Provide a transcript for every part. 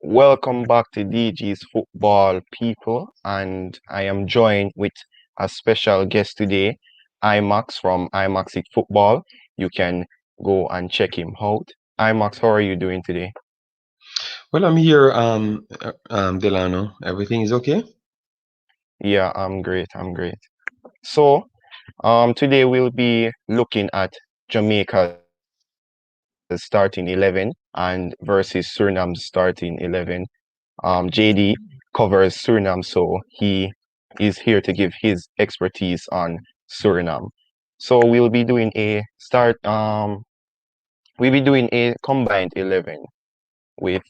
Welcome back to DG's Football People, and I am joined with a special guest today, Imax from Imaxit Football. You can go and check him out. Imax, how are you doing today? Well, I'm here, Delano. Everything is okay? Yeah, I'm great. I'm great. So, today we'll be looking at Jamaica's starting 11 and versus Suriname's starting 11. JD covers Suriname, so he is here to give his expertise on Suriname. So we'll be doing a combined 11 with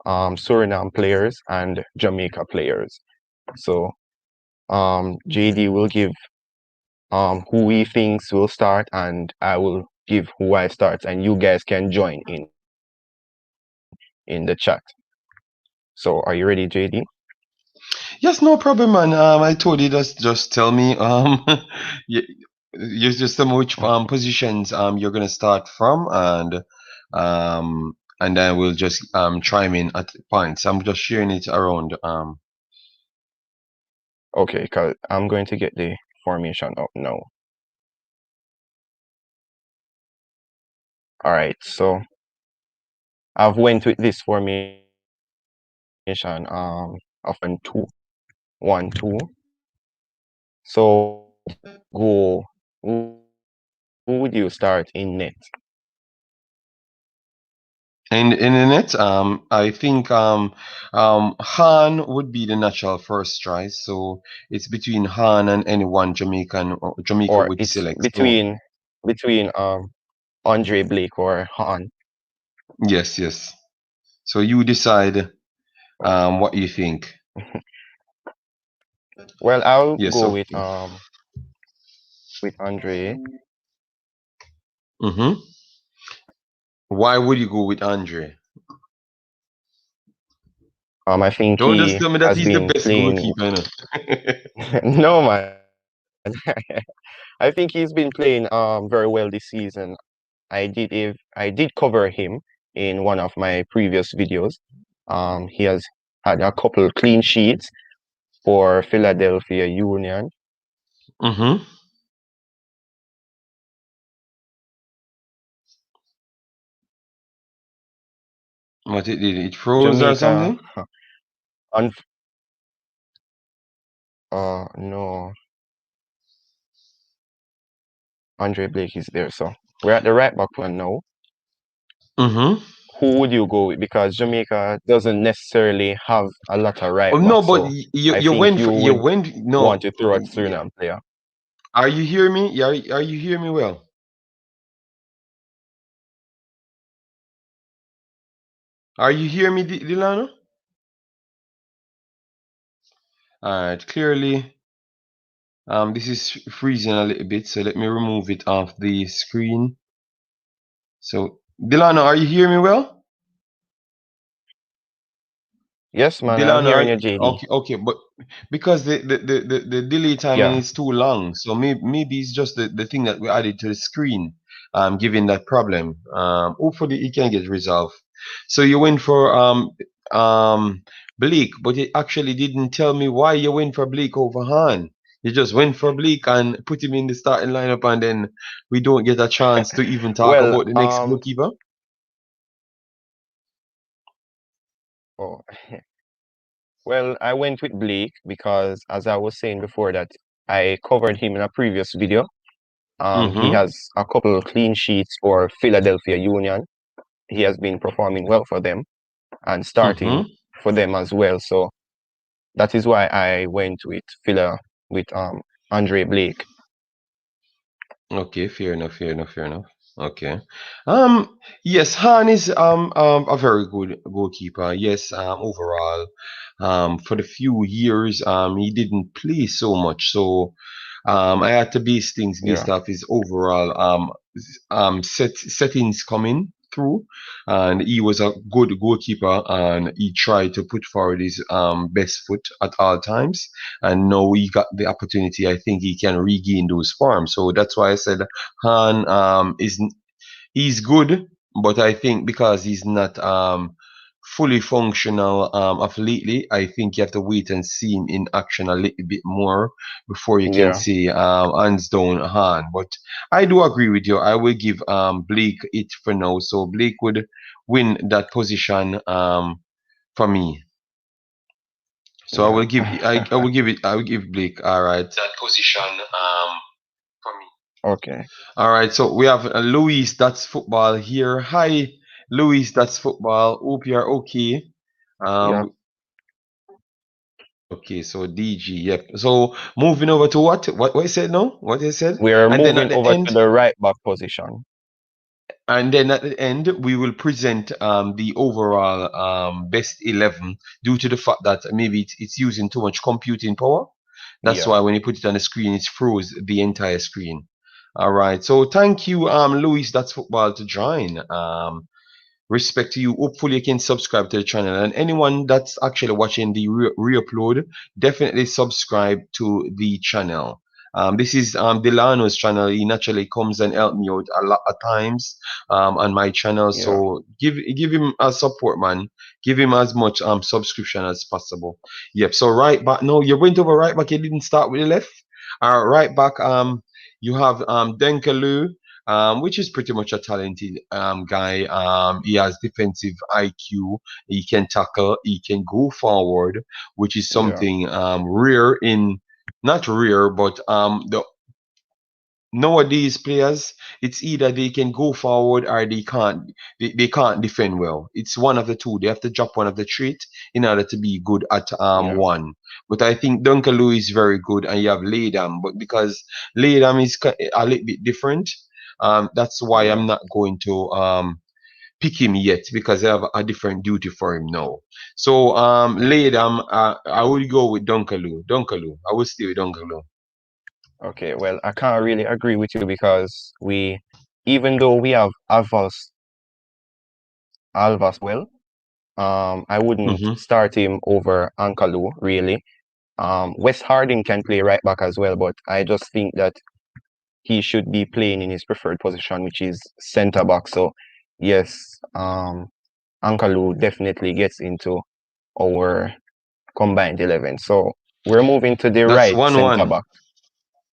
Suriname players and Jamaica players. So JD will give who he thinks will start, and I will give who I start, and you guys can join in the chat. So are you ready, JD? Yes, no problem, man. I told you just tell me you, you just tell me which positions you're gonna start from, and then we'll just chime in at points. I'm just sharing it around. Okay, cause I'm going to get the formation up now. All right, so I've went with this formation of 1-2-1-2. So who would you start in net? In the net, I think Han would be the natural first choice. So it's between Han and anyone Jamaica Or would it's select. So between Andre Blake or Han? yes. So you decide what you think. Well, I'll Yes. go So. with Andre. hmm Why would you go with Andre? I think Don't just he tell me that has he's the been best playing. goalkeeper. No, man. I think he's been playing very well this season. I did cover him in one of my previous videos. He has had a couple clean sheets for Philadelphia Union. hmm What it did? It froze or Jamaica, something? un no, Andre Blake is there. So we're at the right back one now. hmm Who would you go with? Because Jamaica doesn't necessarily have a lot of Oh right no, backs, but so you I you think went you for, you would went want no. to throw a Suriname player. Are you hear me? Are you hear me well? Are you hear me, Delano? Alright, clearly this is freezing a little bit, so let me remove it off the screen. So Delano, are you hearing me well? Yes, man, I'm Delano, hearing you, JD. okay, but because the delay timing Yeah. is too long, so maybe it's just the thing that we added to the screen, giving that problem. Hopefully it can get resolved. So you went for Bleak, but it actually didn't tell me why you went for Bleak over Han. You just went for Bleak and put him in the starting lineup, and then we don't get a chance to even talk Well, about the next goalkeeper. oh, well, I went with Blake because, as I was saying before, that I covered him in a previous video. He Mm-hmm. has a couple of clean sheets for Philadelphia Union. He has been performing well for them and starting Mm-hmm. for them as well. So that is why I went with Andre Blake. Okay, fair enough. Okay. Um, yes, Han is a very good goalkeeper. Yes, overall, for the few years he didn't play so much, so I had to base things Yeah. based off his overall settings coming through, and he was a good goalkeeper, and he tried to put forward his best foot at all times, and now he got the opportunity. I think he can regain those forms, so that's why I said Han is he's good, but I think because he's not fully functional of lately. I think you have to wait and see him in action a little bit more before you can Yeah, say hands down Han. But I do agree with you. I will give Blake it for now. So Blake would win that position for me. So yeah. I will give it I will give Blake all right that position for me. Okay. All right, so we have Luis, that's football here. Hi, Luis, that's football. Hope you're okay. Yeah. Um, okay, so DG, yep. So moving over to what? What you said now? What you said? We're And then moving at the over to end, the right back position. we will present the overall best 11 due to the fact that maybe it's using too much computing power. That's Yeah. why when you put it on the screen, it froze the entire screen. All right. So thank you, Luis. That's football to join. Respect to you. Hopefully, you can subscribe to the channel. And anyone that's actually watching the re-upload, definitely subscribe to the channel. This is Delano's channel. He naturally comes and help me out a lot of times on my channel. Yeah. So give him a support, man. Give him as much subscription as possible. Yep. So right back. No, you went over right back. You didn't start with the left. Right back. You have Denkalu, which is pretty much a talented guy. He has defensive IQ. He can tackle. He can go forward, which is Yeah. something rare in, not rare, but the nowadays players, it's either they can go forward or they can't. They can't defend well. It's one of the two. They have to drop one of the trait in order to be good at Yeah. one. But I think Dunkaloo is very good, and you have Laydam. But because Laydam is a little bit different, that's why Yeah. I'm not going to pick him yet because I have a different duty for him now. So Laydam, I will go with Dunkaloo. Dunkaloo. I will stay with Dunkaloo. Okay. Well, I can't really agree with you because even though we have Alvas well, I wouldn't Mm-hmm. start him over Ankalu really. West Harding can play right back as well, but I just think that he should be playing in his preferred position, which is center back. So, yes, Ankalu definitely gets into our combined 11. So, we're moving to the That's right one center one. back.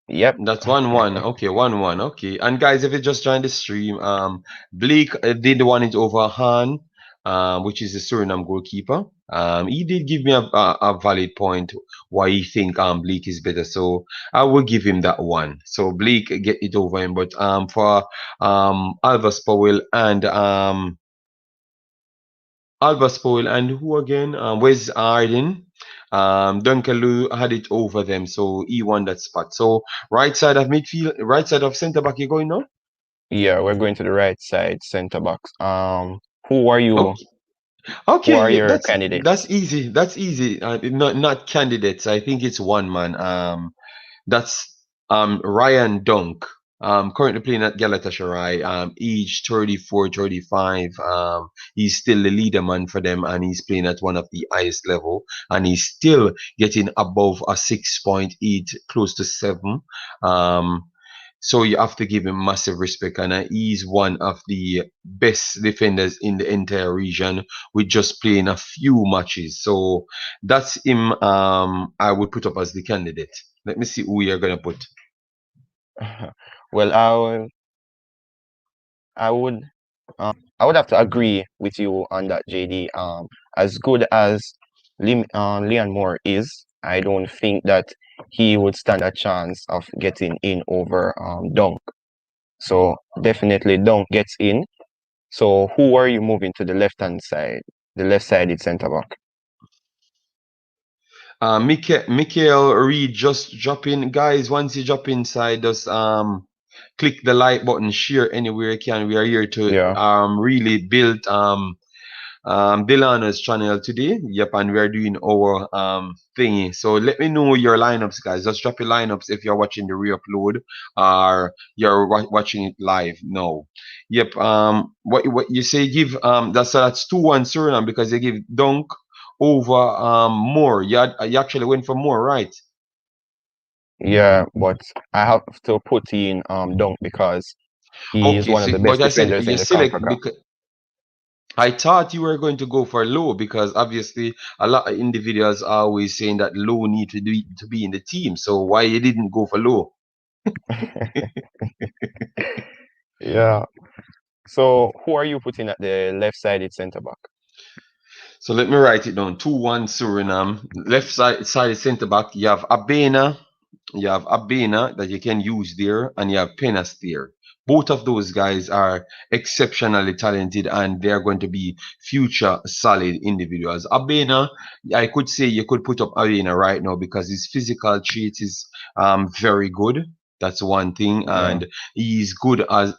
Yep. That's 1-1. Okay, 1-1. Okay. And guys, if you just joined the stream, Blake did want it over Han, which is the Suriname goalkeeper. He did give me a valid point why he think Blake is better. So I will give him that one. So Blake get it over him. But for Alvas Powell and Alba Spoil and who again? Wes Arden. Dunkaloo had it over them, so he won that spot. So right side of midfield, right side of centre back, you going now? Yeah, we're going to the right side center backs. Who are you? Okay, Who okay, are yeah, your that's candidates? easy. That's easy. Not candidates. I think it's one man. That's Ryan Dunk. Currently playing at Galatasaray. Age 34, 35. He's still the leader man for them, and he's playing at one of the highest level, and he's still getting above a 6.8, close to 7. Um, so you have to give him massive respect, and he's one of the best defenders in the entire region with just playing a few matches. So that's him. I would put up as the candidate. Let me see who you're gonna put. Well, I would I would have to agree with you on that, JD. As good as Leon Moore is, I don't think that he would stand a chance of getting in over Dunk. So definitely Dunk gets in. So who are you moving to the left hand side? The left-sided center back. Mikael Reed just drop in, guys. Once you drop inside, just click the like button, share anywhere you can. We are here to Yeah. really build Delano's channel today. Yep, and we are doing our thingy. So let me know your lineups, guys. Just drop your lineups if you're watching the re-upload or you're watching it live. No. Yep. What you say? Give that's 2-1 Suriname because they give Dunk over more. You actually went for more, right? Yeah, but I have to put in Dunk because he is Okay. one of So, the but best I said defenders you in the select Concacaf. because I thought you were going to go for low because obviously a lot of individuals are always saying that low need to be in the team. So why you didn't go for low? Yeah. So who are you putting at the left-sided centre back? So let me write it down. 2-1 Suriname. Left side centre back. You have Abena that you can use there, and you have Penas there. Both of those guys are exceptionally talented, and they're going to be future solid individuals. Abena, I could say you could put up Abena right now because his physical trait is very good. That's one thing, Yeah. and he's good as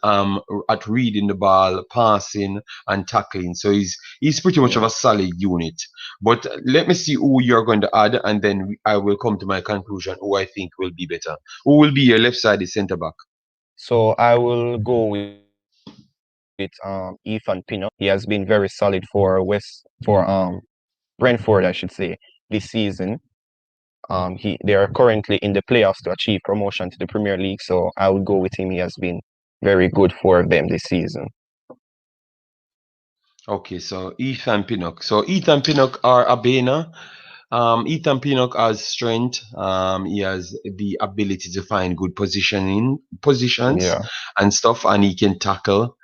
at reading the ball, passing, and tackling. So he's pretty much of Yeah. a solid unit. But let me see who you're going to add, and then I will come to my conclusion who I think will be better. Who will be your left-sided centre back? So I will go with Ethan Pinnock. He has been very solid for Brentford, I should say, this season. They are currently in the playoffs to achieve promotion to the Premier League, so I would go with him. He has been very good for them this season. Okay, so Ethan Pinnock. So Ethan Pinnock or Abena. Ethan Pinnock has strength. He has the ability to find good positions Yeah. and stuff, and he can tackle.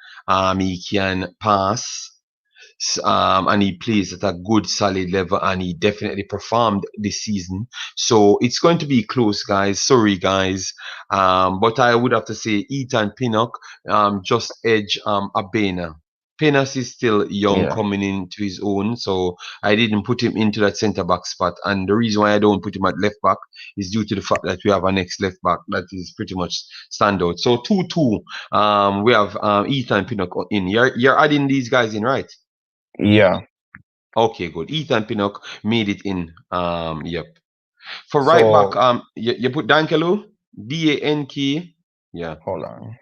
He can pass. And he plays at a good solid level, and he definitely performed this season. So it's going to be close, guys. Sorry, guys. But I would have to say Ethan Pinnock just edge Abena. Penas is still young, Yeah. coming into his own, so I didn't put him into that centre back spot. And the reason why I don't put him at left back is due to the fact that we have an ex left back that is pretty much standout. So 2-2. We have Ethan Pinnock in. You're adding these guys in, right? Yeah. Okay, good. Ethan Pinnock made it in. Yep. For right back, So you put Dankelo, Dank. Yeah. hold on.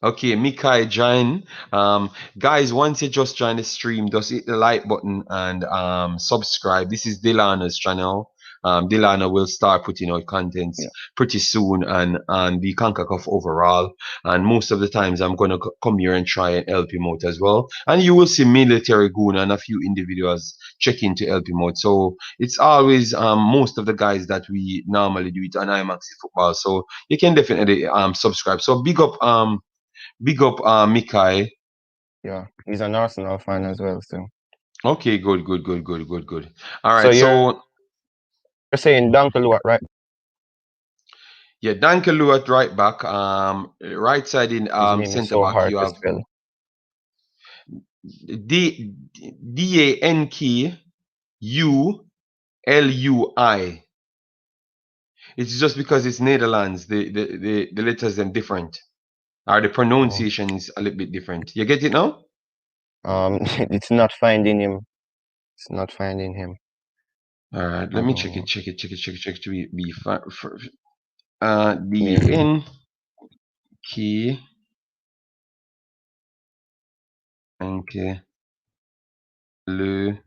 Okay, Mikai join. Guys, once you just join the stream, just hit the like button and subscribe. This is Delana's channel. Delana will start putting out contents Yeah. pretty soon and the Concacaf overall. And most of the times I'm gonna come here and try and help him out as well. And you will see Military Goon and a few individuals check in to help him out. So it's always most of the guys that we normally do it on Imaxit football. So you can definitely subscribe. So big up, Mikai. Yeah. He's an Arsenal fan as well, so. Okay, good, good, good, good, good, good. All So right, you're so saying Dunkel right? yeah, Dankelu at right back. Right side in His name is centre so back, hard you to have spell. Dankului. It's just because it's Netherlands. The letters them different, or the Oh. pronunciation is a little bit different. You get it now? It's not finding him. It's not finding him. All right, I let me don't check it, know. check it, check it, check it, check it to be Maybe. the N key and le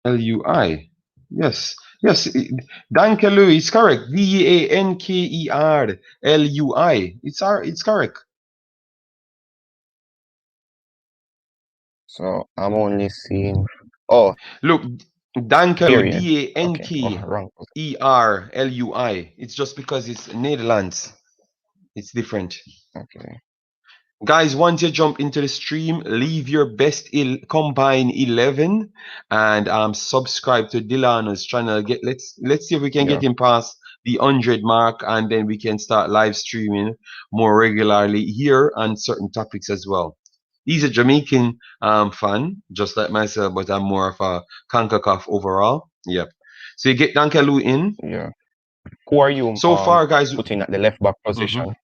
Lui. Yes, yes. Dankelu is correct. Dankerlui. It's correct. So I'm only seeing. Oh, Look, Dankelu, here he is. Okay. Oh, Dankerlui. wrong. It's just because it's Netherlands. It's different. Okay. Guys, once you jump into the stream, leave your best combine 11 and subscribe to Delano's channel. Let's see if we can get Yeah. him past the 100 mark, and then we can start live streaming more regularly here on certain topics as well. He's a Jamaican fan, just like myself, but I'm more of a CONCACAF overall. Yep. So you get Dankalu in. Yeah. Who are you So far, guys. putting at the left back Mhm. position?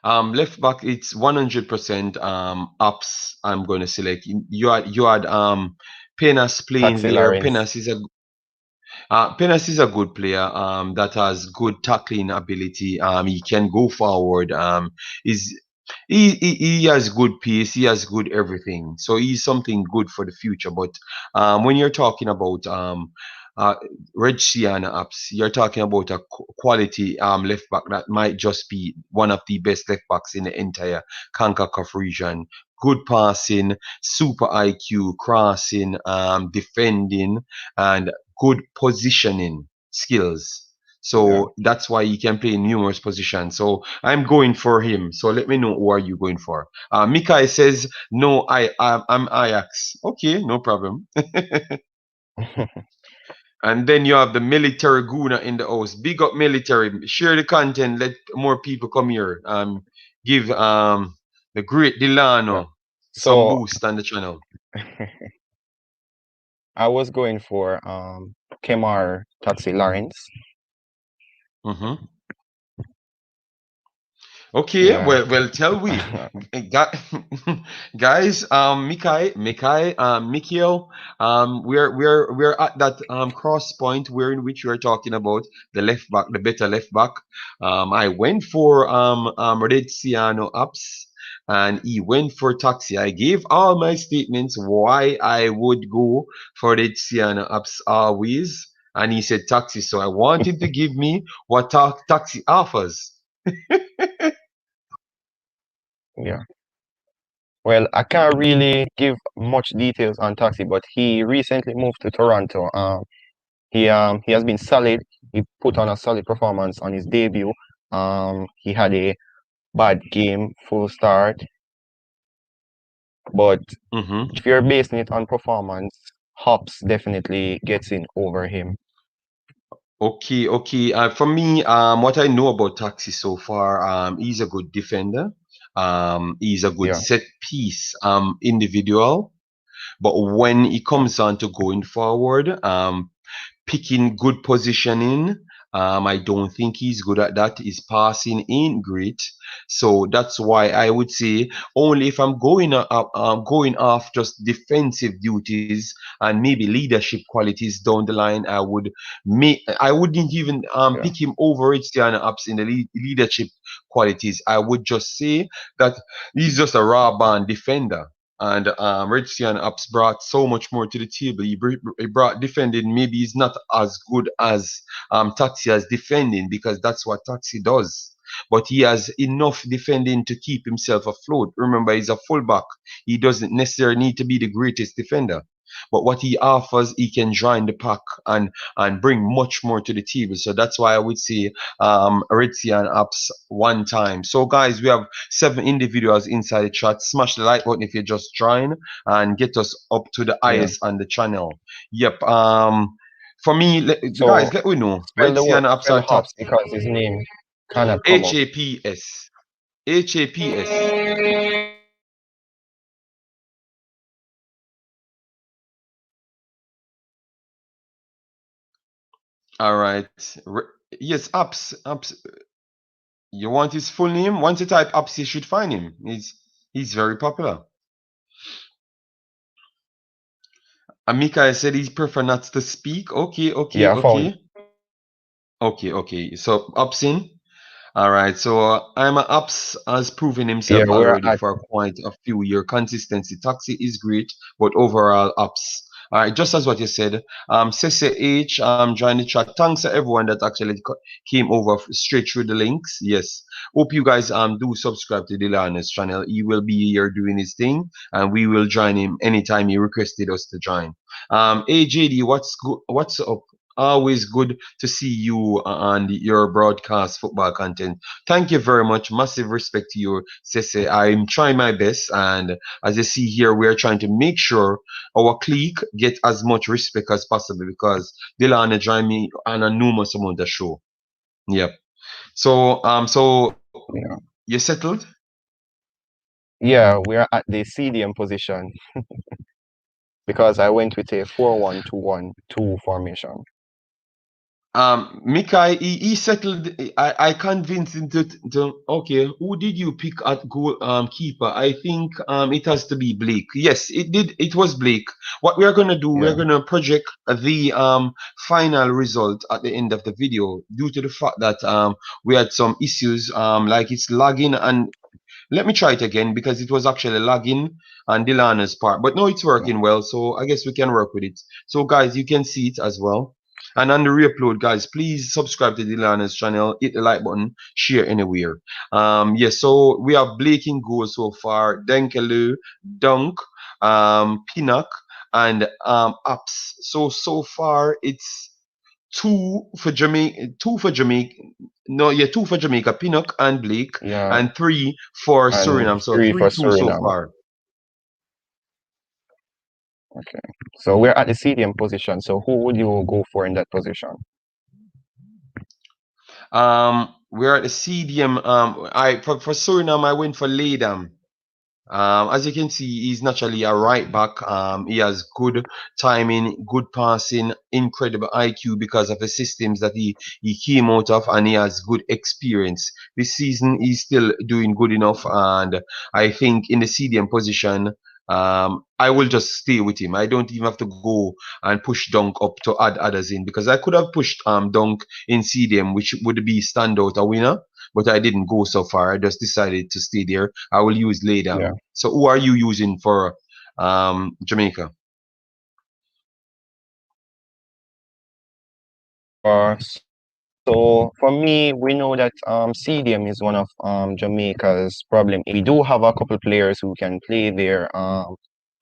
Left back, it's 100% ups. I'm going to select. You had Penas playing Patsy there. Lawrence. Penas is a good player that has good tackling ability. He can go forward. Is he has good pace. He has good everything. So he's something good for the future. But when you're talking about uh, Reg Siana apps, you're talking about a quality left back that might just be one of the best left backs in the entire Concacaf region. Good passing, super IQ, crossing, defending, and good positioning skills. Yeah. So that's why he can play in numerous positions. So I'm going for him. So let me know who are you going for. Mikai says no. I'm Ajax. Okay, no problem. And then you have the military guna in the house. Big up military. Share the content. Let more people come here. Give the great Yeah. Delano some So boost on the channel. I was going for Kemar Taxi Lawrence. Hmm. Okay, Yeah. well, tell we, Gu- guys, Mikai, Mikhail, we're at that cross point where in which we are talking about the left back, the better left back. I went for Redeziano ups, and he went for Taxi. I gave all my statements why I would go for Redeziano ups always, and he said Taxi. So I want him to give me what Taxi offers. Yeah. Well, I can't really give much details on Taxi, but he recently moved to Toronto. He has been solid. He put on a solid performance on his debut. He had a bad game, full start, but Hmm. if you're basing it on performance, Hops definitely gets in over him. Okay, okay. For me, what I know about Taxi so far, he's a good defender. He's a good Yeah, set piece individual. But when it comes on to going forward, picking good positioning. I don't think he's good at that. His passing ain't great, so that's why I would say only if I'm going off just defensive duties and maybe leadership qualities down the line, I wouldn't even yeah, pick him over Etienne Ups in the leadership qualities. I would just say that he's just a raw band defender. And Redsian Apps brought so much more to the table. He brought defending. Maybe he's not as good as Taxi as defending because that's what Taxi does. But he has enough defending to keep himself afloat. Remember, he's a fullback. He doesn't necessarily need to be the greatest defender. But what he offers, he can join the pack and bring much more to the table. So that's why I would say Redsian Apps one time. So guys, we have 7 individuals inside the chat. Smash the like button if you just join and get us up to the yeah. highest on the channel. Yep. For me, So guys, let me know. Red Sienna apps spell are top. Hops because his name cannot come up. HAPS. HAPS. All right. Yes, apps. You want his full name? Once you type apps, you should find him. He's very popular. Amika said he prefer not to speak. Okay, okay, Yeah, I found. okay. Okay, okay. So ups in. All right. So I'm Ups has proven Yeah, himself we're already at. for quite a few year consistency. Taxi is great, but overall Ups. All right, just as what you said, Sese H, join the chat. Thanks to everyone that actually came over straight through the links. Yes, hope you guys do subscribe to Dylan's channel. He will be here doing his thing, and we will join him anytime he requested us to join. AJD, what's up? Always good to see you on your broadcast football content. Thank you very much. Massive respect to you, Sese. I'm trying my best, and as you see here, we are trying to make sure our clique get as much respect as possible because Dylan join me on a numerous amount of show. Yep. So Yeah, you settled? yeah, we're at the CDM position because I went with a 4-1-2-1-2 formation. Mikai, he settled. I convinced him to. Okay, who did you pick at goal keeper? I think it has to be Blake. Yes, it did. It was Blake. What we are gonna do? We are Yeah, gonna project the final result at the end of the video due to the fact that we had some issues like it's lagging and let me try it again because it was actually lagging on Delana's part. But no, it's yeah, working well, so I guess we can work with it. So guys, you can see it as well. And on the reupload, guys, please subscribe to Delana's channel, hit the like button, share anywhere. Yes, so we have Blake in goal so far, Denkelu, Dunk, Pinnock, and Apps. So far it's two for Jamaica, Pinnock and Blake, Yeah, and three for and Suriname. So three for 3-2 so Suriname. far. Okay. So we're at the CDM position. So who would you go for in that position? We're at the CDM. I for Suriname, I went for Ledam. As you can see, he's naturally a right back. He has good timing, good passing, incredible IQ because of the systems that he came out of, and he has good experience. This season, he's still doing good enough, and I think in the CDM position, I will just stay with him. I don't even have to go and push Dunk up to add others in because I could have pushed Dunk in CDM, which would be standout a winner, but I didn't go so far. I just decided to stay there. I will use Yeah. Laydam. So who are you using for Jamaica? So for me, we know that CDM is one of Jamaica's problem. We do have a couple players who can play there.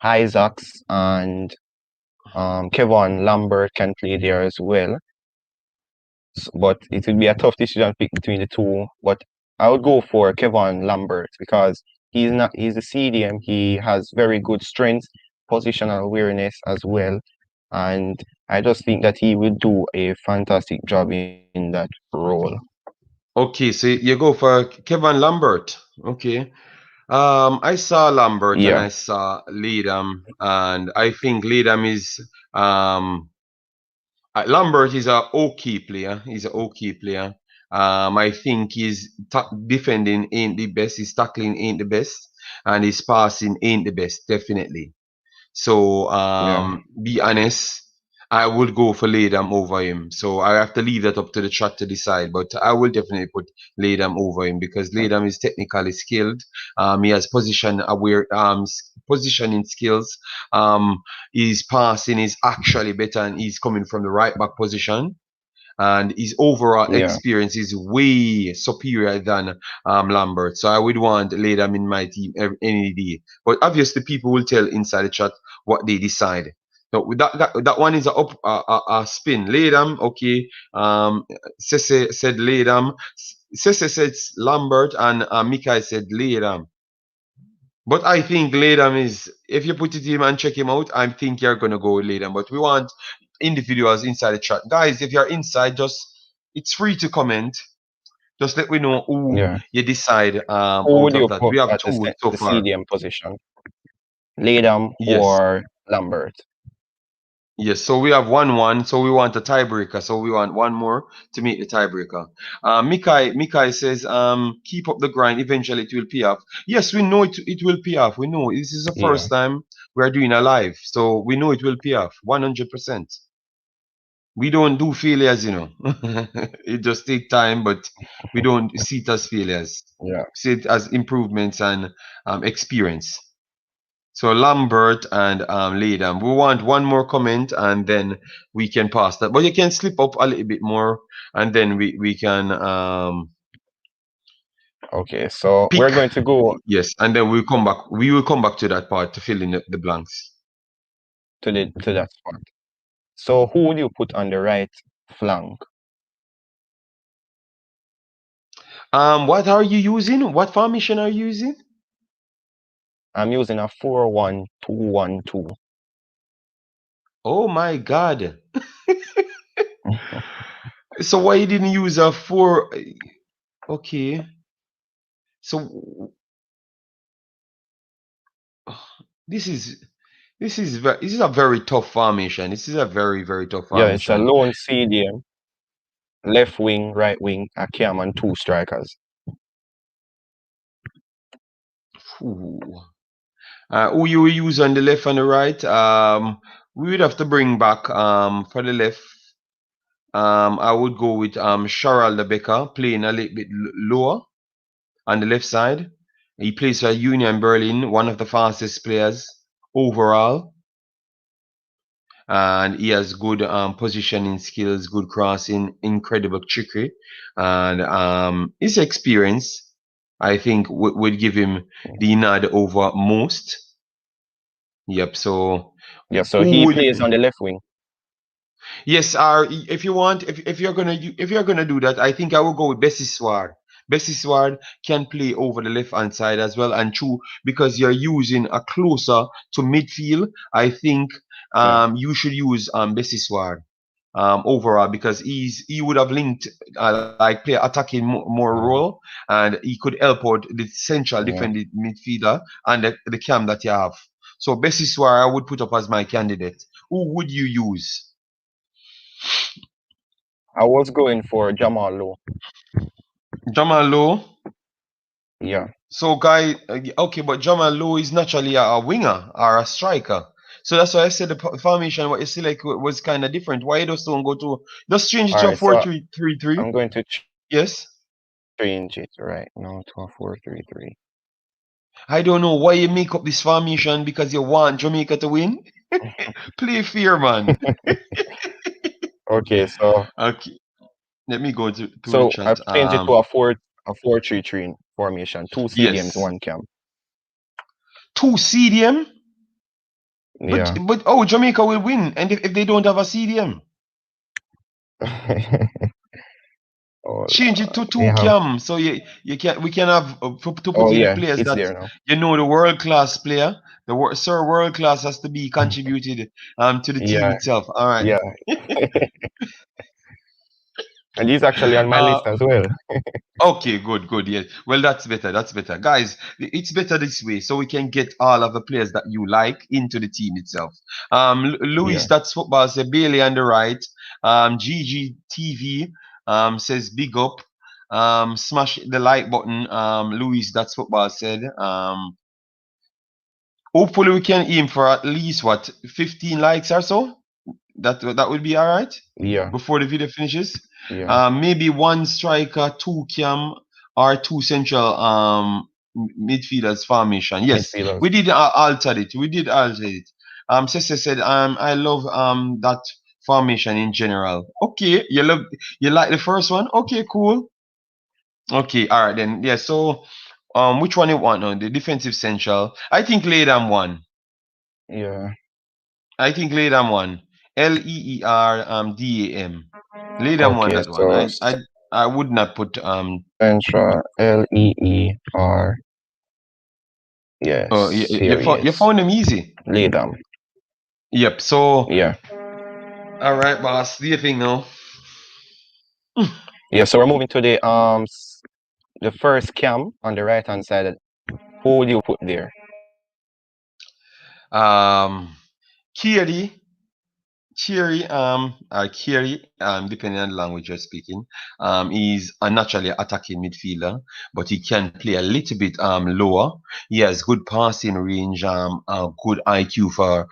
Isaacs and Kevon Lambert can play there as well. But it would be a tough decision to pick between the two. But I would go for Kevon Lambert because he's a CDM. He has very good strength, positional awareness as well. And I just think that he will do a fantastic job in that role. Okay, so you go for Kevin Lambert. Okay. I saw Lambert and Yeah, I saw Laydam, and I think Laydam is Lambert is a okay player. He's a okay player. I think his defending ain't the best. His tackling ain't the best, and his passing ain't the best. Definitely. So yeah. be honest, I would go for Latham over him. So I have to leave that up to the chat to decide. But I will definitely put Latham over him because Latham is technically skilled. He has position aware positioning skills. His passing is actually better and he's coming from the right back position, and his overall Yeah. experience is way superior than Lambert. So I would want Latham in my team any day. But obviously, people will tell inside the chat what they decide. So that one is a spin. Latham, okay. Sese said Latham. Sese said Lambert, and Mikai said Latham. But I think Latham is, if you put it in and check him out, I think you're gonna go with Latham. But we want individuals inside the chat. Guys, if you're inside, just it's free to comment. Just let me know who Yeah. you decide Who out would of you that. put We have at two so the far. CDM position? Latham Yes. or Lambert? Yes, so we have 1-1, so we want a tiebreaker. So we want one more to make the tiebreaker. Mikai says, keep up the grind. Eventually, it will pay off. Yes, we know it will pay off. We know this is the Yeah. first time we are doing a live, so we know it will pay off 100%. We don't do failures, you know. It just take time, but we don't see it as failures. Yeah. See it as improvements and experience. So Lambert and Latham. We want one more comment and then we can pass that. But you can slip up a little bit more and then we can Okay. So pick. we're going to go Yes, and then we'll come back. We will come back to that part to fill in the blanks. to that spot. So who would you put on the right flank? What are you using? What formation are you using? I'm using a 4-1-2-1-2. Oh my God. So why you didn't use a four? Okay. So this is this is a very tough formation. This is a very tough Yeah, it's a formation. lone CDM, left wing, right wing, a cam and two strikers. Ooh. Who you will use on the left and the right? We would have to bring back for the left. I would go with Sharal Becker playing a little bit lower on the left side. He plays for Union Berlin, one of the fastest players overall. and he has good positioning skills, good crossing, incredible trickery, and his experience, I think, would give him the nod over most. Yep. So Yeah, so who he would? plays on the left wing. Yes. If you want, if you're gonna do that, I think I will go with Bessie Sward. Bessie Sward can play over the left hand side as well, and true because you're using a closer to midfield. I think Yeah, you should use Bessie Sward overall because he would have linked like play attacking more uh, role, and he could help out the central yeah. defending midfielder and the cam that you have. So Bessie Sward I would put up as my candidate. Who would you use? I was going for Jamal Low. Jamal Lowe. Yeah. So guy, okay, but Jamal Lowe is naturally a winger or a striker. So that's why I said the formation what you select was kind of different. Why you just don't go to just change it All to a right, four so three three three? I'm going to Yes. change it right now to a 4-3-3. I don't know why you make up this formation because you want Jamaica to win. Play fair, man. Okay, so Okay, let me go to the so chat. I've changed it to a 4-3-3 formation. Two CDMs, Yes, one cam. two CDM, Yeah. but oh, Jamaica will win, and if they don't have a CDM, Oh, change it to they two have. cam. So you can we can have to put Oh in the yeah, players it's that there now. the world class player. The sir world class has to be contributed to the team Yeah, itself. All right. yeah. And he's actually on my Uh, list as well. Okay, good, good. Yeah. Well, that's better. That's better. Guys, it's better this way so we can get all of the players that you like into the team itself. Louis, Yeah, that's football, say Bailey on the right. GGTV says big up. Smash the like button. Louis, that's football said. Hopefully we can aim for at least what 15 likes or so. That would be all right yeah, before the video finishes. yeah. Maybe one striker, two cam, or two central midfielders formation. Yes, Midfielders. we did alter it. We did alter it. Sister said I love that formation in general. Okay, you like the first one? Okay, cool. Okay, all right then. Yeah. So which one you want now? The defensive central. I think Leadham one. Yeah. I think Leadham one. Leerdam. Leadham one Okay, that one. so I would not put Central Leer. Yes, you serious. found them easy. Lay down. Yep. So Yeah. all right, boss. Do you think now? Yeah, so we're moving to the first cam on the right hand side. Who would you put there? Um, Kiri, Kiri, depending on the language you're speaking, is a naturally attacking midfielder, but he can play a little bit lower. He has good passing range, good IQ for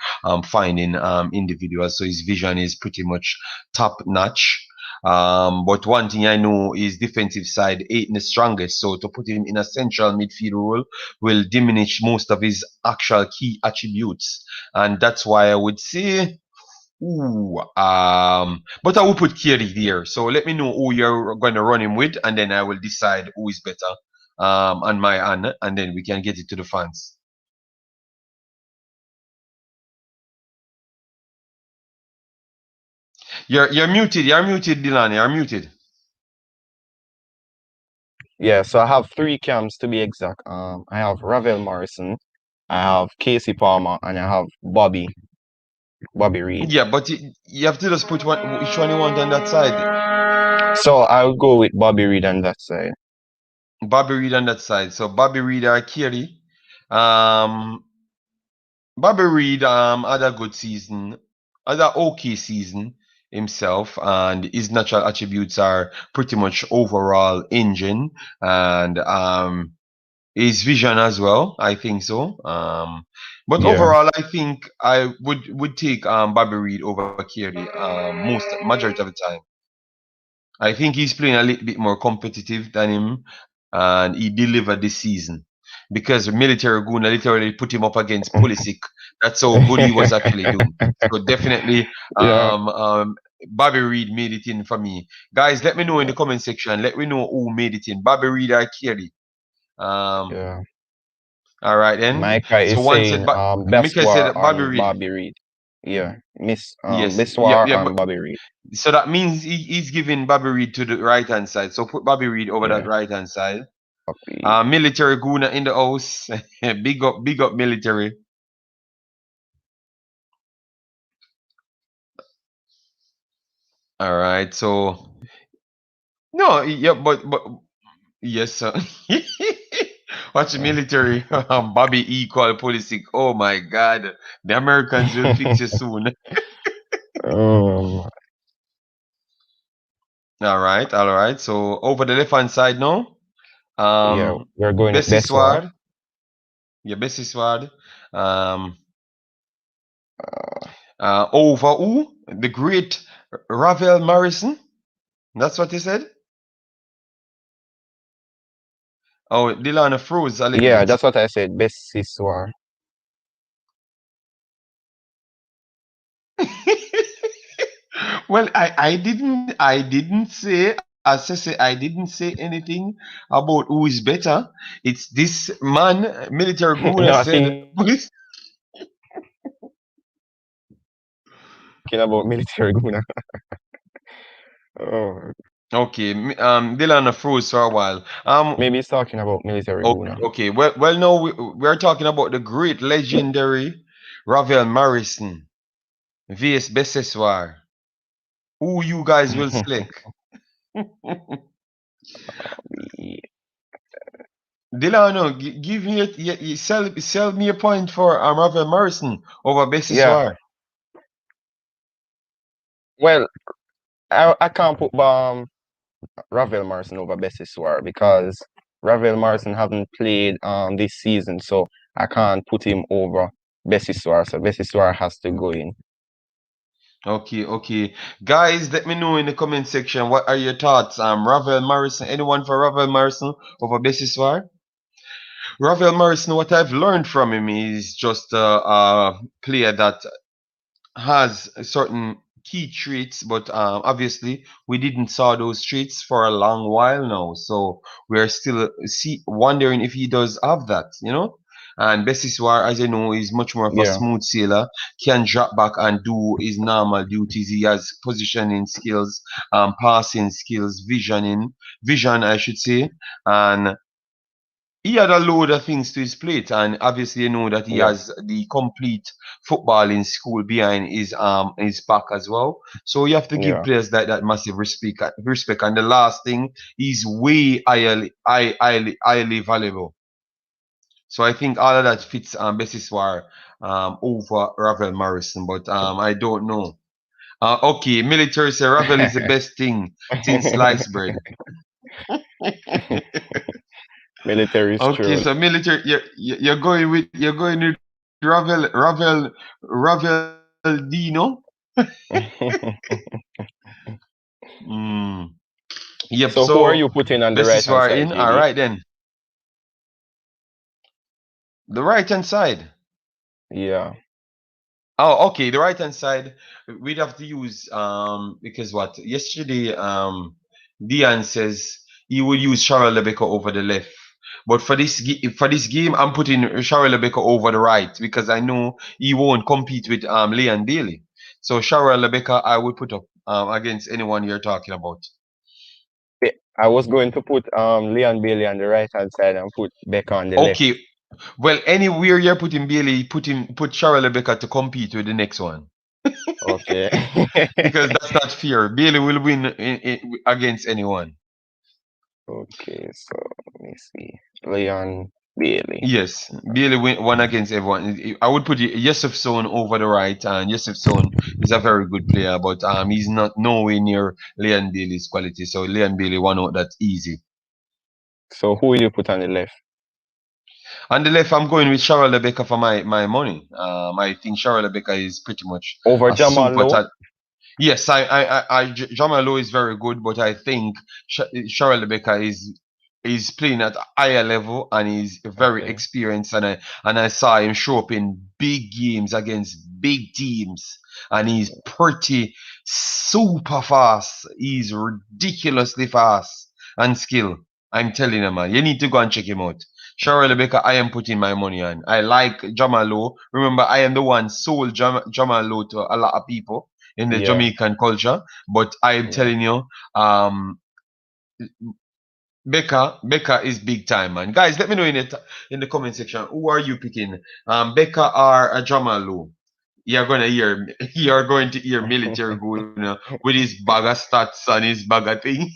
finding individuals, so his vision is pretty much top notch. But one thing I know is defensive side ain't the strongest, so to put him in a central midfield role will diminish most of his actual key attributes, and that's why I would say. Ooh, but I will put Kiri there. So let me know who you're going to run him with, and then I will decide who is better on my end, and then we can get it to the fans. You're muted. You're muted, Dylan. You're muted. Yeah, so I have three cams to be exact. I have Ravel Morrison, I have Casey Palmer, and I have Bobby Reed. Yeah, but you have to just put which one you want on that side. So I'll go with Bobby Reed on that side. Bobby Reed on that side. So Bobby Reed or Kiri. Um, Bobby Reed had a good season, had an okay season himself, and his natural attributes are pretty much overall engine and his vision as well. I think so. But Yeah, overall, I think I would take Bobby Reed over Kiri most majority of the time. I think he's playing a little bit more competitive than him, and he delivered this season. because military Guna literally put him up against Pulisic. That's how good he was actually doing. So definitely, Yeah, Bobby Reed made it in for me. Guys, let me know in the yeah, comment section. Let me know who made it in. Bobby Reed or Kelly. Um, yeah. all right then. Micah So is one said, saying but Mika Beswar said Bobby and Reed. Bobby Reed. Yeah, Miss Yes, yeah, Beswar yeah. But and Bobby Reed. so that means he's giving Bobby Reed to the right hand side. So put Bobby Reed over that Yeah, right hand side. copy. Military Guna in the house. Big up military. All right. So no, yeah, but yes, sir. Watch the military. Bobby equal policy. Oh my God, the Americans will fix you soon. Um, All right. So over the left hand side now. yeah, we're going with Bessie Beswar. Sword. Yeah, Bessie Sword. Um, over who? The great Ravel Morrison. That's what he said. Oh, Dylan froze a little Yeah, bit. that's what I said. Besiswar. Well, I didn't say, as I say, I didn't say anything about who is better. It's this man, military guna No, I said. think about military Guna. Oh, Okay, Dylan froze for a while. maybe he's talking about military Okay, Guna. okay. Well, no, we're talking about the great legendary Ravel Morrison, vs Bessessoir. Who you guys will select? Delano, give me sell me a point for Ravel Morrison over Yeah, Bessessoir. well, I can't put Ravel Morrison over Besiswar because Ravel Morrison haven't played this season, so I can't put him over Besiswar. So Besiswar has to go in. Okay, okay. Guys, let me know in the comment section what are your thoughts. Ravel Morrison, anyone for Ravel Morrison over Bessessoir? Ravel Morrison, what I've learned from him is just a player that has certain key traits, but obviously we didn't saw those traits for a long while now. So we're still wondering if he does have that. And Bessiswar, as I know, is much more of a Yeah, smooth sailor, can drop back and do his normal duties. He has positioning skills, passing skills, vision, I should say, and he had a load of things to his plate, and obviously you know that he yeah, has the complete footballing school behind his back as well. So you have to give yeah, players like that massive respect. And the last thing, he's way highly valuable. So I think all of that fits Bessiswar over Ravel Morrison, but I don't know. Okay, military say Ravel is the best thing since sliced bread. military is Okay, true. so military, you're going with Ravel Dino. Mm. Yep. So who are So you putting on the best right is hand far side, in. All JD? right then. The right hand side. Yeah. Oh, okay. The right hand side. We'd have to use because what yesterday Dion says he would use Charles Lebeka over the left. But for this game, I'm putting Charles Lebeka over the right because I know he won't compete with Leon Bailey. So Charles Lebeka, I would put up against anyone you're talking about. I was going to put Leon Bailey on the right hand side and put Becca on the left. Okay. Well, anywhere you're putting Bailey, put Charles Lebeka to compete with the next one Okay. because that's not fair. Bailey will win against anyone. Okay, so let me see. Leon Bailey. Yes, Bailey won against everyone. I would put Yusuf Son over the right, and Yusuf Son is a very good player, but he's not nowhere near Leon Bailey's quality. So Leon Bailey won out that easy. So who will you put on the left? On the left, I'm going with Cheryl Lebecca for my money. I think Cheryl Lebecca is pretty much Over a Jamal super Lowe? talent. Yes, Jamal Lowe is very good, but I think Cheryl Lebecca is he's playing at a higher level and he's very Okay. experienced. And I saw him show up in big games against big teams, and he's pretty super fast. He's ridiculously fast and skilled. I'm telling you, man, you need to go and check him out. Cheryl Baker, I am putting my money on. I like Jamalo. Remember, I am the one sold Jamalo to a lot of people in the Yeah. Jamaican culture. But I am Yeah. telling you, um, Becca is big time, man. Guys, let me know in the comment section, who are you picking? Becca or Jamalo? You're going to hear military going with his bag of stats and his bag of thing.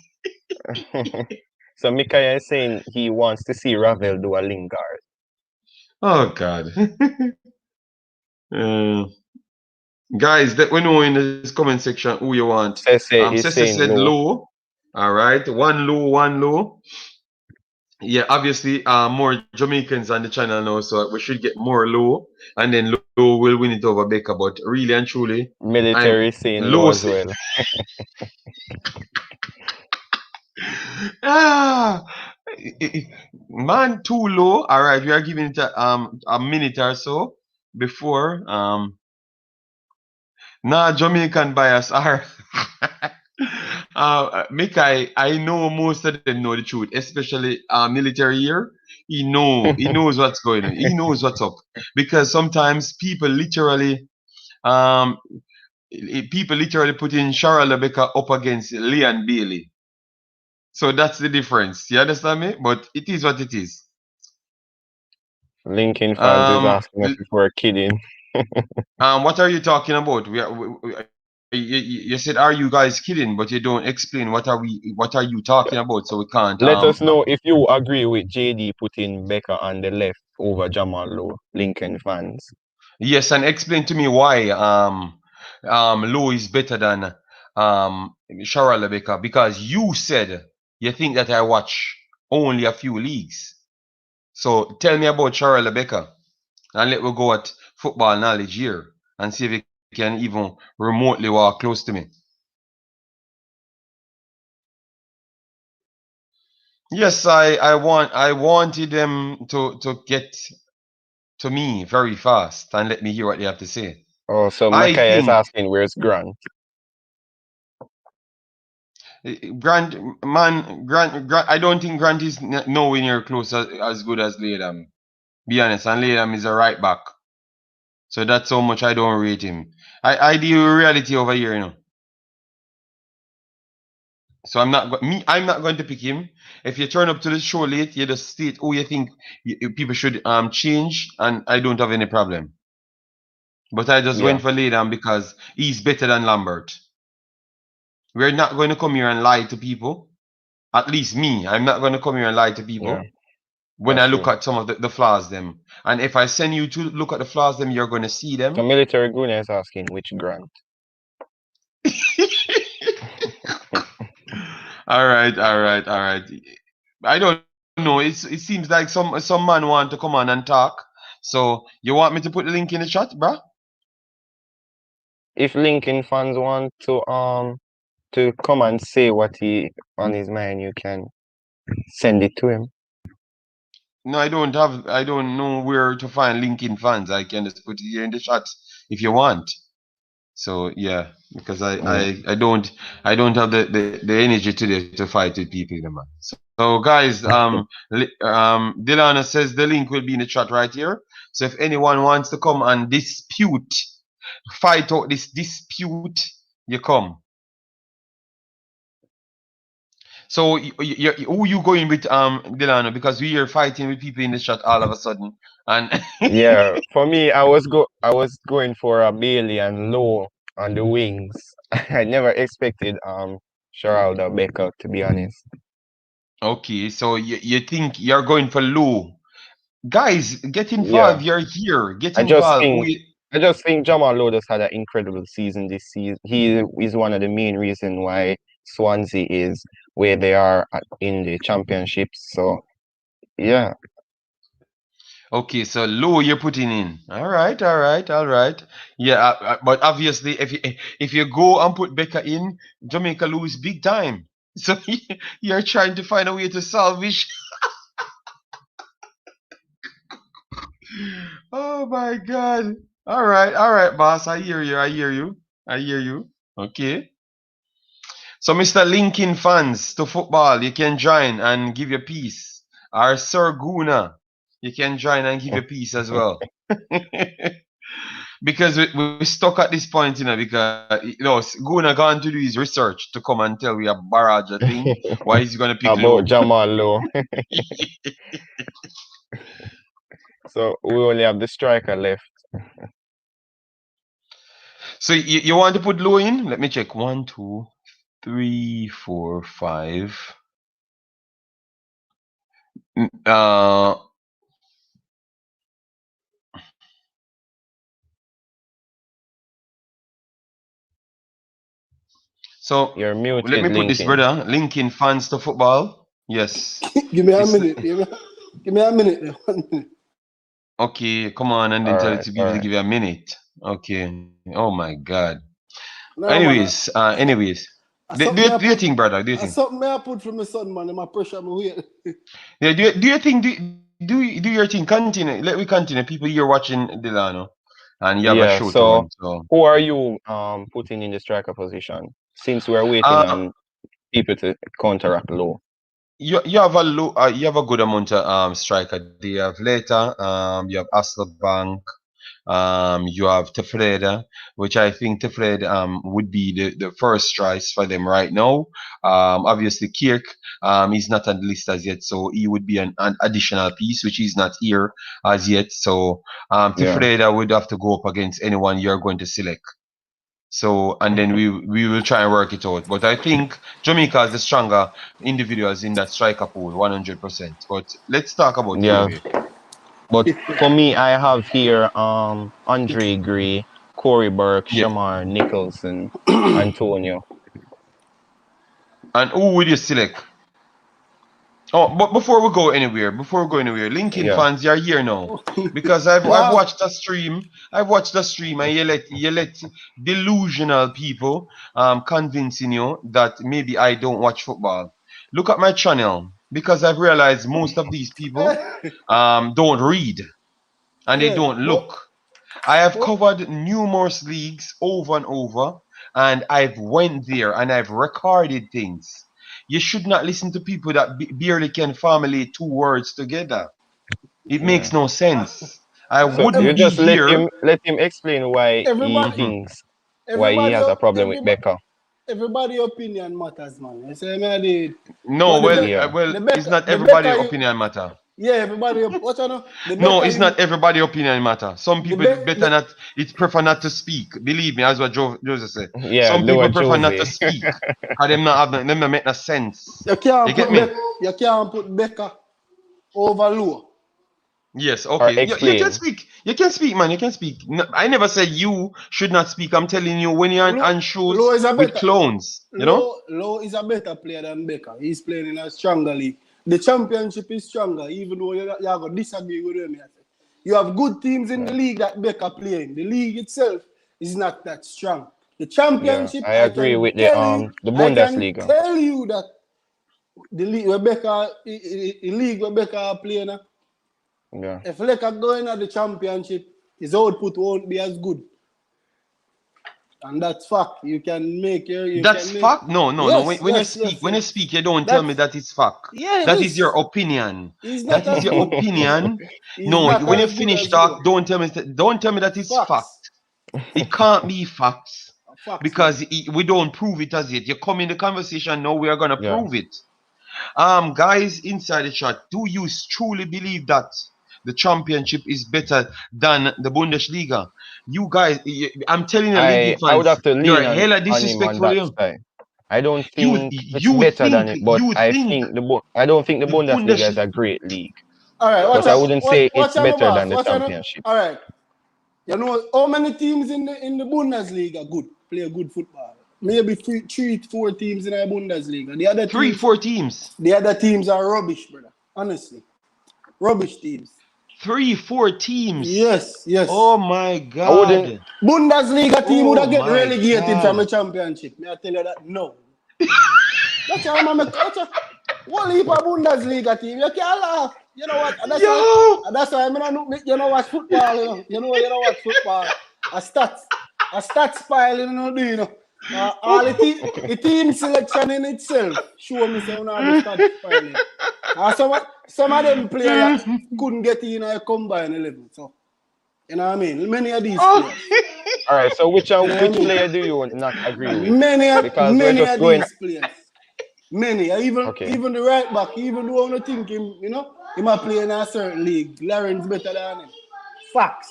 So Mikaya is saying he wants to see Ravel do a Lingard. Oh God. Uh, guys, let me know in the comment section who you want. Sese is Sese saying said low. low. All right, one low, one low. Yeah, obviously, more Jamaicans on the channel now, so we should get more low, and then low will win it over Becca. But really and truly, I'm Military is saying low low. as well. Ah, man, too low. All right, we are giving it a minute or so before nah, Jamaican bias are. Make I know most of them know the truth, especially military here. He knows what's going on. He knows what's up because sometimes um people literally put in Shara Lebecca up against Leon Bailey. So that's the difference. You understand me? But it is what it is. Lincoln fans is Um, asking us if we're kidding. what are you talking about? You said, "Are you guys kidding?" But you don't explain what are you talking about? So we can't. Let us know if you agree with JD putting Becca on the left over Jamal Low, Lincoln fans. Yes, and explain to me why Low is better than Shara Lebecca, because you said you think that I watch only a few leagues. So tell me about Shara Lebecca, and let me go at football knowledge here and see if you can even remotely walk close to me. Yes, I wanted them to get to me very fast and let me hear what they have to say. Oh, so I Makaya is think asking where's Grant? Grant, I don't think Grant is nowhere near close as good as Latham. Be honest, and Latham is a right back, so that's how much I don't rate him. I deal with reality over here, you know. So I'm not going to pick him. If you turn up to the show late, you just state who you think people should change, and I don't have any problem. But I just Yeah, went for Latham because he's better than Lambert. We're not going to come here and lie to people. At least me, I'm not going to come here and lie to yeah, people when I that's look true. at some of the flaws them. And if I send you to look at the flaws them, you're going to see So them. Military Guna is asking which Grant. All right, all right, all right. I don't know. It seems like some man want to come on and talk. So you want me to put the link in the chat, bruh? If Lincoln fans want to come and say what he on his mind, you can send it to him. No, I don't know where to find LinkedIn fans. I can just put it here in the chat if you want. So yeah, because Mm. I don't have the energy today to fight with people, you know, man. So guys, Dilana says the link will be in the chat right here. So if anyone wants to come and fight out this dispute, you come. So who you going with, Delano? Because we are fighting with people in the chat all of a sudden, and Yeah, for me, I was going for a Bailey and Low on the wings. I never expected Sheraldo Becker, to be honest. okay, so you think you're going for low, guys? Get Yeah, involved. You're here. Get I just involved. think I just think Jamal Lowe just had an incredible season this season. He is one of the main reason why Swansea is where they are in the championships. So yeah, Okay, so low you're putting in. All right, all right, all right. Yeah, but obviously, if you go and put Becca in, Jamaica lose big time. So you're trying to find a way to salvage. Oh my God. All right, boss. I hear you. I hear you. I hear you. Okay. So, Mr. Lincoln fans to football, you can join and give your piece. Or Sir Guna, you can join and give your piece as well. Because we're stuck at this point, because Guna gone to do his research to come and tell we a barrage of thing. Why is he gonna pick About low? Jamal Low. So we only have the striker left. So you want to put low in? Let me check. 1, 2, 3, 4, 5. Uh, so You're let muted, me put this, Lincoln. brother. Linking fans to football. Yes. Give me a This. minute. Give me a minute. There, 1 minute. Okay, come on, and then All tell it right, to all people to right. give you a minute. Okay. Oh my God. No, man. Anyways. I Do, something do, me I do you put. think, brother? Do you I think? something me I put from my son, man. And my pressure me weight. Yeah, do you think do your thing? Continue. Let me continue. People here watching Delano, and you have a Yeah, show to so run. So, who are you putting in the striker position? Since we're waiting uh, on people to counteract Low. you have a low, you have a good amount of striker. You have later, you have Asselbank. You have Tefreda, which I think Tefred would be the first choice for them right now. Obviously, Kirk is not on the list as yet, so he would be an additional piece, which is not here as yet. So Yeah. Tefreda would have to go up against anyone you're going to select. So and then we will try and work it out. But I think Jamaica is the stronger individuals in that striker pool, 100%. But let's talk about it Yeah. anyway. But for me, I have here Andre Gray, Corey Burke, Yeah. Shamar Nicholson, Antonio. And who would you select? Oh, but before we go anywhere, Lincoln Yeah. fans, you're here now because I've Wow. watched the stream. I've watched the stream, and you let delusional people convincing you that maybe I don't watch football. Look at my channel because I've realized most of these people don't read and they Yeah. don't But, look. I have but covered numerous leagues over and over, and I've went there and I've recorded things. You should not listen to people that barely can formulate two words together. It makes Yeah. no sense. I So you wouldn't be just here. let him explain why he everybody, Mhm. thinks why he everybody, has a problem with everybody, Becca. everybody opinion matters, man. You say me I did, No, but Yeah. it's not the everybody Becca, opinion matter. yeah, everybody. What you know? The No, Becca it's you, not everybody opinion matter. Some the people Beck, better not. It's prefer not to speak. Believe me, as what Joseph said. Yeah, Some do people a prefer not to Josie. speak. Cause them not make no sense. You get me? You can't put Becca over Lua. Yes, Or okay. You can explain. speak. You can speak, man. You can speak. No, I never said you should not speak. I'm telling you, when you're Low, on shows Low is a with better clones, Low is a better player than Becca. He's playing in a stronger league. The championship is stronger, even though you're going to disagree with him. You have good teams in the Yeah. league that Becca playing. The league itself is not that strong. The Yeah. championship, I agree with the I can Bundesliga. tell you that the league where Becca, the league where Becca are playing, Yeah. if Becca going at the championship, his output won't be as good. And that's fact. You That's can make fact. No, no, no. yes, yes, yes, When you yes. speak, you don't tell me That's that it's fact. yeah, it That is your is. opinion. He's not That is as your good. opinion. He's No, not when you as good finish as Lua. talk, don't tell me that it's Facts. fact. It can't be facts Facts, man. because we don't prove it as yet. You come in the conversation now, we are gonna Yeah. prove it. Guys inside the chat, do you truly believe that the championship is better than the Bundesliga? You guys, I'm telling you, Lincoln I would fans, have to you're lean hella on him on disrespectful. that You, side. I don't you, think it's you better than think, it, but you think I don't think the the Bundesliga is Bundesliga. a great league. All right, But I wouldn't say it's watch out, better boss. than the Watch out. championship. All right. You know how many teams in the Bundesliga good play good football? Maybe three, 4 teams in the Bundesliga. Three, four teams. The other teams are rubbish, brother. Honestly, rubbish teams. Three, four teams. Yes, yes. Oh my I wouldn't. God. Bundesliga team would Oh have get my relegated from God. the championship. May I tell you that? No. That's why I'm a coach. One heap of Bundesliga team. You can't laugh. You know what? And Yo! that's why I'm not. You know watch football. You know watch football. A stats pile. You know. All the team selection in itself show me some of the stats pile. Some of them players couldn't get in a combined 11. So you know what I mean. Many of these players. All right. So which player do you not agree with? Because we're just of going. these players. Many, even the right back, even though I don't think him, he might play in a certain league. Lauren's better than him. Facts.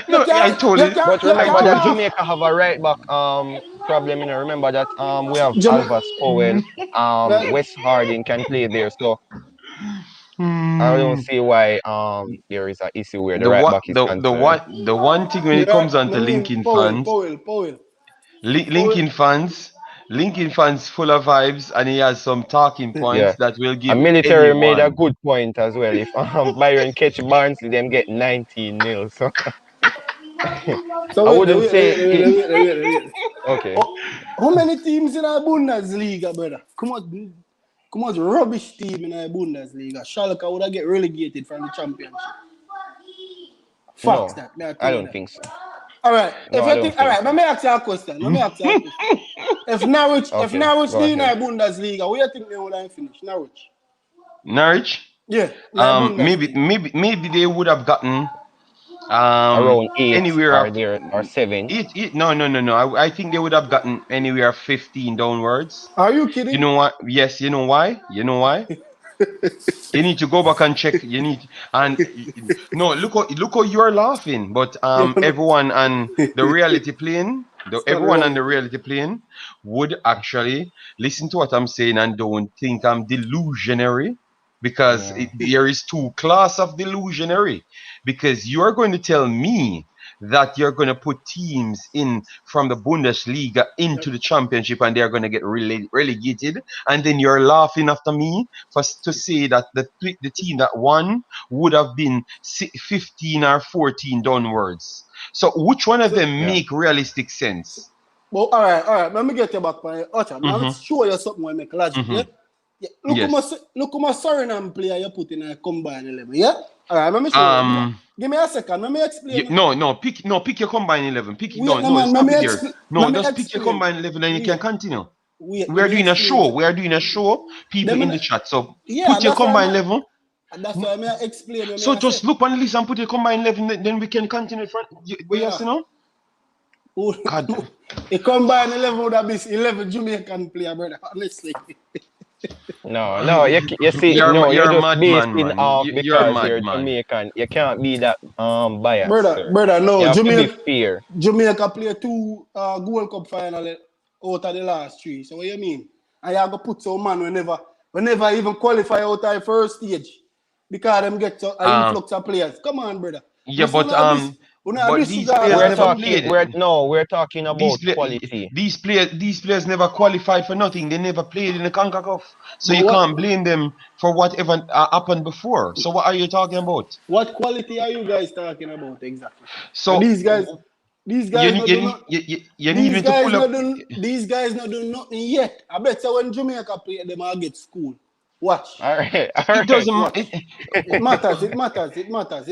No, I told you. But remember that Jamaica have a right back problem. Remember that we have Alvas Powell, West Harding can play there. So I don't see why there is an issue where the right back is concerned. The one thing when it comes on to Lincoln fans, Powell. Lincoln fans full of vibes, and he has some talking points that will give a military anyone. made a good point as well. If Byron catch Barnsley, them get 19-0. So I wouldn't say. Wait. Okay. How many teams in our Bundesliga, brother? Come on, rubbish team in our Bundesliga. Schalke would have get relegated from the championship. Facts that. I don't think so. All right. Let me ask you a question. If Norwich stay in our Bundesliga, where do you think they would have finished? Norwich? Yeah. Maybe they would have gotten around 8 anywhere or 7. No. I think they would have gotten anywhere 15 downwards. Are you kidding? You know what? Yes, you know why? You need to go back and check. No, look how you're laughing. But everyone on the reality plane, would actually listen to what I'm saying and don't think I'm delusionary, because there is two class of delusionary. Because you are going to tell me that you're going to put teams in from the Bundesliga into the championship and they're going to get relegated, and then you're laughing after me to say that the team that won would have been 15 or 14 downwards. So which one of them make realistic sense? Well, all right. Let me get you back on Ocha. Now let's show you something that make logic. Yeah? Look how much Suriname player you put in a combined 11. Yeah. All right. Let me show you. Give me a second. Let me explain. Pick your combined 11. Pick your combined 11 and you can continue. We are doing a show. People in the chat. So put your combined 11. That's why I explain. So just look on the list and put your combined 11. Then we can continue. Where you see now? A combined 11 would have been 11 Jamaican player, brother. Honestly. No. You see, you're just based in off because you're Jamaican. You can't be that biased. Brother, no. You have to be fair. Jamaica play 2 Gold Cup final out of the last 3. So what you mean? And you have to put some man whenever even qualify out of the first stage because them get an influx of players. Come on, brother. Yeah, but these players we're talking about quality. These players never qualified for nothing. They never played in the Concacaf, so you can't blame them for whatever happened before. So what are you talking about? What quality are you guys talking about exactly? So and these guys These guys not doing nothing yet. I bet you when Jamaica play them, I'll get school. Watch. All right. It doesn't. It matters.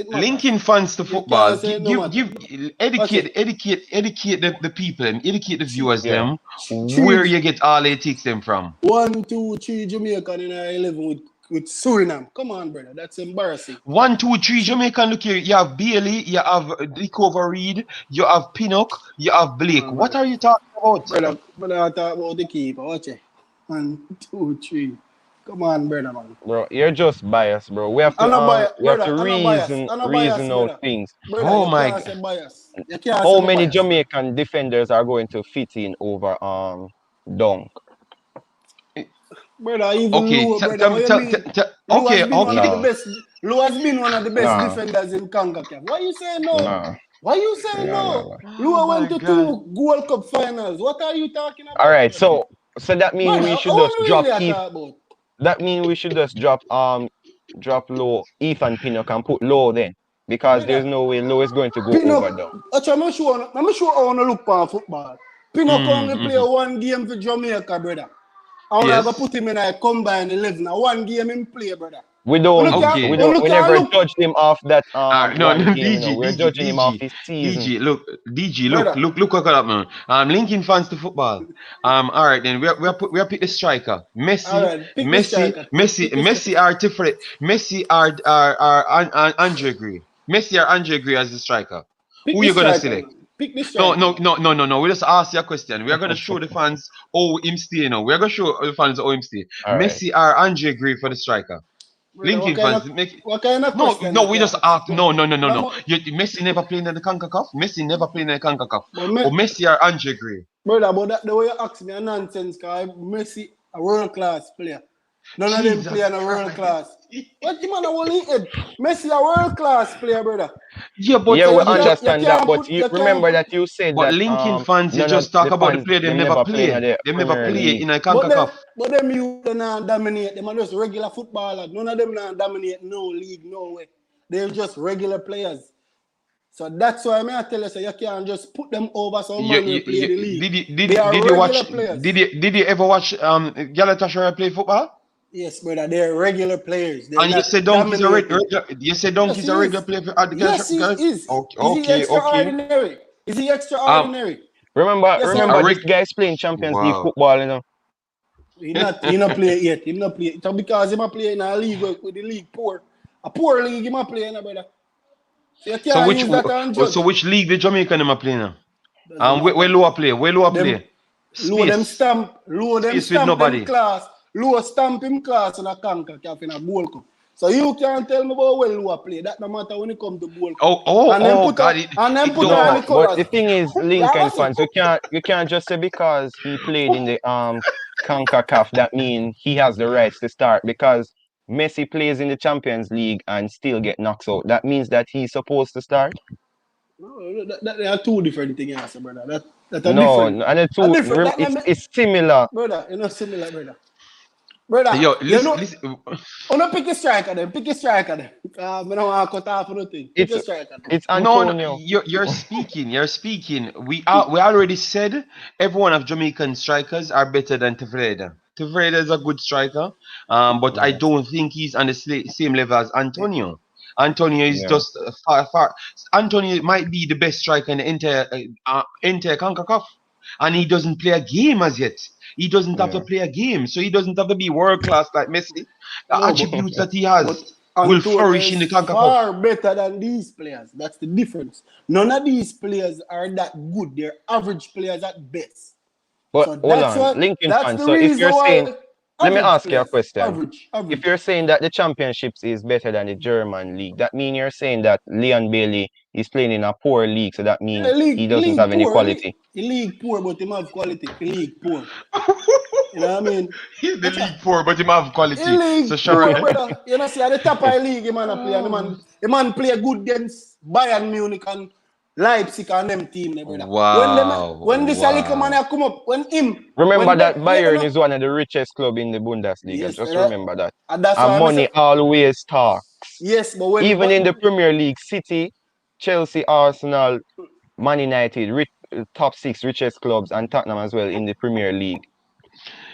Linking fans to football. Educate the people and educate the viewers them where you get all they takes them from. 1, 2, 3 Jamaican in our 11 with Suriname. Come on, brother. That's embarrassing. 1, 2, 3 Jamaican. Look here. You have Bailey. You have Dickover Reed. You have Pinnock. You have Blake. What are you talking about? Brother, I talk about the keeper. Watch it. 1, 2, 3. Come on, brother, man. Bro, you're just biased, bro. We have to reason out things. Brother, oh my God. How many Jamaican defenders are going to fit in over Dunk? Brother, even Lou, brother, Lou has been one of the best defenders in Concacaf. Why you saying no? Why you saying no? Lou went to 2 Gold Cup finals. What are you talking about? All right, so that means we should just drop That means we should just drop low Ethan Pinnock and put low then. Because there's no way low is going to go over down. I'm sure I want to look for football. Pinocchio only play one game for Jamaica, brother. I want to put him in a combined 11. Now, one game in play, brother. We never judged him off that No, one game, you know. DG, We're DG, judging him off DG, his season. DG, look what got up, man. Linking fans to football. All right, then we are pick the striker. Messi are different. Messi are Andre Gray. Messi are Andre Gray as the striker. Who you gonna select? Pick the striker. No. We just ask you a question. We are gonna show the fans how him stay now. We are gonna show the fans how him stay. Messi are Andre Gray for the striker. Linking fans make what kind of question? No, we just ask. No. Messi never played in the Concacaf. Messi never played in the Concacaf. Or Messi or Andre Gray. Brother, but that the way you ask me a nonsense, cause Messi a world class player. None of them play in a world class. What you man a only head? Messi a world class player, brother. Yeah, but we understand that. But you remember that you said but that. Linking fans, you just talk about the player they never play. They never play in a Concacaf. But them you don't dominate. Them are just regular footballers. None of them don't dominate no league, no way. They're just regular players. So that's why I tell you, so you can't just put them over some man who play the league. Did you ever watch Galatasaray play football? Yes, brother. They're regular players. And you say Donkey's a regular. You say Donkey's a regular player at the Yes, he is. Okay. Extraordinary? Is he extraordinary? Remember, this guy's playing Champions League football, you know. He not play yet. He not play. So because he might play in a league with the league poor. A poor league he might play in, brother. So which league the Jamaican them are playing now? Where lower play? Low them stamp in class. Low stamp in class in a Concacaf in a Bowl Cup. So you can't tell me about well low play. That no matter when it comes to Bowl Cup. But the thing is, Lincoln fans, you can't just say because he played in the Concacaf that means he has the rights to start, because Messi plays in the Champions League and still get knocked out. That means that he's supposed to start. No, that are two different things, brother. It's similar. Brother, you're not similar, brother. Brother, listen. Pick a striker then. I don't want to cut off anything. It's Antonio. No, you're speaking. We already said every one of Jamaican strikers are better than Tefreda. Tefreda is a good striker, but I don't think he's on the same level as Antonio. Antonio is just far. Antonio might be the best striker in the entire Concacaf, and he doesn't play a game as yet. He doesn't have to play a game, so he doesn't have to be world class like Messi. The attributes that he has will flourish in the Concacaf. Far better than these players. That's the difference. None of these players are that good. They're average players at best. But so hold on, Lincoln fans. So if you're saying, let me ask you a question. Average. If you're saying that the championships is better than the German league, that means you're saying that Leon Bailey is playing in a poor league, so that means he doesn't have any quality. The league poor, but he have quality. The league poor. You know what I mean? He's the league poor, but he have quality. The league so sure, poor, brother. You know, see at the top of the league, the man play good against Bayern Munich and Leipzig and them team, brother. Wow. When this little man come up, remember that Bayern is one of the richest club in the Bundesliga. Yes, just remember that. And money always talks. Yes, but even in the Premier League, City, Chelsea, Arsenal, Man United, top 6 richest clubs, and Tottenham as well in the Premier League.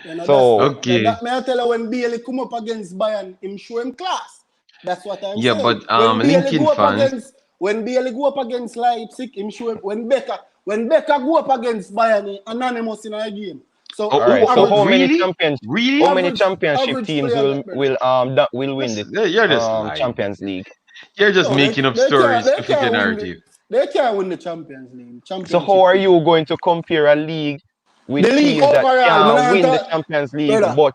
May I tell you, when Bailey come up against Bayern, him show him class. That's what I'm saying. Yeah, but Lincoln fans. When Bailey go up against Leipzig, him show him. When Becker go up against Bayern, he anonymous in a game. So, how many championship teams will win the Champions League? You're just making up stories to fit the narrative. They can't win the Champions League. So how are you going to compare a league with teams that can win the Champions League, but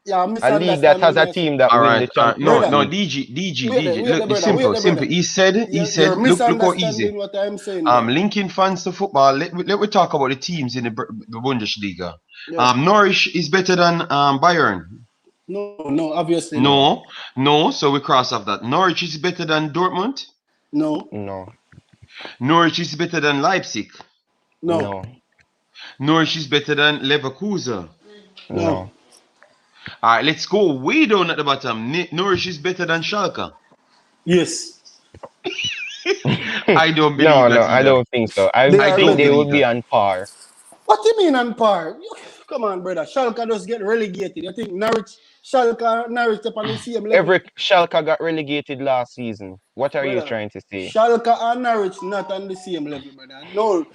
a league that has a team that win the Champions League? No, DG. Look, simple. He said, look how easy. Linking fans to football. Let me talk about the teams in the Bundesliga. Norwich is better than Bayern. No, obviously. No. So we cross off that. Norwich is better than Dortmund. No. Norwich is better than Leipzig. No. Norwich is better than Leverkusen. No. All right, let's go way down at the bottom. Norwich is better than Schalke. Yes. I don't believe that. No, I don't think so. I think they will be on par. What do you mean on par? Come on, brother. Schalke just get relegated. You think Norwich up on the same level? Every Schalke got relegated last season. What are you Brother, trying to say? Schalke and Norwich not on the same level, brother. No,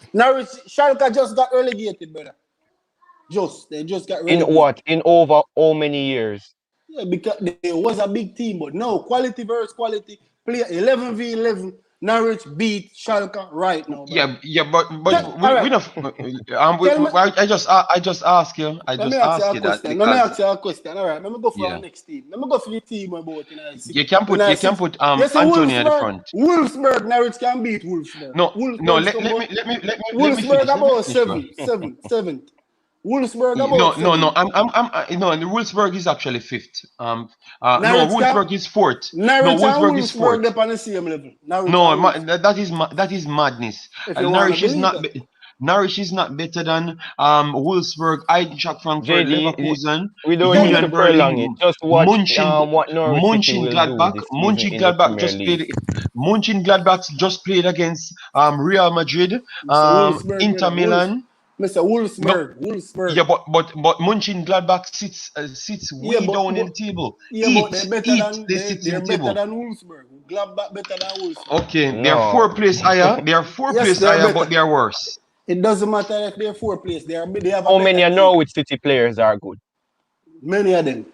Schalke just got relegated, brother. They just got In relegated. what? In over how many years? Yeah, because there was a big team, but no, quality versus quality. Play 11v11. Norwich beat Schalke right now, brother. but we don't. I just ask you. I Let me just ask you ask a you that question. Let me because ask you a question. All right, let me go for yeah, our next team. Let me go for the team about in our you can put Yes, Anthony at the front. Wolfsburg. Norwich can beat Wolfsburg. No, Wolfsburg let come me let me let me let me Wolfsburg finish. Let me about finish, bro. seventh. Wolfsburg No, about seventh. no. The Wolfsburg is actually fifth. No, Norwich can Wolfsburg is fourth. No, Norwich and Wolfsburg is Wolfsburg fourth. they're on the same level. Norwich No, and Wolfsburg. that is madness. If you wanna believe that. Norwich is not better than Wolfsburg, Eintracht Frankfurt, JD, Leverkusen, we don't Tell need me, to Union prolong it. Berlin, Just watch what Norwich City will do this season in the Mönchengladbach Premier just League. played. Mönchengladbach just played against Real Madrid, Mr. Wolfsburg, Inter brother. Milan. Mr. No, Wolfsburg. yeah, but Mönchengladbach sits Yeah, way down in the table. but they're better They sit in they're the better table. than Wolfsburg. Gladbach better than Wolfsburg. Okay, they are No. 4 places higher. They are four Yes, places they're higher, better. but they are worse. It doesn't matter if they're 4 place. They have a How better many team. Norwich City players are good? Many of them.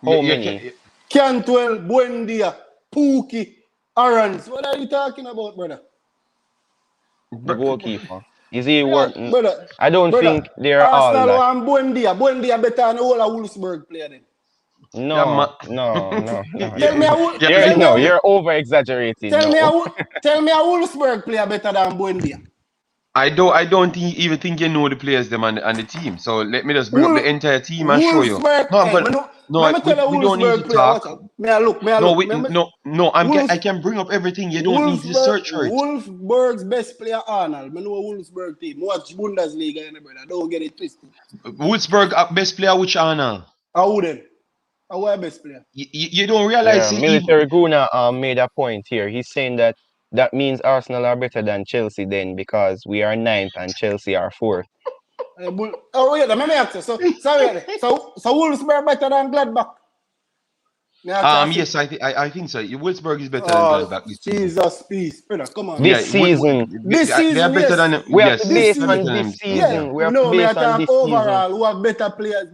How You many? Cantwell, Buendia, Pookie, Arons. What are you talking about, brother? The goalkeeper. Is he Yeah, working? brother. I don't think they're all Arsenal that. and Buendia. Buendia better than all of Wolfsburg player then. No. Tell me You're over exaggerating. tell me No. a Wolfsburg player better than Buendia. I don't even think you know the players them and the team. So let me just bring up the entire team and show you. Wolfsburg. No, I'm Hey, gonna. let me tell you We don't need Wolfsburg to player. Watch talk. out. May I look. No. I can bring up everything. You don't need to search for it. Wolfsburg's best player Arnold. I know a Wolfsburg team. Watch Bundesliga, brother. Don't get it twisted. Wolfsburg best player which Arnold. I wouldn't. Our best player. You don't realize Yeah, Military Guna made a point here. He's saying that means Arsenal are better than Chelsea then because we are ninth and Chelsea are fourth. Oh wait, let me ask you. So Wolfsburg better than Gladbach. Yes, I think so. Wolfsburg is better than Gladbach this season. Jesus, peace, brother. Come on. This season. They are better than. We have Yes, to base they're on better than this season. We have to No, me I base on talk this overall. season. Who have better players,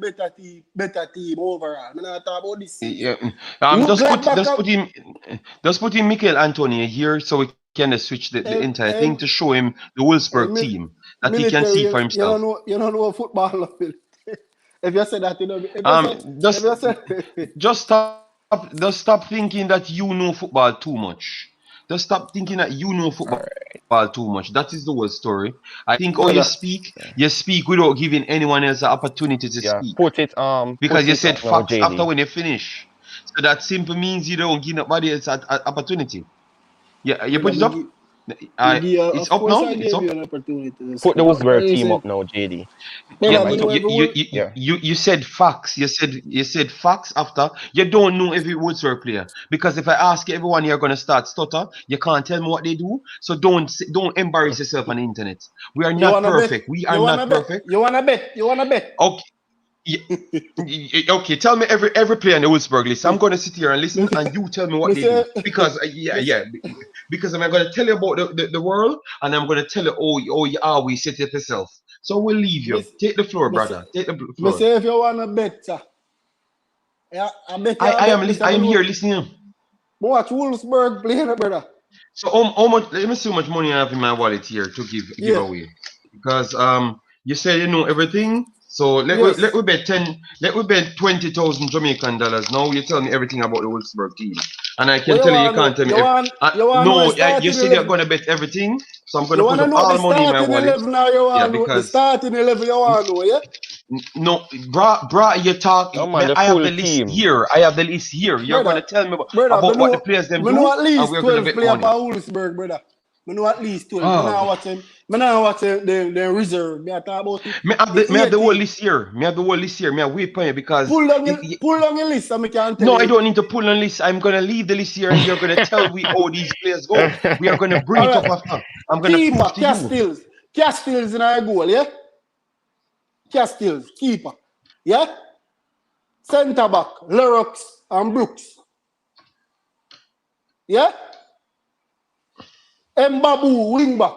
better team overall. Me not talk about this season. Yeah. Gladbach Just put in Mikel Antonio here so we can switch the entire thing to show him the Wolfsburg team that he can see for himself. You don't know football. If you say that, you know. Just stop thinking that you know football too much. Just stop thinking that you know football too much. That is the whole story. I think you speak without giving anyone else an opportunity to speak. Put it because you said up now, facts JD. after when you finish. So that simply means you don't give nobody else an opportunity. Yeah, you put it up? It's up now? It's up. Put the Wolfsburg team up now, JD. You said facts. You said facts after. You don't know every Wolfsburg player because if I ask everyone, you're gonna start stutter. You can't tell me what they do. So don't embarrass yourself on the internet. We are not perfect. We are not perfect. You wanna bet? Okay. Okay, tell me every player in the Wolfsburg list. I'm gonna sit here and listen, and you tell me what they do. Because because I'm gonna tell you about the world, and I'm gonna tell you you always set it yourself. So we'll leave you. Take the floor, brother. Take the floor. Say if you wanna bet, sir. I am here listening. Watch Wolfsburg playing, brother. So how much? Let me see how much money I have in my wallet here to give away. Because you said you know everything. So let we bet 20,000 Jamaican dollars. Now you tell me everything about the Wolfsburg team, and I can tell you can't tell me. You said you're gonna bet everything, so I'm gonna put up all money in my wallet. Because starting 11, you want to know, yeah? No, bro, you talk. I have the list here. I have the list here. You're gonna tell me about what the players them do, and we're gonna bet money. Wolfsburg, brother. I know at least 12. I now watch the reserve. I talk about it. Me have the whole list here. Me have wait for you because pull down your list so I can tell No, you. I don't need to pull on list. I'm gonna leave the list here and you're gonna tell me how these players go. We are gonna bring it up after. I'm gonna prove to you. Castells in our goal, yeah? Castiles, keeper. Yeah? Centre back, Lerox and Brooks. Yeah? Mbabu, wing back.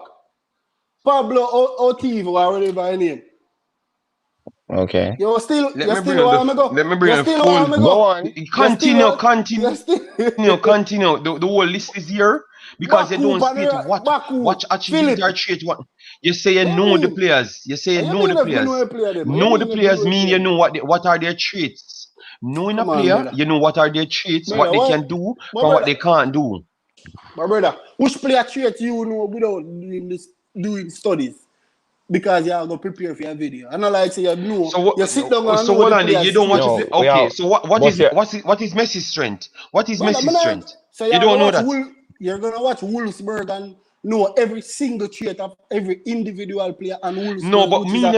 Pablo Otivo, or whatever his name. Okay. You still Let me bring want up me the go? let me bring You up the still full. want me Go go? on. Continue. You still Continue. The whole list is here because you Baku, don't state Baku, what attribute or Philip. trait. What you say you What you know the mean? players. You say What you you know mean the if me know players. a player them? What you Know the mean if me know players a mean player you them? know what are their traits. Knowing a Come on, player, brother. you know what are their traits, what Brother, they what? can do, My from what brother, they can't do. my brother, which player trait you know without doing studies? Because you are going to prepare for your video. I know like say you know, So you sit down and so know hold the on, you player's don't watch trait. No, the we okay. are. So what But is yeah, what is Messi's strength? What is Brother, Messi's strength? so You don't know that. you're gonna watch Wolfsburg and know every single trait of every individual player and No, Wolfsburg, but which is a me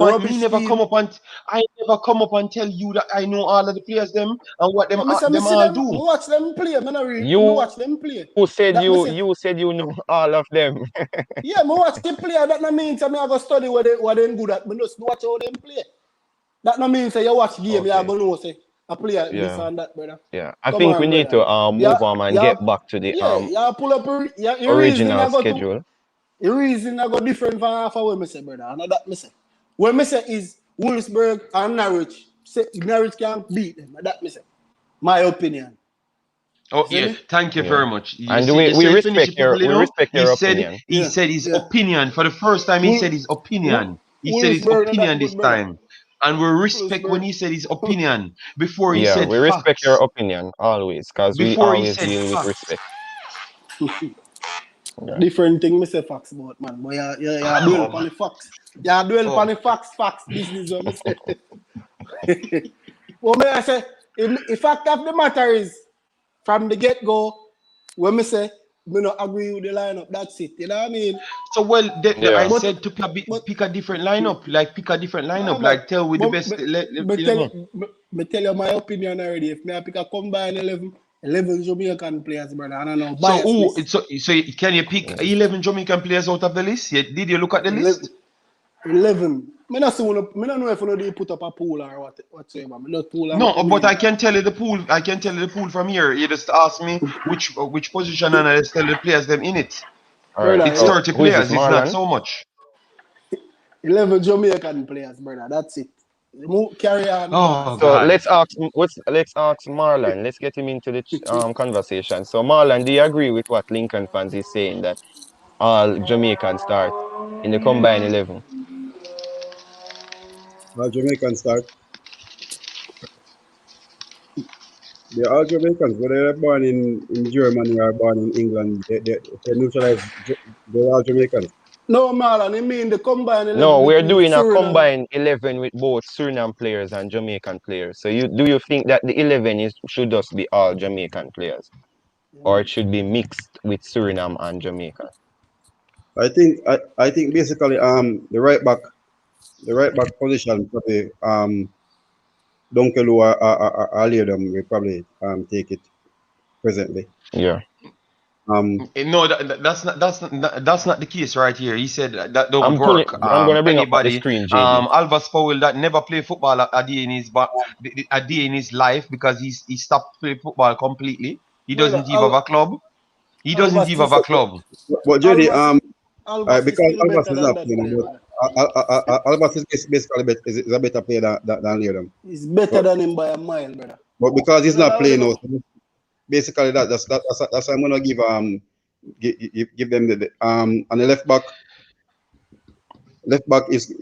rubbish never come team. up and I never come up and tell you that I know all of the players them and what them Yeah, me them see all them, do. me watch them play. Me not read, me you watch them play. said That me say, you said you know all of them. yeah, me watch them play. That not mean say me I go study what they good at. Me just watch how them play. That not mean say you watch game, you are Okay. gonna know say a player this Yeah. and that, brother. Yeah. I Come think we on, need brother. to Yeah, move on and yeah, get back to the yeah. You pull up your reasoning. original I go to schedule. your reasoning. I go different from half of what me say, brother. And that me say. What me say is Wolfsburg and Norwich. Say Norwich can beat them. That me say. My opinion. Oh See yeah, me? thank you Yeah. very much. And You we say finish respect it properly now. your opinion. He Yeah, said his yeah. opinion for the first time. He said his opinion. He said his Wolfsburg not opinion that this good, brother. time, and we respect when Wolfsburg. he said his opinion before he Yeah, said we respect your facts. opinion always, because we Before he always said deal with facts. respect. Yeah. Different thing me say facts about, man. But you dwell Oh, upon the facts. You dwell upon oh. the facts business, what me say. Well, me I say, the fact of the matter is, from the get-go, when me say, me not agree with the lineup, that's it. You know what I mean? So well, I Yeah. But, said to but, pick a different lineup, like pick a different no, lineup, man. like tell with the But, best but, but tell, 11. me tell you my opinion already. If me I pick a combined 11 Jamaican players, brother, I don't know, So who? biasness. So can you pick 11 Jamaican players out of the list? Did you look at the 11. list? 11. Me not know if you put up a pool or whatsoever. Me just pool and No, but win, I brother. can tell you the pool. I can tell you the pool from here. You just ask me which position, and I just tell the players them in it. All right. Brother, It's So 30 who is this, players. It's not Marlon? so much. 11 Jamaican players, brother. That's it. Carry on, Oh boss. So God. let's ask Marlon. Let's get him into the conversation. So Marlon, do you agree with what Lincoln fans is saying that all Jamaicans start in the combined 11? Jamaican start. They're all Jamaicans, whether they're born in Germany or born in England, they neutralize, they're all Jamaicans. No, Marlon, I mean the combined 11 No, we're between doing a Suriname. combined 11 with both Suriname players and Jamaican players. So you think that the 11 should just be all Jamaican players, or it should be mixed with Suriname and Jamaica? I think basically the right back position probably Dunkelu or Leerdam will probably take it presently. Yeah. No, that's not the case right here. He said that don't work. I'm gonna bring up the Anybody, screen, JD. Alvas Powell that never played football a day in his a day in his life because he stopped playing football completely. He Brother, doesn't even have a club. He doesn't Alvas even have is a club. But JD, Alvas, Alvas is because still Albas better is than not that playing, player, but brother. Albas is basically is a better player than Leerdam. He's better than him by a mile, brother. But because he's You know not that what you playing now, know? so basically that's why I'm gonna give them the and the left back is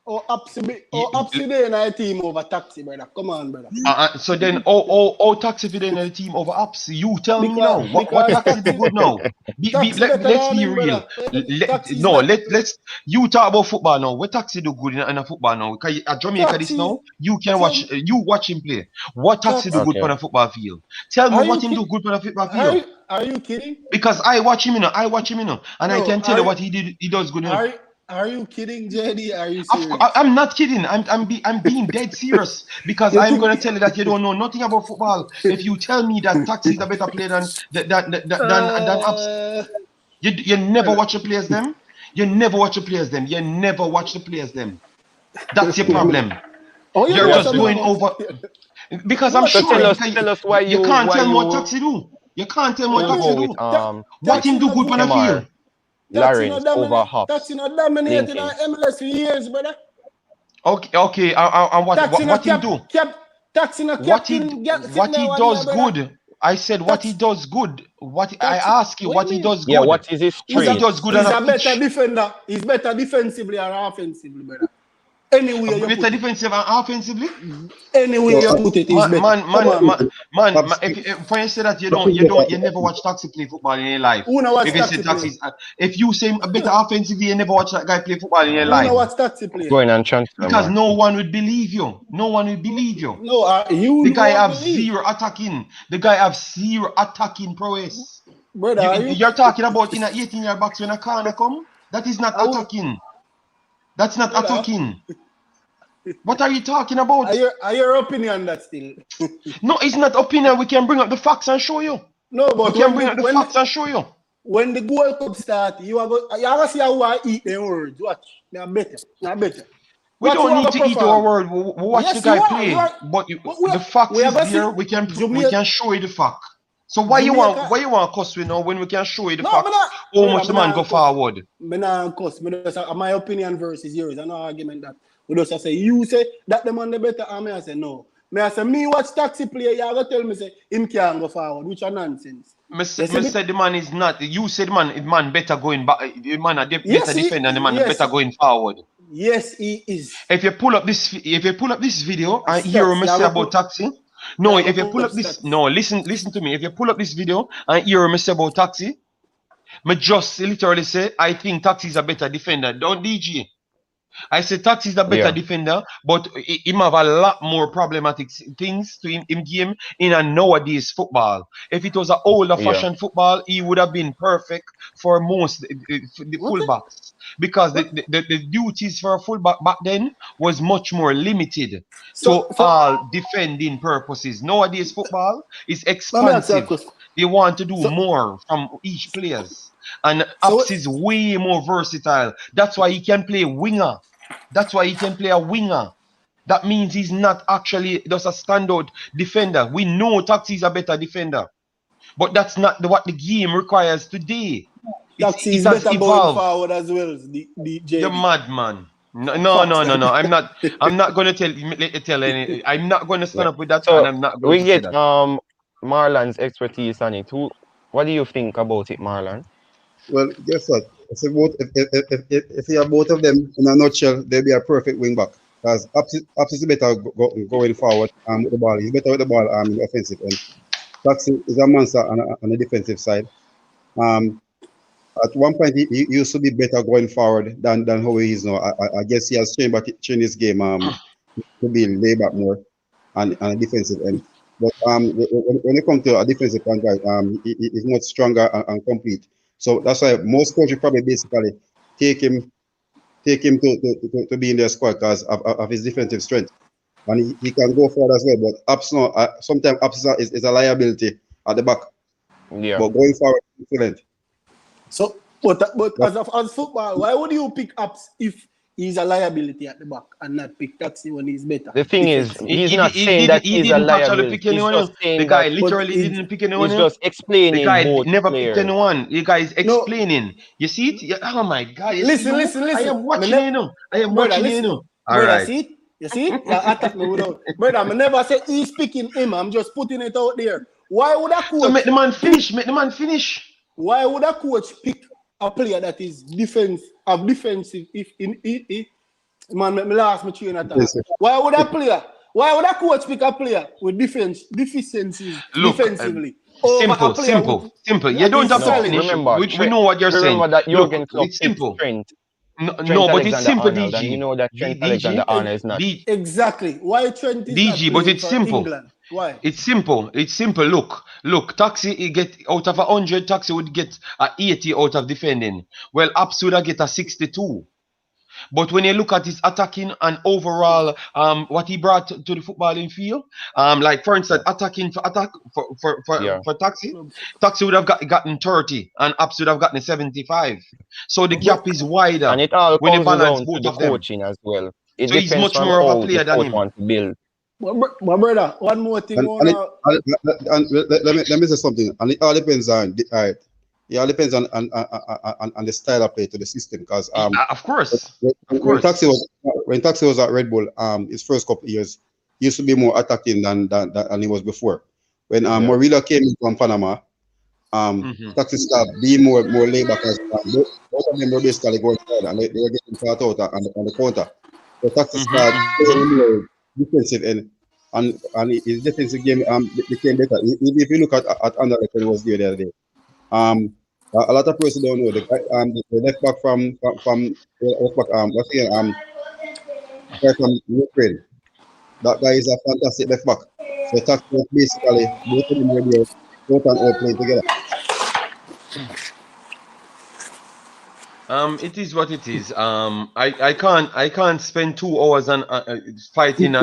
Oh, Upsi there in our team over Taxi, brother. Come on, brother. So then, oh, taxi fit in the team over apps. You tell me now, what Because taxi do good now? Taxi better Let's than be him, real. brother. Taxi's No, better. let's. You talk about football now. What taxi do good in a football now? Because at Jamaica this Taxi, now, you can watch. Jam- You watch him play. What taxi do Taxi. good Okay. on a football field? Tell me Are what you him do kidding? good on a football field. Are you kidding? Because I watch him, I watch him, and I No, can tell you what he did. He does good. are you kidding, JD? Are you Of serious? I'm not kidding. I'm being dead serious because You I'm think? gonna tell you that you don't know nothing about football. If you tell me that Taxi is a better player than Abs, you never Brother, watch the players them. You never watch the players them. You never watch the players them. That's your problem. Oh, you You're know what just I mean going about over because No, I'm So sure Taxi, tell us why you can't tell me what you Taxi do. You can't tell me what what you Taxi go mean? with do. What Taxi him do no good on good. the field? MR Taxi no Lawrence over dominate. Taxi Hops no dominating linking. on MLS for years, brother. Okay. And Taxi no what him do? Taxi no What captain sitting what there he 1 year, does brother. good. I said what he Taxi, does good. What I taxi. ask you, What you what he mean? does Yeah, good. what is his He's What he a does traits? good on he's a a better pitch. defender. He's better defensively or offensively, brother. Anywhere you Better put it. defensive and offensively. Anywhere So you put it, he's Man, better. man, Come man, on, man, man. man. Taxi, If when you say that Taxi you better. never watch Taxi play football in your life. Who know what's If you say taxi play? Taxi, if you say a better offensively, you never watch that guy play football in your Who know life. what's taxi play? Going on transfer Because market. no one would believe you. No one would believe you. No, you The guy won't have believe. zero attacking. The guy have zero attacking prowess. Brother, are you? You're talking about in a 18-yard box when a corner come. That is not Are we- attacking. That's not Brother, attacking. What are you talking about? are your opinion that still? No, it's not opinion. We can bring up the facts and show you. No, We but can bring up the facts and show you. when the Gold Cup start, you are gonna see how I eat them words. Watch, now better. We Watch don't who I need go to eat perform. our word. We watch Yes, the guy you are. play. You are. But We the facts we are is gonna there. see We Jamaica. can show you the fact. So why you want cuss we know when we can show you the No, facts? How much the man go forward? Me nah cuss. Me just my opinion versus yours. I no argument that. We just say you say that the man the better, and me I say no. Me I say me watch taxi play. You go tell me say him can't go forward, which are nonsense. Me said the man is not. You said the man better going back. The man a better Yes, defender and the man yes, better going forward. yes, he is. If you pull up this video and hear Stats. what me say about taxi. No, if you pull up this Stats. no, listen to me. If you pull up this video and hear what me say about taxi, me just literally say I think taxi is a better defender. Don't DG. I say Taxi is a better Yeah. defender, but him have a lot more problematic things to him game in a nowadays football. If it was an older Yeah. fashioned football, he would have been perfect for most the fullbacks because the duties for a fullback back then was much more limited to all defending purposes. Nowadays football is Let me ask you a expansive. question. They want to do So- more from each players. And So- Apps is way more versatile. That's why he can play winger. That's why he can play a winger. That means he's not actually just a standout defender. We know Taxi is a better defender. But that's not what the game requires today. Taxi It is has better going evolved. forward as well as the JD. You're mad, man. No. I'm not gonna tell any. I'm not gonna stand up with that, and So I'm not going we to say get that. Marlon's expertise on it. What do you think about it, Marlon? Well, guess what? If you have both of them in a nutshell, they'll be a perfect wing back. Because Apps is better going forward with the ball. He's better with the ball in the offensive end. Taxi is a monster on the defensive side. At one point, he used to be better going forward than how he is now. I guess he has changed his game to be laid back more on a defensive end. But when it comes to a defensive end guy, he's much stronger and complete. So that's why most coaches probably basically take him to be in their squad because of his defensive strength. And he can go forward as well. But Apps no, sometimes Apps is a liability at the back. Yeah. But going forward, excellent. So, but as football, why would you pick Apps if he's a liability at the back and not pick Taxi when he's better? The thing is, defensive? he's not saying that he he's a didn't actually liability. pick He's anyone. just saying The guy that literally But didn't pick anyone. he's just The explaining guy both never picked players. anyone. The guy is No. explaining. You see it? Oh my God! You Listen, see, listen. I am watching Me you know. I am Brother, watching you listen. know. All Brother, right. see it? You see it? You attack me without. Brother, I never say he's picking him. I'm just putting it out there. Why would a coach? So make the man finish. Make the man finish. Why would a coach pick a player that is defensive? If man, let me last my train of thought. Yes, sir. Why would a coach pick a player with deficiencies Look, defensively? over a player Simple. with- You don't have to solid. finish. Remember, We know what you're saying. remember that Look, Jurgen Klopp it's picks simple. Trent. No, Trent but it's simple, Alexander-Arnold, and DG. you know that Trent DG, Alexander-Arnold is not. Exactly. Why Trent is DG, not but playing it's for simple. England? Why? It's simple. It's simple. Look. Taxi he get out of 100. Taxi would get a 80 out of defending. Well, Abs would get a 62. But when you look at his attacking and overall, what he brought to the footballing field, like for instance, attacking for attack Yeah. for Taxi would have gotten 30, and Apps would have gotten 75. So the But gap is wider And it all when you comes balance down to both the of them. coaching as well. It So he's depends much from more of a how the player than coach him. wants to build. my brother, one more thing, And let me say something. And it all depends on the all right. It all depends on the style of play to the system. Because Of course, when, of when course. Taxi was at Red Bull, his first couple of years, he used to be more attacking than he was before. When Yeah. Morilla came in from Panama, Hmm. Taxi started being more laid back as both of them were basically going forward and they were getting caught out on the counter. So Taxi started Hmm. playing more defensive and his defensive game became better. If you look at Anderlecht when he was there the other day, a lot of people don't know the guy the left back from left back what's his name guy from Ukraine. That guy is a fantastic left back. So Taxi was basically both of them were there, both and all playing together. It is what it is. I can't spend 2 hours on fighting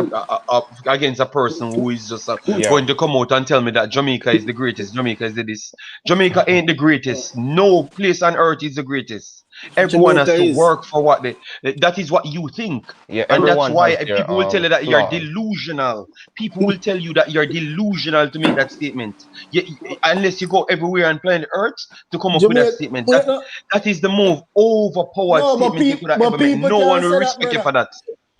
against a person who is just Yeah. going to come out and tell me that Jamaica is the greatest. Jamaica is the this. Jamaica ain't the greatest. No place on earth is the greatest. Everyone has Jamaica to is. work for what they. That is what you think, Yeah. and that's Everyone why has their people will tell you that you're flaws. delusional. People will tell you that you're delusional to make that statement. Unless you go everywhere on planet Earth to come up with that Jamaica, statement. wait, no, That is the most overpowered no, statement you could have ever made. people No one can't will say that, respect you brother. for that.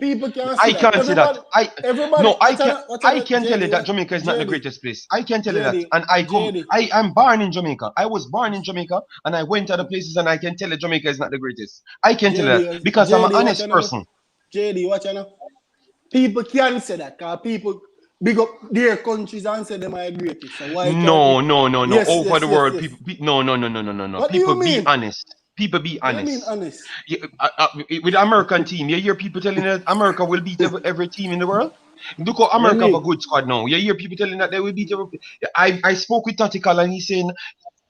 People can't say I that. can't say that. Everybody, No, I can watch I out, can tell you JD, that Jamaica is not the JD, greatest place. I can tell you that. JD, And JD. I'm born in Jamaica. I was born in Jamaica and I went to other places and I can tell you Jamaica is not the greatest. I can tell you that because I'm an JD, watch honest out. person. JD, watch out. People can say that because people big up their countries and say them are the greatest. So why can't No, we? no, no, no. Yes, Over yes, the yes, world, yes. people, no, no, no, no, no, no, no. What do People you be mean? honest. People be What do you mean honest. honest? With the American team, you hear people telling that America will beat every team in the world. Look how America have a Really? good squad now. You hear people telling that they will beat every. I spoke with Tactical and he's saying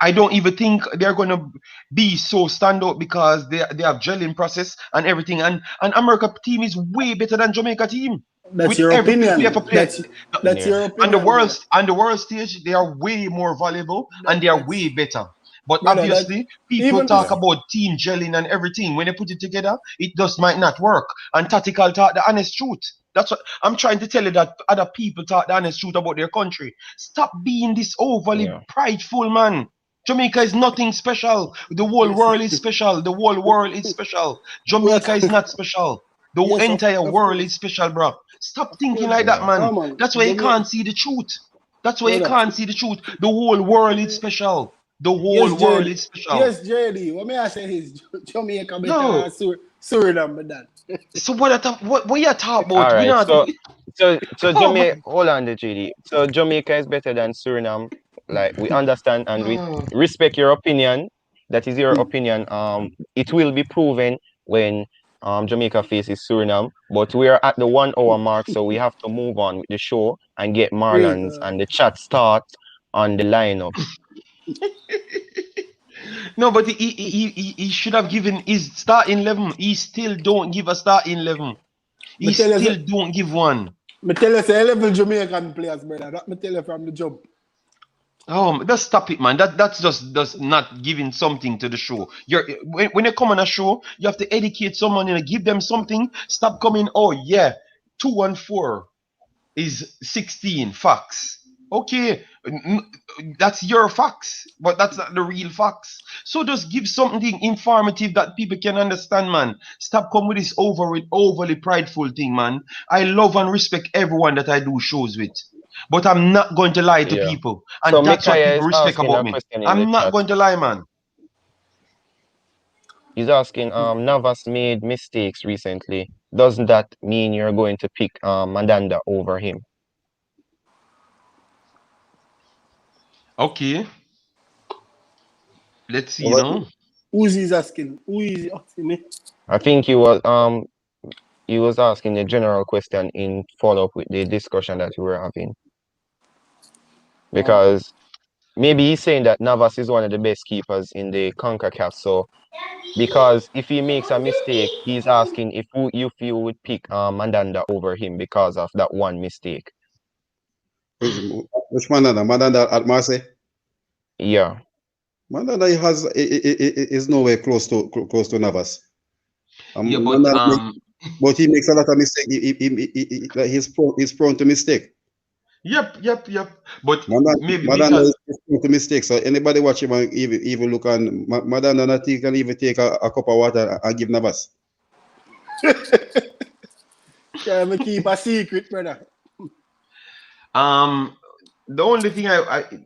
I don't even think they're gonna be so stand out because they have gelling process and everything. And America team is way better than Jamaica team That's with your every player opinion. for player. That's Yeah. your On the opinion, world brother. stage, they are way more valuable and That, they are that's way better. But brother. That obviously, people even talk Yeah. about team gelling and everything. When they put it together, it just might not work. And tactical talk the honest truth. That's what I'm trying to tell you, that other people talk the honest truth about their country. Stop being this overly Yeah. prideful, man. Jamaica is nothing special. The whole yes, world is special. The whole world is special. Jamaica is not special. The yes, entire of world is course, special, bro. Stop of thinking course. like that, Yeah. man. No man, That's why you Jamaica, can't see the truth. That's why you brother. can't see the truth. The whole world is special. The Yes, whole world JD. is special. Yes, JD. What may I say is Jamaica better No. than Suriname than that. So what you talk All about? We right. not So no, but Jamaica. Hold on, the GD. So Jamaica is better than Suriname. Like we understand and we respect your opinion. That is your opinion. It will be proven when Jamaica faces Suriname. But we are at the 1 hour mark, so we have to move on with the show and get Great. Marlon's and the chat start on the lineup. no, but he should have given his starting 11. He still don't give a starting 11. Me He tell you, still don't give one. me tell you, say 11 Jamaican players, brother. That me tell you from the jump. Oh, just stop it, man. That's just not giving something to the show. When you come on a show, you have to educate someone and give them something. Stop coming. Oh yeah, 2 and 4 is 16 facts. Okay, that's your facts, but that's not the real facts. So just give something informative that people can understand, man. Stop coming with this overly prideful thing, man. I love and respect everyone that I do shows with, but I'm not going to lie to Yeah. people, So and that's what Micaiah people is respect asking about a me. question in the I'm not chat. going to lie, man. He's asking, Navas made mistakes recently. Doesn't that mean you're going to pick Mandanda over him? Okay, let's see Over now. Who's is asking? Who is asking me? I think he was asking a general question in follow up with the discussion that we were having. Oh, Because maybe he's saying that Navas is one of the best keepers in the Concacaf. So because if he makes a mistake, he's asking if you would pick Mandanda over him because of that one mistake. Which Mandanda? Mandanda at Marseille? Yeah. Mandanda is nowhere close to Navas. Yeah, But he makes a lot of mistakes. He's prone to mistake. yep. But maybe Madonna because is prone to mistake. So anybody watch him and even look on Madonna, not he can even take a cup of water and give Navas. Can me keep a secret, brother? the only thing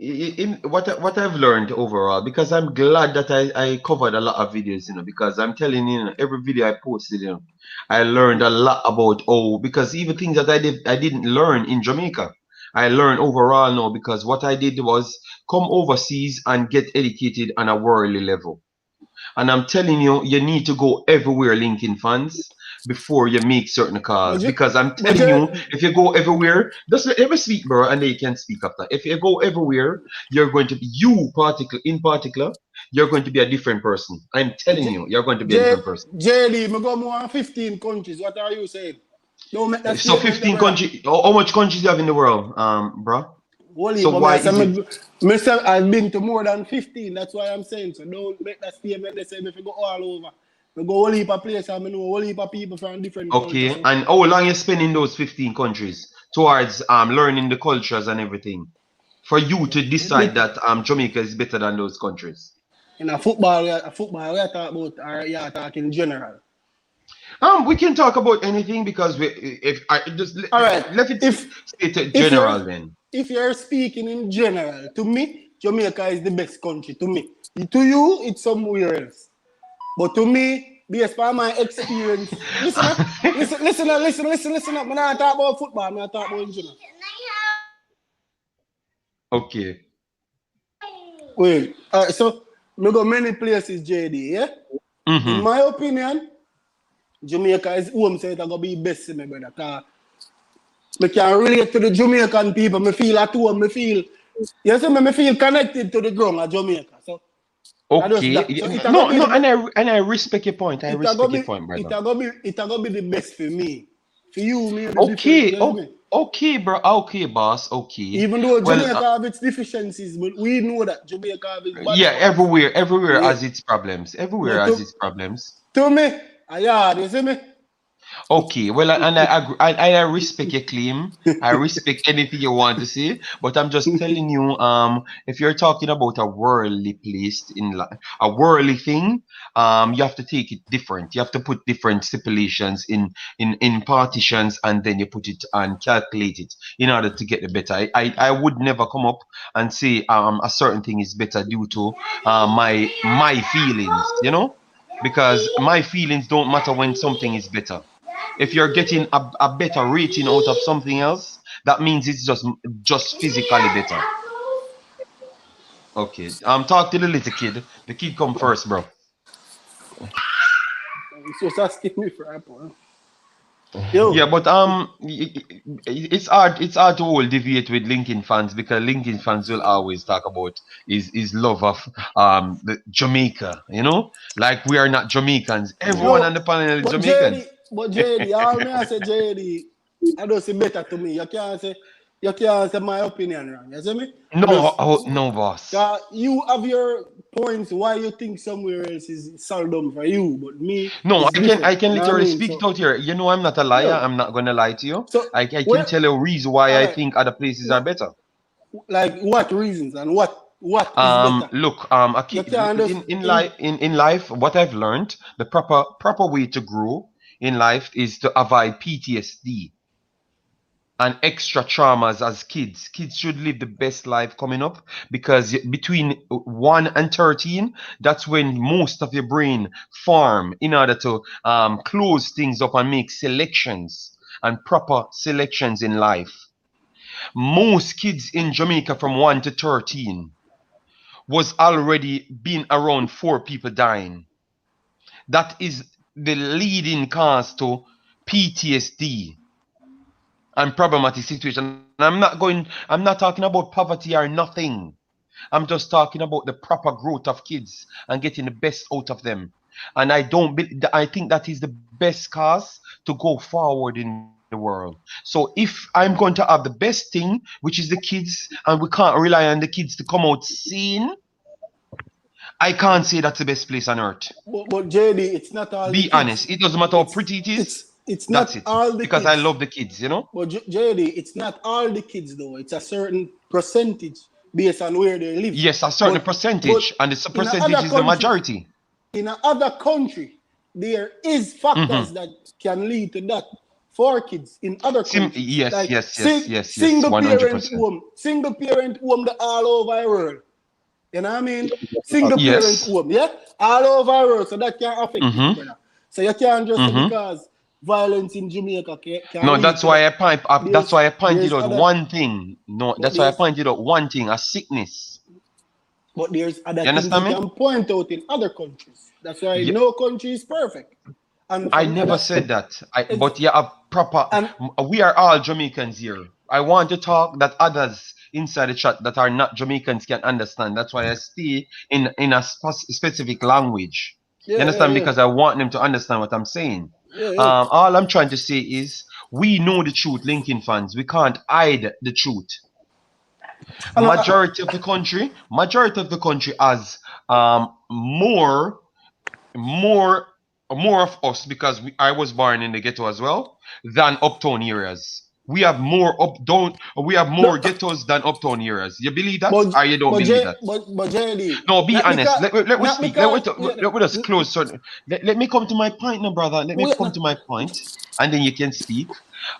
in what I've learned overall, because I'm glad that I covered a lot of videos, because I'm telling you, every video I posted, I learned a lot about because even things that I didn't learn in Jamaica, I learned overall now, because what I did was come overseas and get educated on a worldly level. And I'm telling you, you need to go everywhere, linking fans, before you make certain calls. Because I'm telling you, if you go everywhere, just let me speak, bro, and then you can speak after. If you go everywhere, you're going to be, in particular, you're going to be a different person. I'm telling you, you're going to be a different person. JD, me go more than 15 countries. What are you saying? Don't make that So statement, 15 brother. countries, how much countries you have in the world, bro? Holy, So why is it? I've been to more than 15. That's why I'm saying. So don't make that statement. They say if you go all over, we go whole heap of places. I know whole heap of people from different cultures. Okay, and how long you spend in those 15 countries towards learning the cultures and everything, for you to decide that Jamaica is better than those countries? In a football we are talking about, or you are talking in general. We can talk about anything, because All right. let it stay general then. If you're speaking in general, to me, Jamaica is the best country. To me, to you, it's somewhere else. But to me, based on my experience, listen up. I'm not talking about football. I'm not talking about in general. Okay. Wait. So we go many places, JD. Yeah. In my opinion, Jamaica is home, so it's gonna be best in me, brother. Cause I can relate to the Jamaican people. I feel at home. Me feel connected to the ground of Jamaica. So okay. So and I respect your point. I respect your point, brother. It's gonna be the best for me. For you, maybe Okay. different. Okay, bro. Okay, boss. Okay. Even though Jamaica have its deficiencies, but we know that Jamaica have its bad points. Everywhere has its problems. Everywhere has its problems. To me, you see me? Okay, well, and I agree, I respect your claim. I respect anything you want to say, but I'm just telling you, if you're talking about a worldly place a worldly thing, you have to take it different. You have to put different stipulations in partitions, and then you put it and calculate it in order to get the better. I would never come up and say a certain thing is better due to my feelings, because my feelings don't matter when something is better. If you're getting a better rating out of something else, that means it's just physically better. Okay. Talk to the little kid. The kid come first, bro. It's just asking me for apple. Yeah, but it's hard to all deviate with Lincoln fans, because Lincoln fans will always talk about his love of the Jamaica, like we are not Jamaicans. Everyone on the panel is Jamaicans. JD, all me I say JD, I don't say better to me. You can't say my opinion wrong. You see me? No, boss. You have your points why you think somewhere else is seldom for you, but me. No, I can literally speak it out here. I'm not a liar. Yeah. I'm not gonna lie to you. So I can tell you a reason why I think other places are better. Like what reasons and what is better? Look, in life, what I've learned, the proper way to grow in life is to avoid PTSD and extra traumas as kids. Kids should live the best life coming up, because between 1 and 13, that's when most of your brain form in order to close things up and make selections and proper selections in life. Most kids in Jamaica from 1 to 13 was already been around 4 people dying. That is the leading cause to PTSD and problematic situation. I'm not talking about poverty or nothing. I'm just talking about the proper growth of kids and getting the best out of them. And I think that is the best cause to go forward in the world. So if I'm going to have the best thing, which is the kids, and we can't rely on the kids to come out seen, I can't say that's the best place on earth. But JD, it's not all the Be kids. honest. It doesn't matter how pretty it is. It's That's not it. all the Because I kids. love the kids, you know? But JD, it's not all the kids though. It's a certain percentage based on where they live. Yes, a certain But percentage, and the in a percentage other is the country, majority. in another country, there is factors that can lead to that for kids in other countries. Yes, Like yes, yes, yes, yes, single parent 100%. home, all over the world. You know what I mean? Single parent Yes. home, yeah, all over the world. So that can affect it, brother. So you can't just say because violence in Jamaica can No, lead that's to why that. that's why I pointed There's out other, one thing. No, but that's why I there's pointed out one thing, a sickness. but there's other You things you understand me? can point out in other countries. That's why Yeah, no country is perfect. And I from never other, said that. it's, But yeah, a proper. and We are all Jamaicans here. I want to talk that others inside the chat that are not Jamaicans can understand. That's why I stay in a specific language. You understand? yeah. Because I want them to understand what I'm saying. Yeah. All I'm trying to say is we know the truth, Lincoln fans. We can't hide the truth. And Majority of the country has more more of us because I was born in the ghetto as well than uptown areas. We have more ghettos than uptown areas. You believe that but or you don't believe that? but JD, No, be not honest. because Let me not speak. because yeah, Let me just close. So let me come to my point now, brother. Let me wait, come to my point, and then you can speak.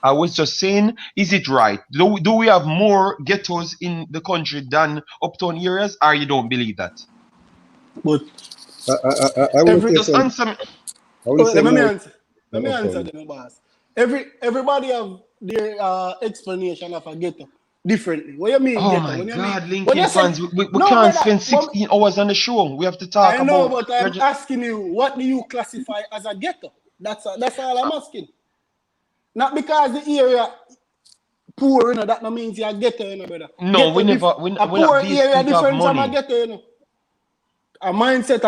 I was just saying, is it right? Do we have more ghettos in the country than uptown areas, or you don't believe that? but I will every say Just some. answer me. I will let say me more answer. Let me answer uptown. them, boss. Everybody have their explanation of a ghetto differently. What you mean Oh ghetto? my When you mean God, when Lincoln you say fans, we no, can't brother, spend but 16 hours on the show. We have to talk I know, about. but I'm asking you, what do you classify as a ghetto? That's all I'm asking. Not because the area poor, you know, that no means you're ghetto, you know, brother. No, Ghetto a we're not poor based area people have different from a money. ghetto, you know. A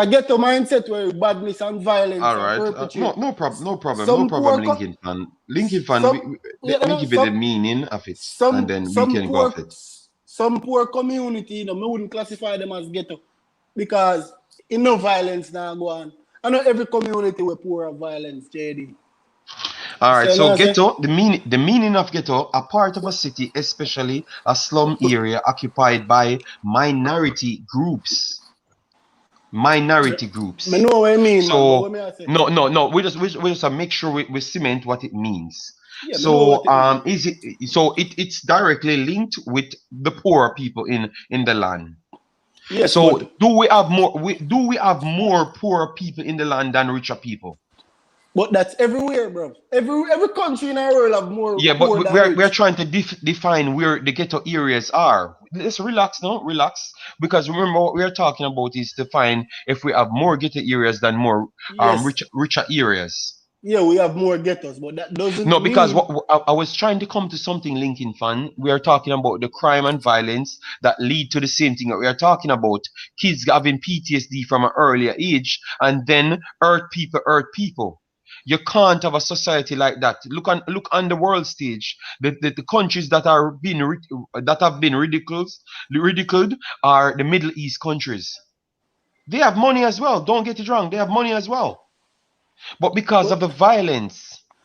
ghetto mindset where badness and violence All are right. perpetrated. No Some problem, poor, Lincoln fan. Lincoln fan, some, you let me know, give you the meaning of it, and then we can go off it. some poor community, you know, me wouldn't classify them as ghetto because in no violence now go on. I know every community where poor of violence, JD. All right. So you know So what I'm saying? ghetto, the meaning of ghetto, a part of a city, especially a slum area occupied by minority groups. Minority I groups. know what I mean, man, but what So may I say? no. We just make sure we cement what it means. Yeah, I know what So it means. it's directly linked with the poor people in the land. Yes, So do we have more poor people in the land than richer people? but that's everywhere, bro. Every country in the world have more Yeah, but poor than we're rich. trying to define where the ghetto areas are. Let's relax now, relax. Because remember what we're talking about is to find if we have more ghetto areas than more Yes, richer areas. yeah, we have more ghettos, but that doesn't No, because mean I was trying to come to something, Lincoln fan. We are talking about the crime and violence that lead to the same thing that we are talking about. Kids having PTSD from an earlier age, and then hurt people. You can't have a society like that. Look on the world stage. The countries that are that have been ridiculed are the Middle East countries. They have money as well. Don't get it wrong. They have money as well. But but,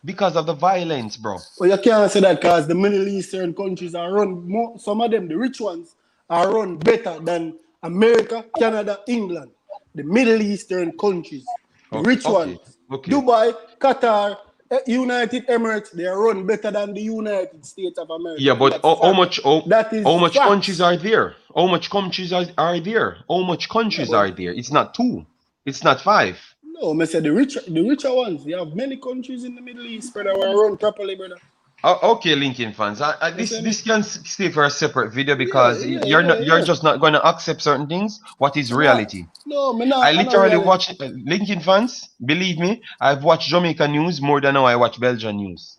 because of the violence, bro. well, you can't say that because the Middle Eastern countries are run more. Some of them, the rich ones, are run better than America, Canada, England. The Middle Eastern countries, the Okay, rich okay, ones, okay. Dubai, Qatar, United Emirates, they are run better than the United States of America, Yeah, and but that's fact. That how is much countries facts. are there? How much countries are there? How much Yeah, countries but are there? It's not two. It's not five. no, I said the richer ones. You have many countries in the Middle East, brother, who are run properly, brother. Okay, Lincoln fans. You This see me? can stay for a separate video Yeah, because you're yeah. just not going to accept certain things. What is Me not, reality? no, me I not. I know literally reality. watch Lincoln fans. Believe me, I've watched Jamaica news more than now I watch Belgian news.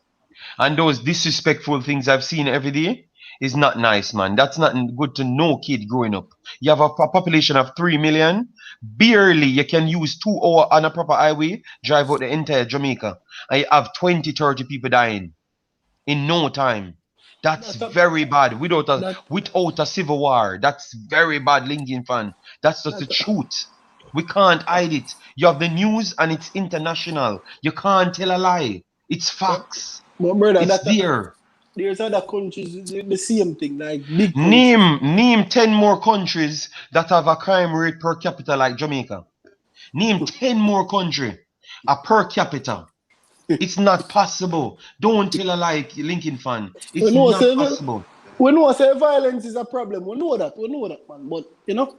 And those disrespectful things I've seen every day, is not nice, man. That's not good to no kid growing up. You have a population of 3 million. Barely you can use 2 hours on a proper highway, drive out the entire Jamaica. And you have 20, 30 people dying in no time. That's That, very bad. Without that, a civil war. That's very bad, Lincoln fan. That's just the that, truth. We can't hide it. You have the news and it's international. You can't tell a lie. It's but, facts. but brother, It's there. there's other countries the same thing, like big countries. Name 10 more countries that have a crime rate per capita like Jamaica. Name 10 more countries a per capita. It's not possible. Don't tell a lie, Lincoln fan. We It's know, not say, possible. we know say violence is a problem. We know that, man. But you know,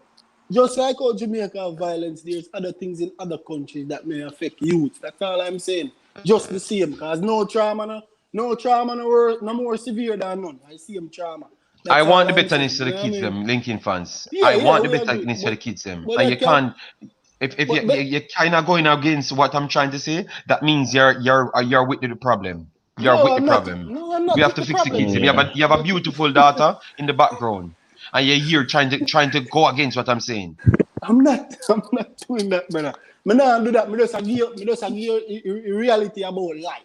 just like how Jamaica have violence, there's other things in other countries that may affect youth. That's all I'm saying. Just the same, cause no trauma no more severe than none. I see him trauma. I That's want all the I'm saying. betterness You for the know what I kids, mean? them Lincoln fans. Yeah, I want the we agree. betterness for the kids, them. But And that you can, can't. If but, you're kind of going against what I'm trying to say, that means you're with the problem. You're no, with the I'm not. problem. No, I'm We not have with to the fix the problem. kids. Yeah. You have a beautiful daughter in the background, and you're here trying to go against what I'm saying. I'm not doing that, brother. Me not do that. Me just give you reality about life.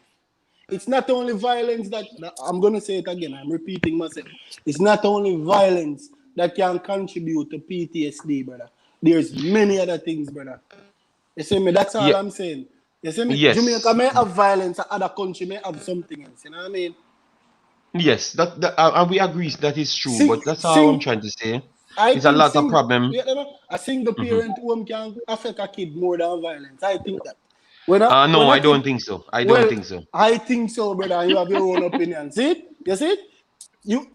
It's not only violence that I'm gonna say it again. I'm repeating myself. It's not only violence that can contribute to PTSD, brother. There's many other things, brother. You see me? That's all Yeah. I'm saying. You see me? Jamaica Yes. may have violence, other country may have something else. You know what I mean? Yes. And we agree that is true. Sing, But that's all I'm sing. trying to say. I It's a think lot of problem. you know, I think the Mhm. parent home can affect a kid more than violence. I think that. No, When a I kid, don't think so. I don't well, think so. I think so, brother. You have your own opinion. See it? You see it?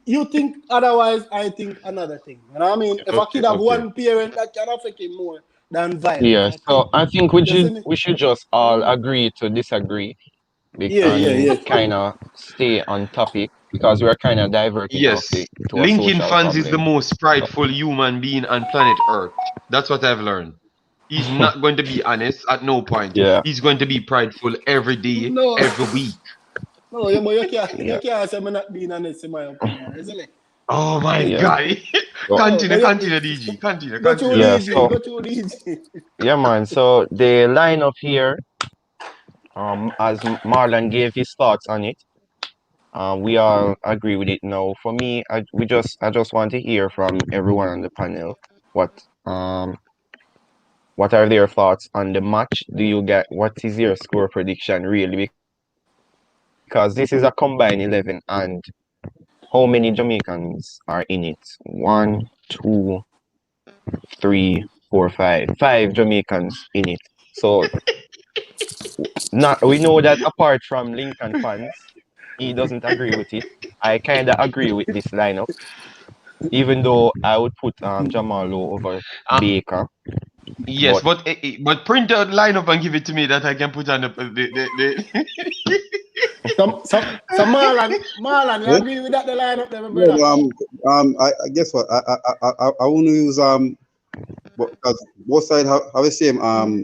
You think otherwise, I think another thing. You know what I mean? If a Okay, kid have okay. one parent, that can affect him more than violence, Yeah, I so think. I think You see me? we should just all agree to disagree Yeah, yeah, and yeah. kind of stay on topic because we're kind of diverting off Yes. to a Lincoln social Fans is the problem. most So, prideful human being on planet Earth. That's what I've learned. He's not going to be honest at no point. yeah, He's going to be prideful every day, No, every week. no, you yeah, can't say I'm not being honest in my opinion, isn't it? Oh my yeah. God. So, No, but Continue, DG. go through Continue. yeah, DJ, so go through DJ. yeah, man. So the lineup here, as Marlon gave his thoughts on it, we all agree with it now. For me, I just want to hear from everyone on the panel what um what are their thoughts on the match? Do you get what is your score prediction really? Because this is a combined 11 and how many Jamaicans are in it? One, two, three, four, five. Five Jamaicans in it. So not we know that apart from Lincoln fans, he doesn't agree with it. I kinda agree with this lineup, even though I would put Jamalo over Uh, Baker. yes, But but print out lineup and give it to me that I can put on the Marlon, you Yeah, agree with that the lineup there, my brother? well, I guess what I want to use but because both sides have the same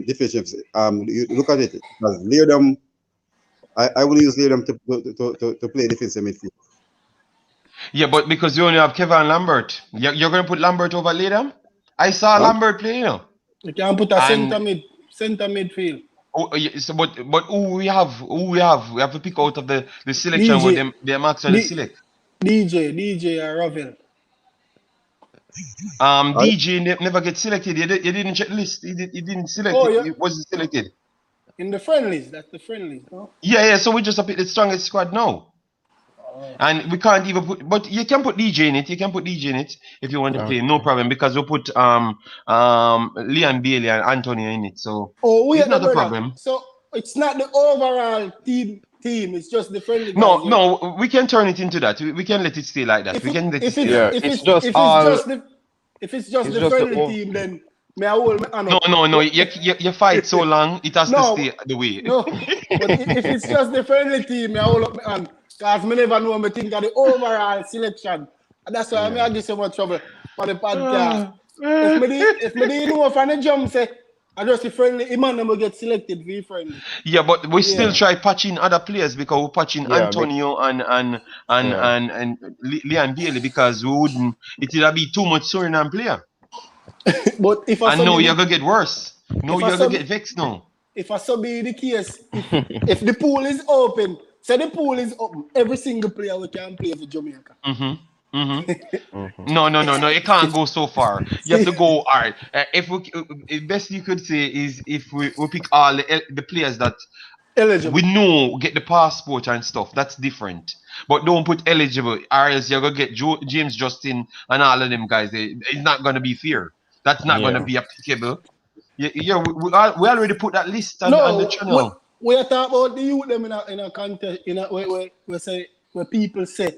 deficiency. You look at it. Because Leardom, I will use Leardom to play defensive midfield. Yeah, but because you only have Kevin Lambert, you're going to put Lambert over Lidam? I saw Huh? Lambert play, you know. You can put a And center midfield. so, but we have to pick out of the selection what DJ, them actually D, select. DJ or Ravel. I, DJ never get selected. You didn't check list. He didn't select. Oh yeah, It wasn't selected. in the friendlies. That's the friendlies, no? Yeah. So we just have pick the strongest squad now, Oh. and we can't even put. But you can put DJ in it. You can put DJ in it if you want to play. okay. No problem because we put Leon Bailey and Antonio in it. So Oh, it's wait, the not a brother. problem. So it's not the overall team. It's just the friendly guys. No, Yeah. no, we can turn it into that. We can let it stay like that. If We it, can let it if stay it's like Yeah, that. it's just all if it's just it's the just the friendly team, then may I hold my hand No, up. no, no. But You fight so long, it has to no, stay the way. no. But if it's just the friendly team, may I hold up my hand. Cause me never know me think of the overall selection. And that's why yeah. I give so much trouble for the podcast. If me didn't know from the jump say I just the friendly. Iman never get selected for friendly. Yeah, but we still Yeah. try patching other players because we're patching Yeah, Antonio and yeah. Leon Bailey because we wouldn't. It would be too much Suriname player. But if I And saw no, be you're the, gonna get worse. No, if I you're saw gonna be, get vexed now. if I saw be the case, if the pool is open, say the pool is open, every single player we can play for Jamaica. No, no, no, no. It can't go so far. You have See, to go. All right. If we, best you could say is if we pick all the players that we eligible. know get the passport and stuff. That's different. But don't put eligible, or else you're gonna get James Justin and all of them guys. It's not gonna be fair. That's not gonna Yeah. be applicable. Yeah, we already put that list on the No, channel. we are talking about the youth them in a contest where say where people say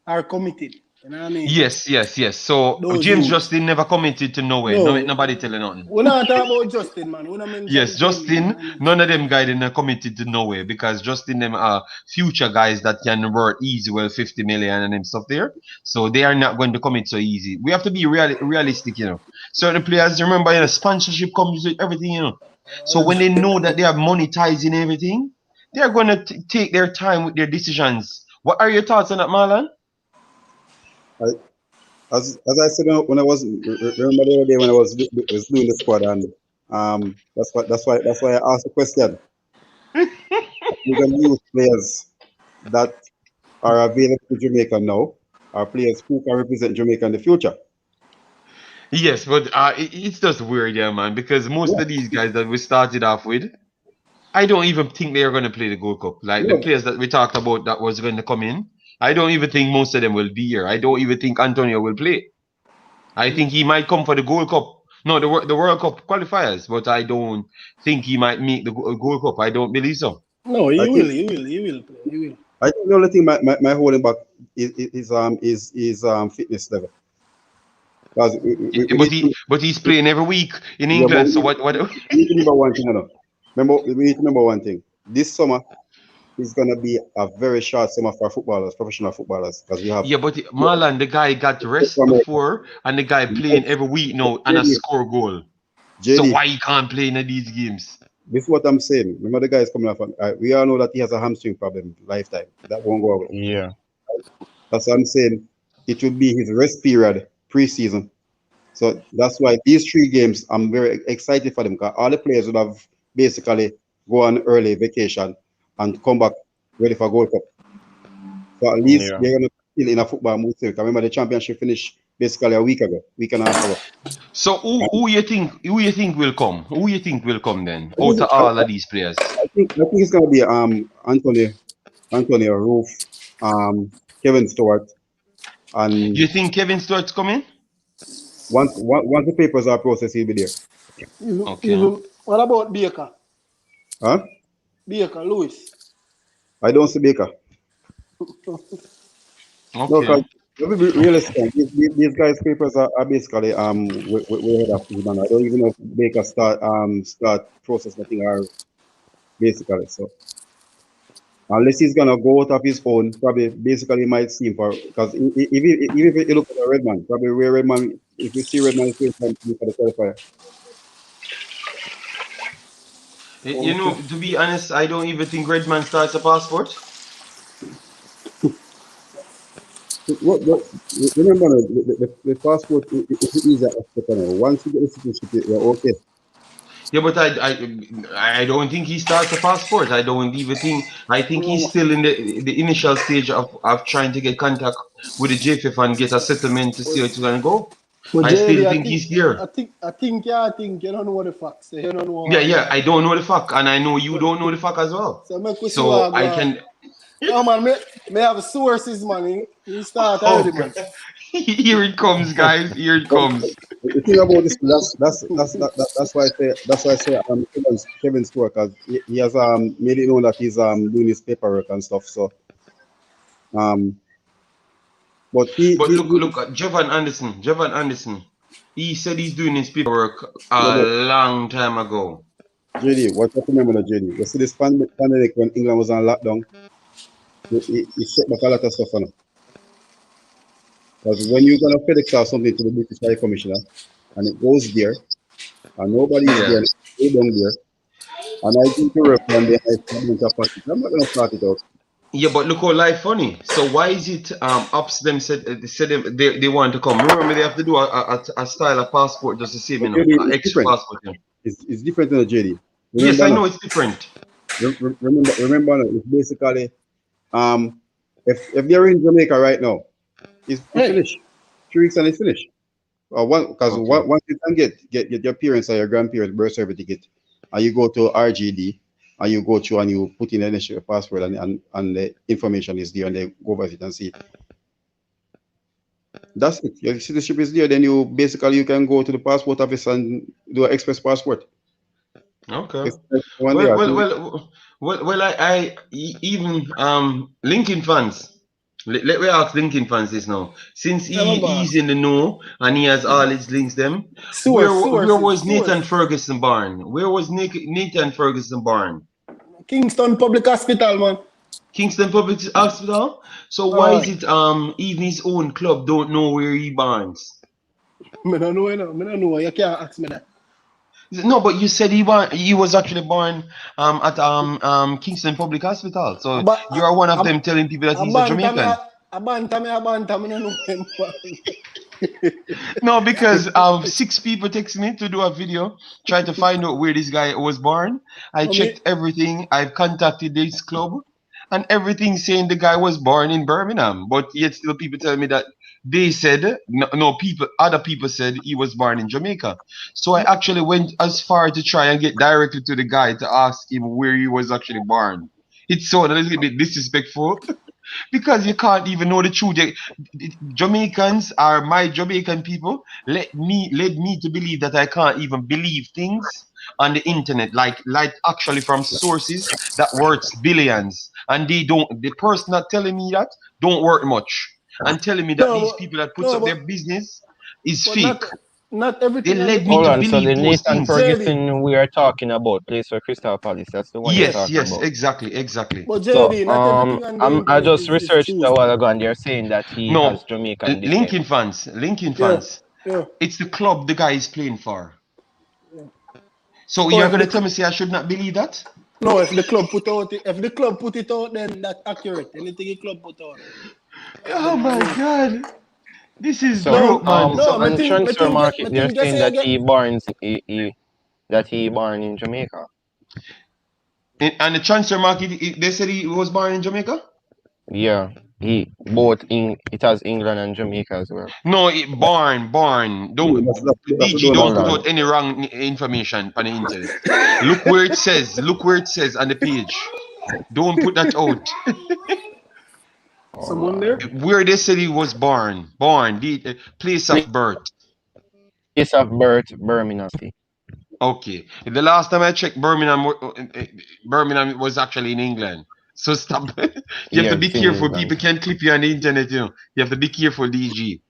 are committed. You know what I mean? Yes. So Those James youths. Justin never committed to nowhere. No, No, nobody telling nothing. we're not talking about Justin, man. We're not Yes, mentioning him. You know Justin, what I mean? none of them guys didn't committed to nowhere because Justin them are future guys that can work easy well 50 million and them stuff there. So they are not going to commit so easy. We have to be realistic, you know. Certain players, remember, you know, sponsorship comes with everything, you know. So when they know that they are monetizing everything, they are going to take their time with their decisions. What are your thoughts on that, Marlon? As I said when I was remember the other day when I was doing the squad, and that's why I asked the question. We're gonna use players that are available to Jamaica now, are players who can represent Jamaica in the future. Yes, but it's just weird, yeah, man, because most Yeah, of these guys that we started off with, I don't even think they are going to play the Gold Cup. Like the yeah. players that we talked about that was going to come in, I don't even think most of them will be here. I don't even think Antonio will play. I think he might come for the Gold Cup. No, the World Cup qualifiers, but I don't think he might make the Gold Cup. I don't believe so. No, I he think will. He will play. He will. I think the only thing my holding back is fitness level, because we But need to, he's playing every week in yeah, but England. So what? we need to remember one thing, you know. Remember, we need to remember one thing. This summer is gonna be a very short summer for footballers, professional footballers, because we have Yeah, but Marlon, the guy got rest from before, and the guy playing every week now and a JD, score goal. So JD. why he can't play in these games? This is what I'm saying. Remember, the guy is coming off. We all know that he has a hamstring problem, lifetime. That won't go away. Yeah. That's what I'm saying. It will be his rest period pre-season. So that's why these 3 games, I'm very excited for them, because all the players would have basically go on early vacation and come back ready for Gold Cup. So at least Yeah. they're gonna still in a football mood. Remember, the championship finished basically a week and a half ago. So who you think will come? Who you think will come then? I Out think, of all of these players? I think it's gonna be Antonio Roof, Kevin Stewart, and You think Kevin Stewart's coming? once the papers are processed, he'll be there. Okay. What about Baker? Huh? Baker, Lewis. I don't see Baker. No, because Okay. let me be realistic. These guys' papers are basically we head up to them. I don't even know if Baker start process nothing or basically. So unless he's gonna go out of his own, probably basically might seem for, because even if you look at the Redman, probably where Redman, if you see Redman is for the qualifier. You know, to be honest, I don't even think Redman starts a passport. What remember the passport is easy aspect. Once you get the citizenship, you're okay. Yeah, but I don't think he starts a passport. I don't even think. I think he's still in the initial stage of trying to get contact with the JFF and get a settlement to see how it's gonna go. But I still JD, think he's there. I think you don't know the facts. You don't know. Yeah. I don't know the fact, and I know you don't know the fact as well. So make we see So what I go on. can. Oh man, may have sources, man. You start Oh, already, man. here it comes, guys. Here it comes. The thing about this, that's why I say Kevin Stewart, because he has made it known that he's doing his paperwork and stuff. So but But look, Jevan Anderson. He said he's doing his paperwork yeah, a but long time ago. JD, what you remember, JD? You see this pandemic when England was on lockdown, he set back a lot of stuff on it. Because when you're gonna FedEx or something to the British High Commissioner and it goes there and nobody is Yeah. there, way down there, and I go to work one day and I see a bunch of package. I'm not gonna start it out. Yeah, but look how life funny. So why is it ups them said they want to come? Remember they have to do a style of passport just the same, But you know, JD, an it's extra different. passport. You know. It's different than the JD. Yes, I Remember know now. it's different. Remember now. It's basically if they're in Jamaica right now, it's Hey, finished. 3 weeks and it's finished. Okay. Once you can get your parents or your grandparents birth certificate, and you go to RGD, and you go through and you put in the initial passport, and the information is there, and they go over it and see it. That's it. Your citizenship is there. Then you basically you can go to the passport office and do an express passport. Okay. Express one day Well, or well, 2 weeks. well. Even Lincoln fans. Let me ask Lincoln fans this now. Since I'm a he's boss. in the know and he has all his links, them. Source, Where sources, was Nathan source. Ferguson born? Where was Nathan Ferguson born? Kingston Public Hospital, man. Kingston Public Hospital. So why is Alright. it even his own club don't know where he borns? Me don't know, you know. Me don't know. You can't ask me that. No, but you said he was actually born at Kingston Public Hospital. So But you are one of I, them telling people that I he's a banta me, Jamaican. I banta me, I banta me. I don't know him. No, because 6 people text me to do a video trying to find out where this guy was born. I I mean, checked everything. I've contacted this club, and everything saying the guy was born in Birmingham. But yet still people tell me that they said no people other people said he was born in Jamaica. So I actually went as far to try and get directly to the guy to ask him where he was actually born. It sounded a little bit disrespectful because you can't even know the truth. Jamaicans are my Jamaican people. Led me to believe that I can't even believe things on the internet, like actually from sources that worth billions, and they don't. The person that telling me that don't work much, and telling me that no, these people that puts no, up their business is but fake. not They everything on the led me Hold to on. internet. So believe the those Nathan things. JD, Ferguson we are talking about plays for Crystal Palace. That's the one you're Yes, talking yes, about. exactly, exactly. but So JD, not everything on the I internet just is researched true a while still. ago, and they're saying that he has No, Jamaican descent. Lincoln Yeah, fans. yeah, It's the club the guy is playing for. yeah. So So you're gonna tell me say I should not believe that? no, if the club put it out, then that's accurate. Anything the club put out, Oh then I my know. god. This is So No, joke, man. no, on transfer market me they're think you saying say that again. he born in Jamaica. And the transfer market, they said he was born in Jamaica? Yeah, he both in it has England and Jamaica as well. No, born. That's what DG, don't don't Hold put on. out any wrong information on the internet. Look where it says. Look where it says on the page. Don't put that out. Hold Someone on. there? Where they said he was born. Born. The place of birth. Place of birth, Birmingham City. Okay. The last time I checked, Birmingham was actually in England. So stop. You have Yeah, to be it's in careful. England. People can clip you on the internet. You have to be careful, DG.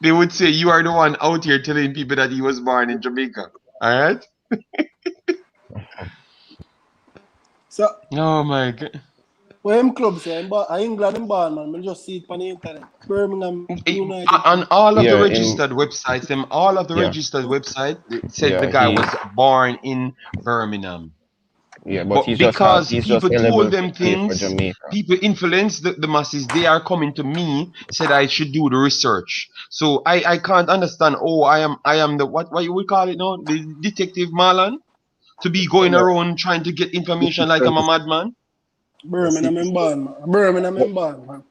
They would say you are the one out here telling people that he was born in Jamaica. All right. So Oh my god. where him club say England and born, man. I just see it on the internet. Birmingham United On club. all of the Yeah, in registered websites, all of the yeah, registered website it said the yeah, guy was born in Birmingham. but But because he's just people told eligible to them play for things, Jamaica. people influence the masses. They are coming to me, said I should do the research. So I can't understand. Oh, I am the what you would call it now, the detective Marlon, to be going Yeah, around trying to get information like I'm a madman. Birmingham and born, man. Birmingham and born, man.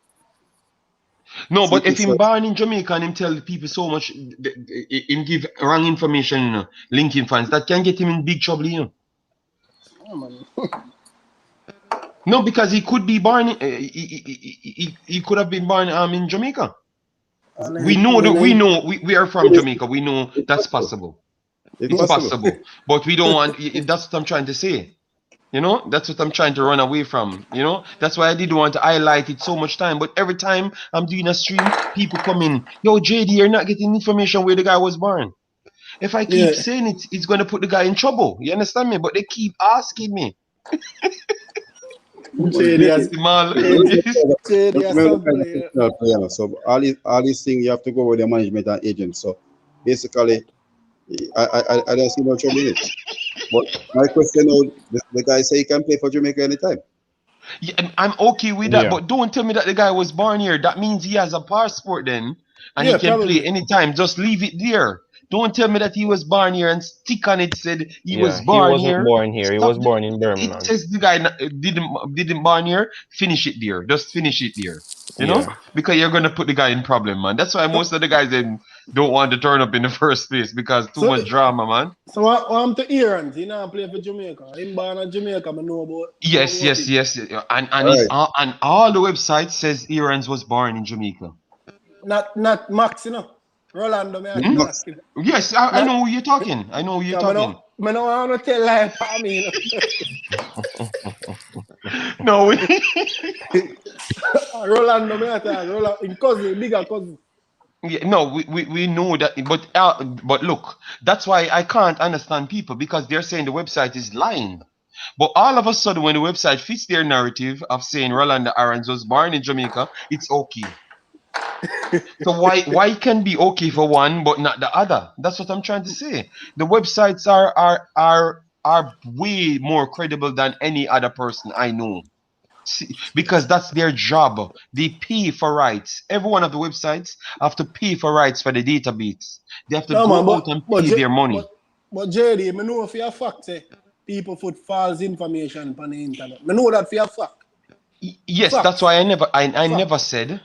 No, but if Secret him Service. born in Jamaica and him tell people so much, him give wrong information, linking fans, that can get him in big trouble, Yeah, man. No, because he could be born, he could have been born in Jamaica. And We know that then we are from It is. Jamaica. We know It's that's possible. possible. It's It's possible. possible, but we don't want. That's what I'm trying to say. That's what I'm trying to run away from. That's why I didn't want to highlight it so much time. But every time I'm doing a stream, people come in. Yo, JD, you're not getting information where the guy was born. If I keep yeah. saying it, it's gonna put the guy in trouble. You understand me? But they keep asking me. JD has Jamal, JD has Remember, some player. so all these things you have to go with the management and agents. So basically, I don't see no trouble in it. But my question now, the guy say he can play for Jamaica anytime. Yeah, I'm okay with that, Yeah. but don't tell me that the guy was born here. That means he has a passport then, and he Yeah, can play probably. anytime. Just leave it there. Don't tell me that he was born here and stick on it said he was Yeah, he born wasn't here. born here. He Stop. was born in It Birmingham. says the guy didn't born here. Finish it there. Just finish it there. You know, Yeah. because you're gonna put the guy in problem, man. That's why So, most of the guys then don't want to turn up in the first place because too so, much drama, man. so what happened to Aaron? He now play for Jamaica. Him born in Jamaica, I know Yes, about yes, him. yes, and All he's right. and all the websites says Aaron's was born in Jamaica. Not Max, Rolando, me Hmm? ask. Max, Yes, I Not, know who you're talking. I know who you're yeah, talking. I don't want to tell lie for me, No, Rolando, me ask. Rolando, him cousin, bigger cousin. yeah, no, we know that, but look, that's why I can't understand people because they're saying the website is lying. But all of a sudden, when the website fits their narrative of saying Rolando Arons was born in Jamaica, it's okay. So why can be okay for one but not the other? That's what I'm trying to say. The websites are way more credible than any other person I know. See, because that's their job. They pay for rights. Every one of the websites have to pay for rights for the database. They have to No, man, go out and pay their money. but JD, I know for a fact, people put false information on the internet. I know that for a fact. Yes, that's Facts. why I never Facts. said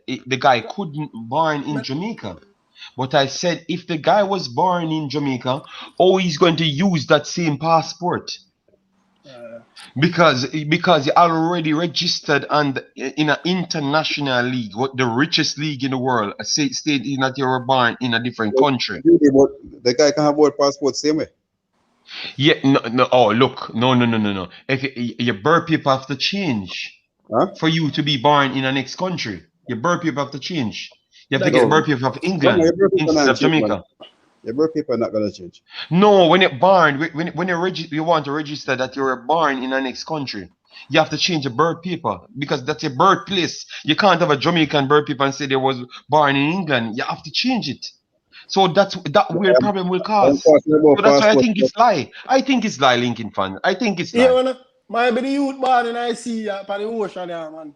the guy couldn't born in Me- Jamaica. But I said if the guy was born in Jamaica, oh, he's going to use that same passport because he already registered in an international league, what the richest league in the world. A state is not you were born in a different country. really, but the guy can have both passports same way. Yeah, no, no. Oh, look, no. If your birth paper have to change Huh? for you to be born in the next country, your birth paper have to change. You have to That get is No, birth paper of no, England your birth paper instead not of change, man. Jamaica. Your birth paper not gonna change. No, when you're born, when you want to register that you were born in the next country, you have to change your birth paper because that's your birthplace. You can't have a Jamaican birth paper and say they was born in England. You have to change it. So that weird problem will I'm cause. talking So about that's why I passport. think it's lie. I think it's lie, Lincoln fan. I think it's yeah, lie. man. Might be the youth born in I see by the ocean, yeah, man.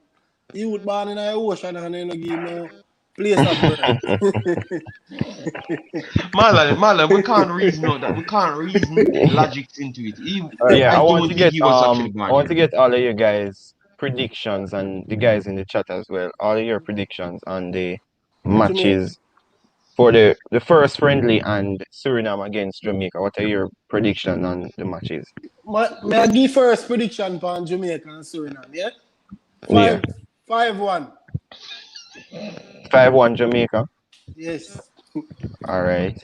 The youth born in the ocean and then give no place of birth. Marlon, we can't reason out that. We can't reason logics into it. All right. Yeah, I I want don't to think get he was actually I born want to here. get all of you guys predictions and the guys in the chat as well. All of your predictions on the Jamaica. matches for the first friendly and Suriname against Jamaica. What are your predictions on the matches? May I give first prediction for Jamaica and Suriname, yeah? Yeah. 5-1. 5-1 Jamaica. Yes. All right.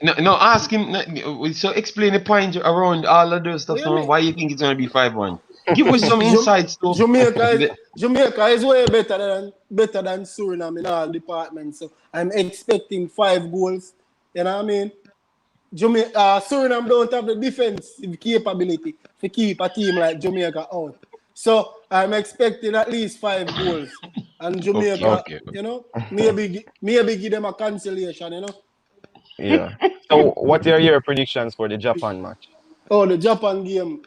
No, ask him. So explain the point around all of those What stuff. you No, mean? why you think it's gonna be 5-1? Give us some insights to. Jamaica is way better than Suriname in all departments. So I'm expecting 5 goals. You know what I mean? Suriname don't have the defensive capability to keep a team like Jamaica out. So I'm expecting at least 5 goals. And Jamaica, Okay. maybe give them a cancellation. Yeah. So what are your predictions for the Japan match? Oh, the Japan game,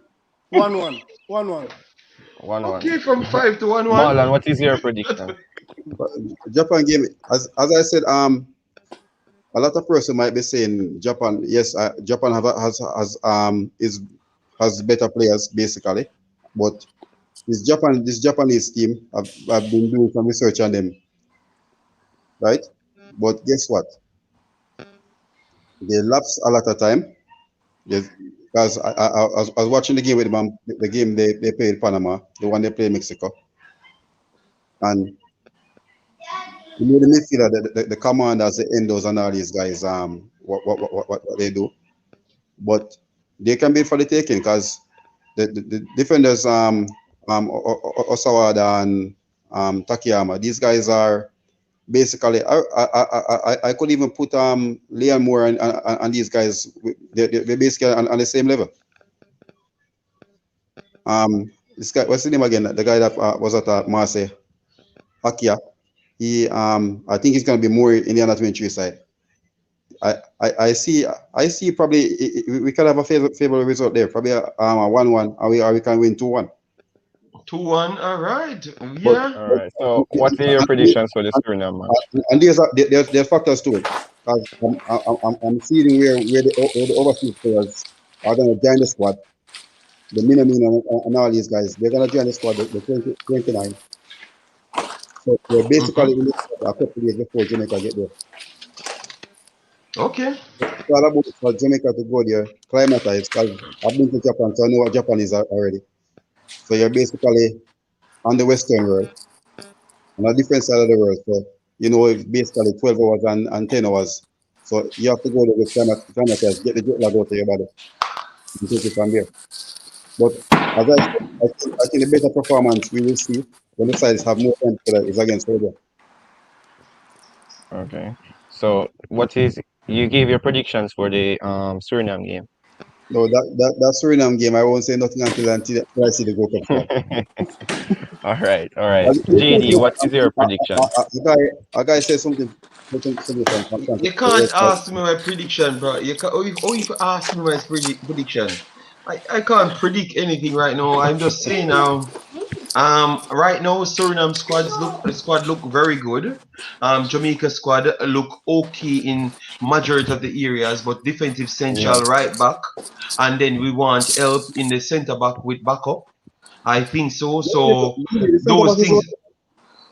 1-1. 1-1. 1-1. Okay, from 5 to 1-1. Marlon, what is your prediction? But Japan game, as I said, a lot of person might be saying Japan. Yes, Japan has better players basically, but this Japanese team, I've been doing some research on them, right? But guess what? They lapse a lot of time. Because I was watching the game with them, the game they played Panama, the one they played Mexico, and you know the midfielder, the commanders, the endos, and all these guys, what they do, but they can be for the taking because the defenders, Osawada and Takayama, these guys are basically. I could even put Leon Moore and these guys. They're basically on the same level. This guy, what's his name again? The guy that was at Marseille, Akia. I think he's gonna be more in the under 23 side. I see probably we can have a favorable result there. Probably a 1-1, or we can win 2-1. 2-1. All right. But, Yeah. All but right. So, what are your predictions for the Suriname match? and there's factors to it. 'Cause I'm seeing where the overseas players are going to join the squad. The Minamino and all these guys, they're going to join the squad. The 29. So they're basically Mm-hmm. in the squad a couple of days before Jamaica get there. Okay. It's all about for Jamaica to go there, climatize. Because I've been to Japan, so I know what Japan is already. So you're basically on the Western world, on a different side of the world. So it's basically 12 hours and 10 hours. So you have to go there with climatize, get the jet lag out of your body, and take it from there. But as I said, I think the better performance we will see when the sides have more time together is against Serbia. Okay. So, what is you gave your predictions for the Suriname game? No, that Suriname game, I won't say nothing until I see the Gold Cup squad. All right. All right. Listen, JD, what is your prediction? a guy said something from You can't ask me my prediction, bro. You can, or you could ask me my prediction. I can't predict anything right now. I'm just saying now. Right now, squad look very good. Jamaica squad look okay in majority of the areas, but defensive Yeah. central right back, and then we want help in the centre back with backup. I think so. So the centre those back is things. okay.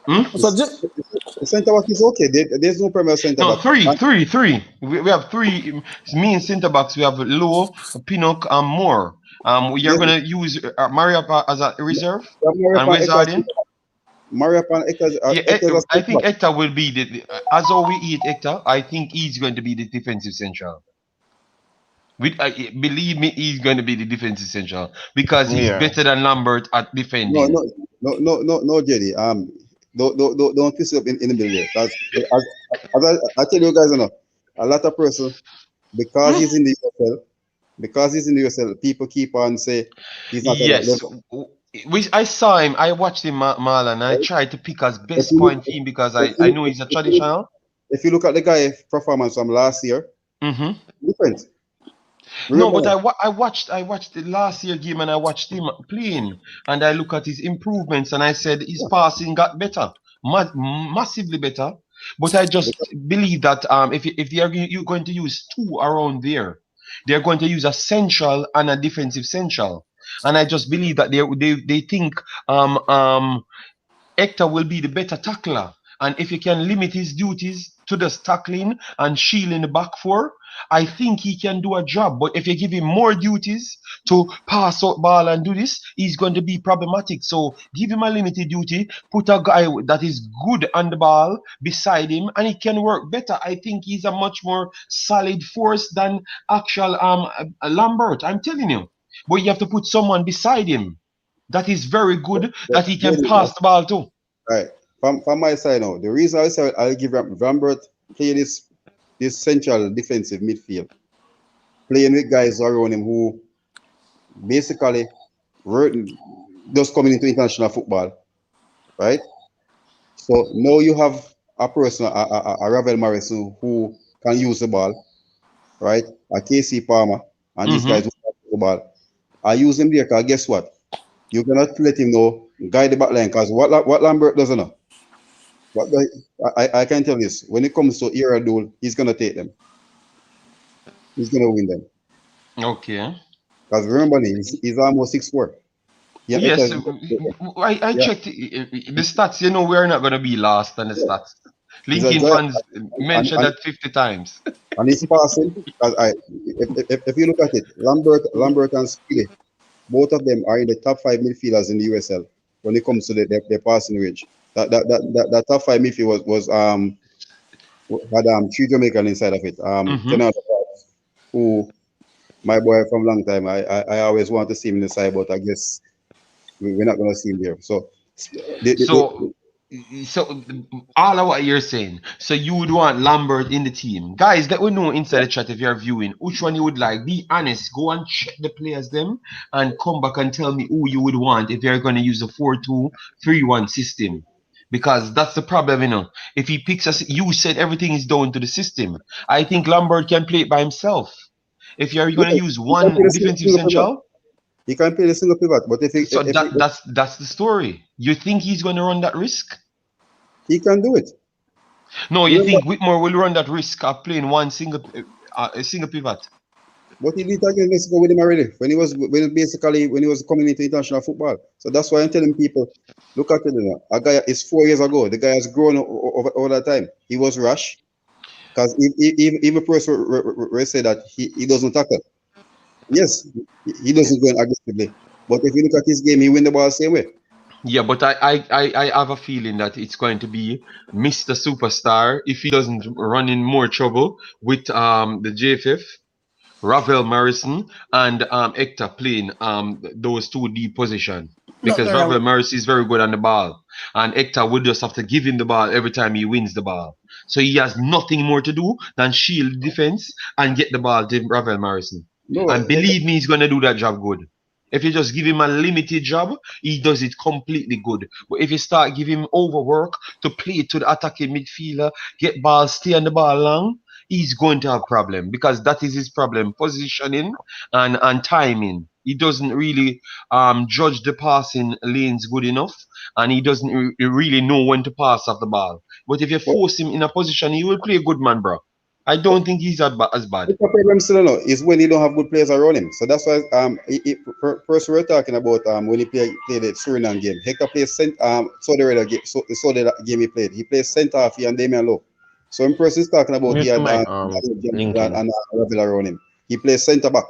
Hmm? So, The centre back is okay. There's no Premier centre No, back. three. We have three main centre backs. We have Low, Pinnock, and Moore. You're There's gonna use Mariapa as a reserve, and Mariapa where's Ekas. Harden? Mariapa Ekas. Yeah, Ekas as I centre think back. Hector will be as how we eat Hector. I think he's going to be the defensive central. Believe me, he's going to be the defensive central because he's Yeah. better than Lambert at No, defending. no, Jerry. Don't twist it up in the middle there. Because as I tell you guys, a lot of person because he's in the USL, people keep on say he's not at that Yes, level. I saw him. I watched him, Marlon, and I Right? tried to pick as If best you look, point for him because if I you know look, he's a if you look, traditional. if you look at the guy performance from last year, Hmm. different. No, Remember but that? I watched the last year game and I watched him playing and I look at his improvements and I said his Yeah. passing got better, massively better. But I just Because, believe that if you're going to use two around there, they're going to use a central and a defensive central, and I just believe that they think um um Hector will be the better tackler. And if he can limit his duties to just tackling and shielding the back four, I think he can do a job. But if you give him more duties to pass out ball and do this, he's going to be problematic. So give him a limited duty, put a guy that is good on the ball beside him, and he can work better. I think he's a much more solid force than actual Lambert. I'm telling you. But you have to put someone beside him that is very good that he can Jerry, pass the ball to. right. From my side now, the reason I say I'll give Rambert play this central defensive midfield, playing with guys around him who basically were just coming into international football, right? So now you have a person, a Ravel Morrison who can use the ball, right? A KC Palmer and these Mm-hmm. guys who can use the ball. I use him there because guess what? You're gonna let him know, guide the back line, because what Lambert doesn't know. I can tell this. When it comes to Iradul, he's gonna take them. He's gonna win them. Okay. Because remember, he's almost 6'4". Yeah, it Yes, has, I yeah, checked the stats. You know, we're not going to be last on the yeah. stats. He's a Linking giant, fans and, mentioned and, that 50 times. and he's passing. Because if you look at it, Lambert and Speedy, both of them are in the top five midfielders in the USL when it comes to their passing range. That top five midfield had three Jamaican inside of it. Mm-hmm. Tenor, who my boy from long time. I always want to see him in the side, but I guess we're not gonna see him there. So So, so all of what you're saying. So you would want Lambert in the team, guys. Let we know inside the chat if you're viewing which one you would like. Be honest. Go and check the players them, and come back and tell me who you would want if you're going to use a 4-2-3-1 system. because that's the problem, you know. If he picks us, you said everything is down to the system. I think Lambert can play it by himself. If you're Yeah, going to use he can one play the defensive single pivot. central, He can play the single pivot, but so that's the story. You think he's going to run that risk? he can do it. No, you Remember, think Whitmore will run that risk of playing one a single pivot? but he did it against Mexico with him already when he was coming into international football. So that's why I'm telling people, look at it. You know, a guy is 4 years ago. The guy has grown over that time. He was rash because if a person say that he doesn't tackle, yes, he doesn't go in aggressively. But if you look at his game, he win the ball the same way. Yeah, but I have a feeling that it's going to be Mr. Superstar if he doesn't run in more trouble with the JFF, Ravel Morrison, and Hector playing those two deep position. Because Nothing Ravel wrong. Morrison is very good on the ball. And Hector would just have to give him the ball every time he wins the ball. So he has nothing more to do than shield defense and get the ball to Ravel Morrison. No, And believe me, he's going to do that job good. If you just give him a limited job, he does it completely good. But if you start giving him overwork to play to the attacking midfielder, get ball, stay on the ball long, he's going to have problem because that is his problem: positioning and timing. He doesn't really judge the passing lanes good enough, and he doesn't really know when to pass off the ball. But if you but force him in a position, he will play good, man, bro. I don't think he's as bad. the problem still no, is when he don't have good players around him. So that's why first we're talking about when he played the Suriname game. Hector plays Saudi Arabia game, so the Saudi game he played. He plays centre half and Damian Lowe. So in person is talking about he Mute the had mic, and Lincoln. Ravel around him. He plays centre back.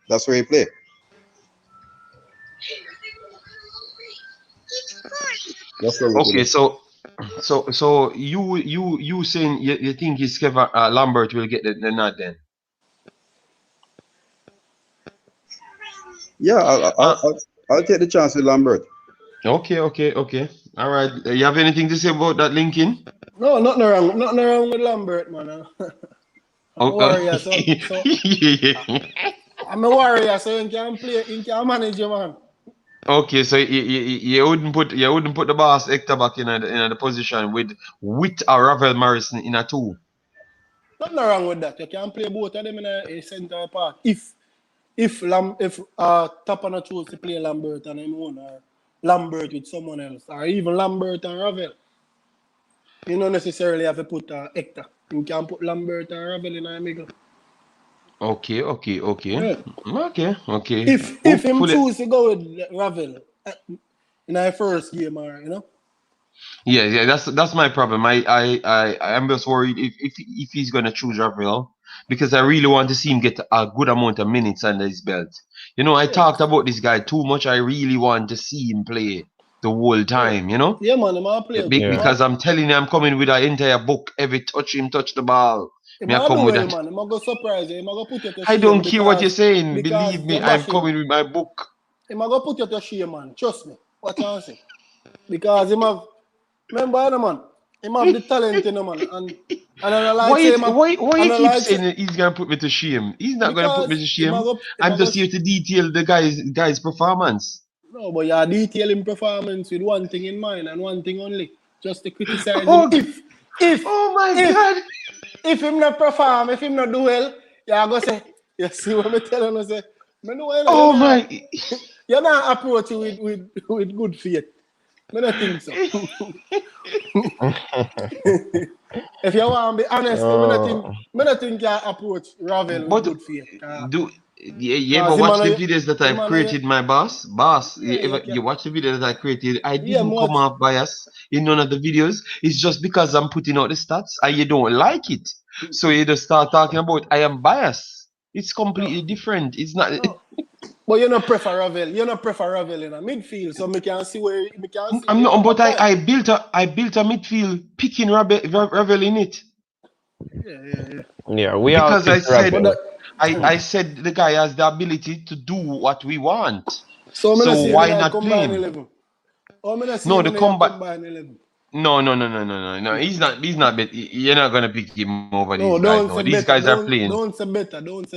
That's where he play. That's where we Okay, play. so you saying you think is Kevin Lambert will get the nod then? Yeah, Uh, I'll take the chance with Lambert. okay. All right. You have anything to say about that, Lincoln? No, nothing wrong with Lambert, man. I'm a Oh, warrior, so yeah. I'm a warrior, so you can play, you can manage your man. Okay, so you wouldn't put the boss Hector back in the position with a Ravel Morrison in a two. Nothing wrong with that. You can play both of them in a centre part. If Tapana choose to play Lambert and him own, or Lambert with someone else, or even Lambert and Ravel, you don't necessarily have to put Hector. You can put Lambert and Ravel in the middle. Okay. Yeah. Okay. If him Hopefully, choose to go with Ravel in our first game, or yeah. That's my problem. I'm just worried if he's gonna choose Ravel because I really want to see him get a good amount of minutes under his belt. You know, I yeah, talked about this guy too much. I really want to see him play the whole yeah, time. You know. yeah, man, him a play good. Yeah. Because I'm telling you, I'm coming with an entire book. Every touch him, touch the ball. Him Me I a come do with well, that. man. Him a go surprise you. Him a go put you to I shame don't care what you're saying. because Believe me, you I'm bash him. coming with my book. Him a go put you to shame, man. Trust me. What I say? Because him have, remember, you know, man. Him have the talent, you know, man. And I like say him have, Why and you I keep like saying say, that he's gonna put me to shame? He's not gonna put me because to him a shame. go, him I'm a go. just here to detail the guy's performance. No, but you're detailing performance with one thing in mind and one thing only. Just to criticize him. Oh, oh my God! If him not perform, if him not do well, you're going to say, you see what I'm telling you, say, me know, Oh my! you're not approach it with good faith. I don't think so. If you want to be honest, I don't think you approach Ravel with But good faith. do you ever Because him watch and the you, videos that him I've and you, created, my boss? Boss, yeah, you watch the videos that I created? I yeah, didn't come much. off bias in none of the videos. It's just because I'm putting out the stats and you don't like it. So you just start talking about I am biased. It's completely different. It's not. No. But you don't prefer Ravel. You don't prefer Ravel in a midfield, so we can see where we can see. I'm not, but I built a midfield picking Ravel in it. Yeah. Yeah, we all Because picked Ravel. I said the guy has the ability to do what we want. So I'm So see why him in not play combine him? 11. I'm gonna see No, him the in combat. combine 11. No. He's not. You're not gonna pick him over No, these guys. don't No, say these better. guys are playing. Don't say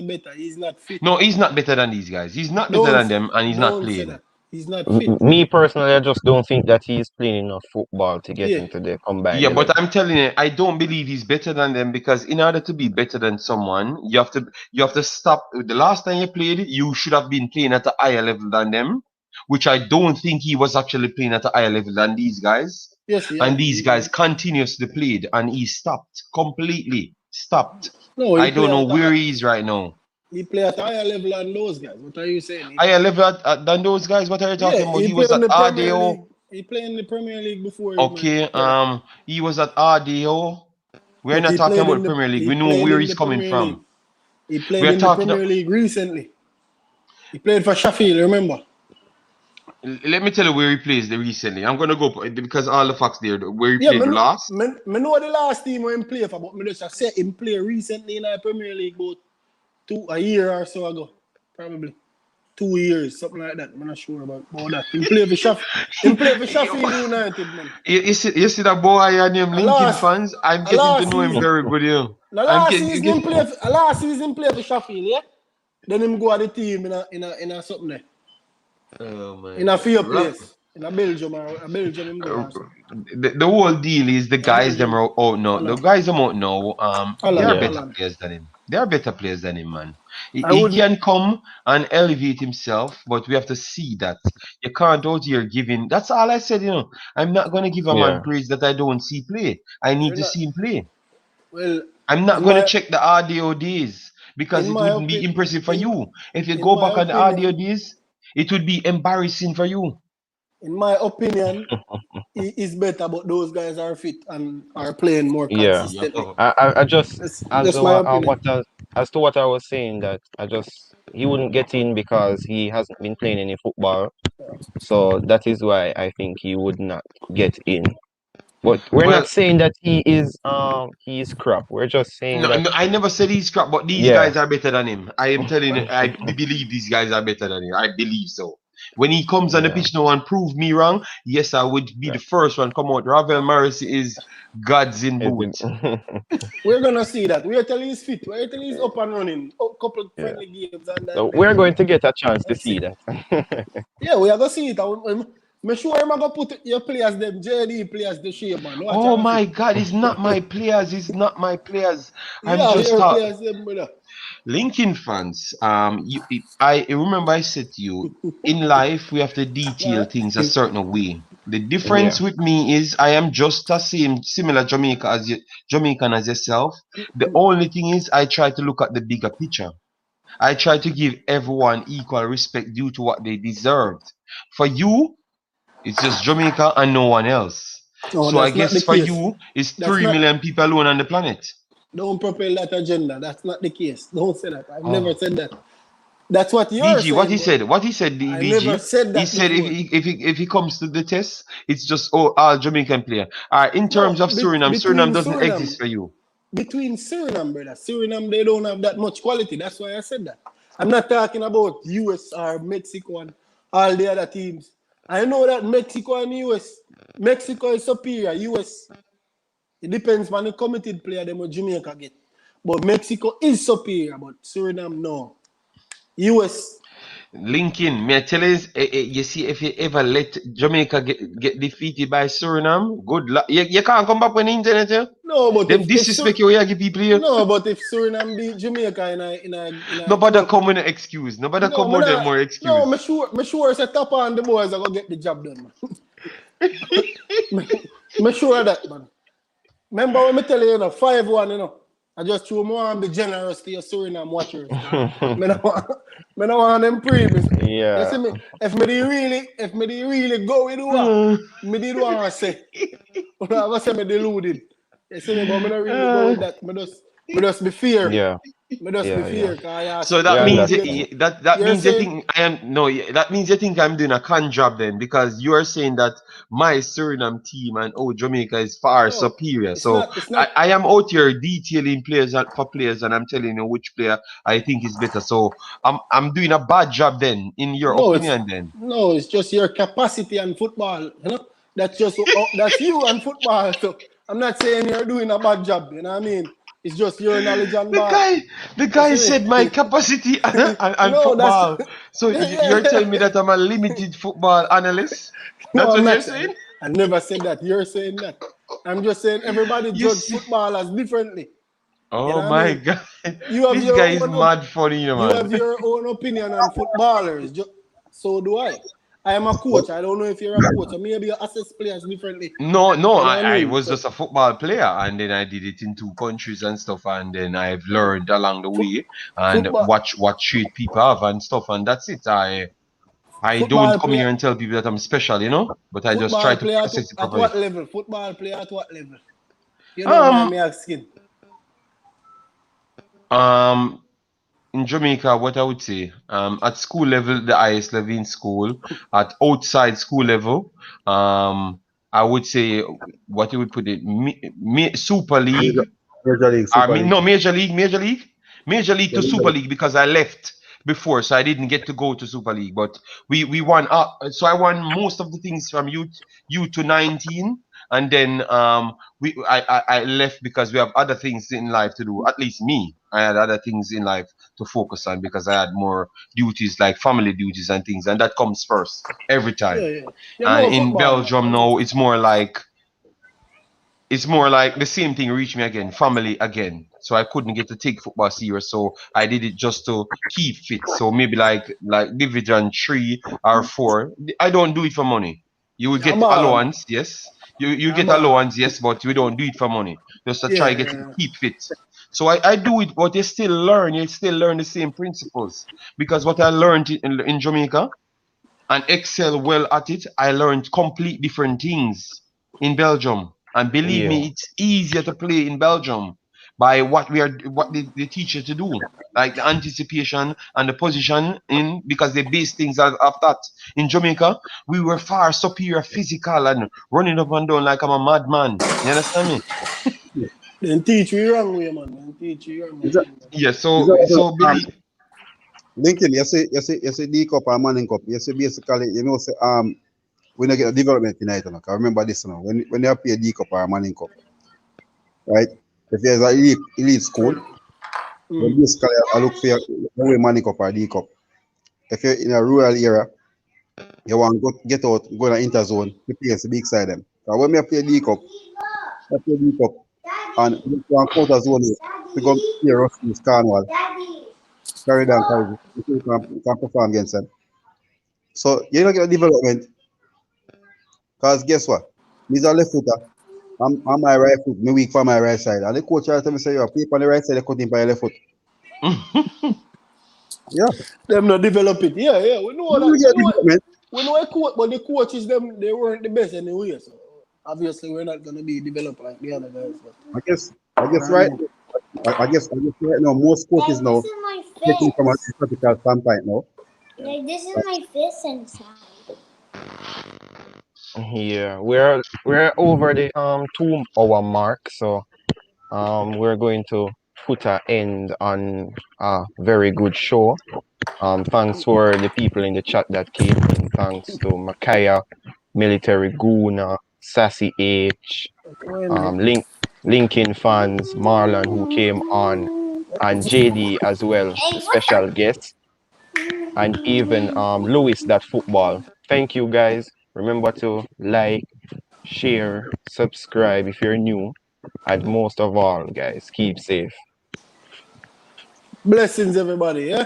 better. He's not fit. No, he's not better than these guys. He's not better Don't than them, and he's not don't say playing. that. He's not fit. Me personally, I just don't think that he's playing enough football to get Yeah. into the combined Yeah, but 11. I'm telling you, I don't believe he's better than them because in order to be better than someone, you have to stop. The last time you played, you should have been playing at a higher level than them, which I don't think he was actually playing at a higher level than these guys. Yes, And yeah. these guys continuously played, and he stopped completely. Stopped. No, I don't know where he is right now. he play at a higher level than those guys. What are you saying? Higher level than those guys. What are you talking Yeah, about? he He played was in at the Premier RDO. League. He played in the Premier League before. Okay, he was at RDO. We're But not he talking played about in the the Premier League. he We know played where in he's the coming Premier from. League. He played We're in the talking. Premier League recently. He played for Sheffield, remember? Let me tell you where he plays the recently. I'm gonna go because all the facts there. Where he Yeah, played the last. me know the last team where him play for, but me just say him play recently in the Premier League about a year or so ago. Probably 2 years, something like that. I'm not sure about that. Him play for Sheffield United, man. You see that boy and him Lincoln last- fans? I'm getting to last know him season- very good, yeah. The last season play for Sheffield, yeah. Then him go at the team in a something there. Oh my In a fair God. place. In a Belgium him go or something. The whole deal is the guys them are out now. Holland. The guys them out now. They are Holland. better players than him. They are better players than him, man. He wouldn't- can come and elevate himself, but we have to see that. You can't out here giving. That's all I said. I'm not gonna give a Yeah. man praise that I don't see play. I need You're to not- see him play. Well, I'm not in gonna my- check the audio days because in it my wouldn't be opinion- impressive for in- you. If you in go my back on the opinion- audio days, it would be embarrassing for you. In my opinion, he is better, but those guys are fit and are playing more Yeah. consistently. I just That's as my opinion. as to what I was saying, that he wouldn't get in because he hasn't been playing any football. So that is why I think he would not get in. But we're Well, not saying that he is crap. We're just saying No, that I never said he's crap, but these Yeah. guys are better than him. I am telling you, I believe these guys are better than him. I believe so. When he comes on the Yeah. pitch now and prove me wrong, yes, I would be the first one come out. Ravel Morris is God's in boot. We're gonna see that. Wait till he's fit. Wait till he's up and running. A couple of friendly games and then. So we're going to get a chance to Let's see see. that. Yeah, we are gonna see it. I'm sure I'm gonna put your players, them JD players, the shape, man. Watch Oh out. my God, it's not my players. It's not my players. I'm Yeah, just your talking. players, them, brother. Lincoln fans, I remember I said to you, in life we have to detail things a certain way. The difference with me is I am just the similar Jamaican as yourself. The only thing is I try to look at the bigger picture. I try to give everyone equal respect due to what they deserved. For you, it's just Jamaica and no one else. No, So I that's not guess the for case. you, it's That's 3 not- million people alone on the planet. Don't propel that agenda. That's not the case. Don't say that. I've Oh. never said that. That's what you're DG, saying. what he but said? What he said, I DG? never said that He said before. if he comes to the test, it's just all Jamaican player. In terms of Suriname, between Suriname doesn't Suriname- exist for you. Between Suriname, brother. Suriname, they don't have that much quality. That's why I said that. I'm not talking about US or Mexico and all the other teams. I know that Mexico and US, Mexico is superior. US, it depends on the committed player them what Jamaica get. But Mexico is superior, but Suriname, no. US, Lincoln, may I tell you, you see, if you ever let Jamaica get defeated by Suriname, good luck. You can't come back on the internet, yeah? no, but Them if disrespect you, you give people here. no, but if Suriname beat Jamaica in a Nobody come with an excuse. Nobody come with a more excuse. No, me sure it's a top on the boys are gonna get the job done, man. me sure that, man. Remember when me tell you, 5-1, I just threw more on the generous to your Suriname watchers. me no want them previous. Yeah. You see me? If me dey really go with what, me did want to say. But I was say me deluded. You see me, but me not really go with that. Me just be fear. Yeah. Me just Yeah, be fear. 'cause I So that Yeah, means that's- that You're means you saying- think that means you think I'm doing a con job then, because you are saying that my Suriname team and Jamaica is far No, superior. it's So not- it's not- I am out here detailing players for players, and I'm telling you which player I think is better. So I'm doing a bad job then, in your No, opinion then. No, it's just your capacity and football. That's just that's you and football. So I'm not saying you're doing a bad job. You know what I mean? It's just your knowledge and ball. The guy That's said it. my capacity and No, football. So you're telling me that I'm a limited football analyst? No, That's I'm what you're not. saying? I never said that. You're saying that. I'm just saying everybody You judge see? footballers differently. You Oh know what I my mean? God. You have This your guy is own mad funny, you know, you man. have your own opinion on footballers. So do I. I am a But coach. I don't know if you're a coach. So maybe you assess players differently. No, no, You know what I I mean? was So just a football player and then I did it in two countries and stuff and then I've learned along the foot, way and football watch what treat people have and stuff and that's it. I don't football come player here and tell people that I'm special, you know, but I just try football to player process it at properly. what level? Football player at what level? You don't mind Um me asking. um in Jamaica, what I would say, at school level, the highest level in school, at outside school level, I would say what you would put it, Super Major, League. Major League, I Super mean, League. no, Major League Yeah, to Major Super League. League because I left before, so I didn't get to go to Super League. But we won up, so I won most of the things from U to 19, and then I left because we have other things in life to do. At least me, I had other things in life to focus on because I had more duties like family duties and things, and that comes first every Yeah, time. yeah. You And know in football, man. Belgium You know now, football. it's more like the same thing reached me again, family again. So I couldn't get to take football serious. So I did it just to keep fit. So maybe like Division 3 or 4. I don't do it for money. You will Yeah, get baller, man. allowance, yes. You Yeah, get baller. allowance, yes, but we don't do it for money. Just to try get to Yeah. keep fit. So I do it, but you still learn the same principles. Because what I learned in Jamaica and excel well at it, I learned complete different things in Belgium. And believe Yeah. me, it's easier to play in Belgium by what they teach you to do. Like the anticipation and the position in because they base things off that. In Jamaica, we were far superior physical and running up and down like I'm a madman. You understand me? Then teach you wrong way, man. Then teach you wrong Is way. that, Yeah, is so that so believe Lincoln, you see D cup and Manning Cup. You see basically, say when you get a development tonight, you know, 'cause remember this, you know, when you play D cup or Manning Cup, right? If there's an elite school, then Mm. basically I look for your way Manning Cup or D cup. If you're in a rural area, you want to get out, go to interzone, you play against the big side them. 'Cause when I play D cup, I play D cup and you want quarter zone, you go play Russell's Carnival, carry down carry, you can perform against them. So you don't get a development, because guess what? Me's a left footer. I'm my right foot, me weak for my right side. And the coach tell me say you play on the right side, they cut him by your left foot. Yeah. Them not develop it. Yeah, yeah. We know that. You We get know it. development. We know a coach, but the coaches them they weren't the best anyway. So obviously we're not gonna be developed like the other guys. But, I you know guess what I right. mean? I guess right now most coaches Dad, this now is my taking from a fist. practical standpoint now. Dad, this is my fist inside. Yeah. We're over the 2 hour mark, so we're going to put an end on a very good show. Thanks for the people in the chat that came in. Thanks to Makaya, Military Guna, Sassy H, Well, Linkin fans, Marlon who came on, and JD as well, Hey, the what the? special guest, and even Louis that football. Thank you guys. Remember to like, share, subscribe if you're new, and most of all, guys, keep safe. blessings everybody. Yeah.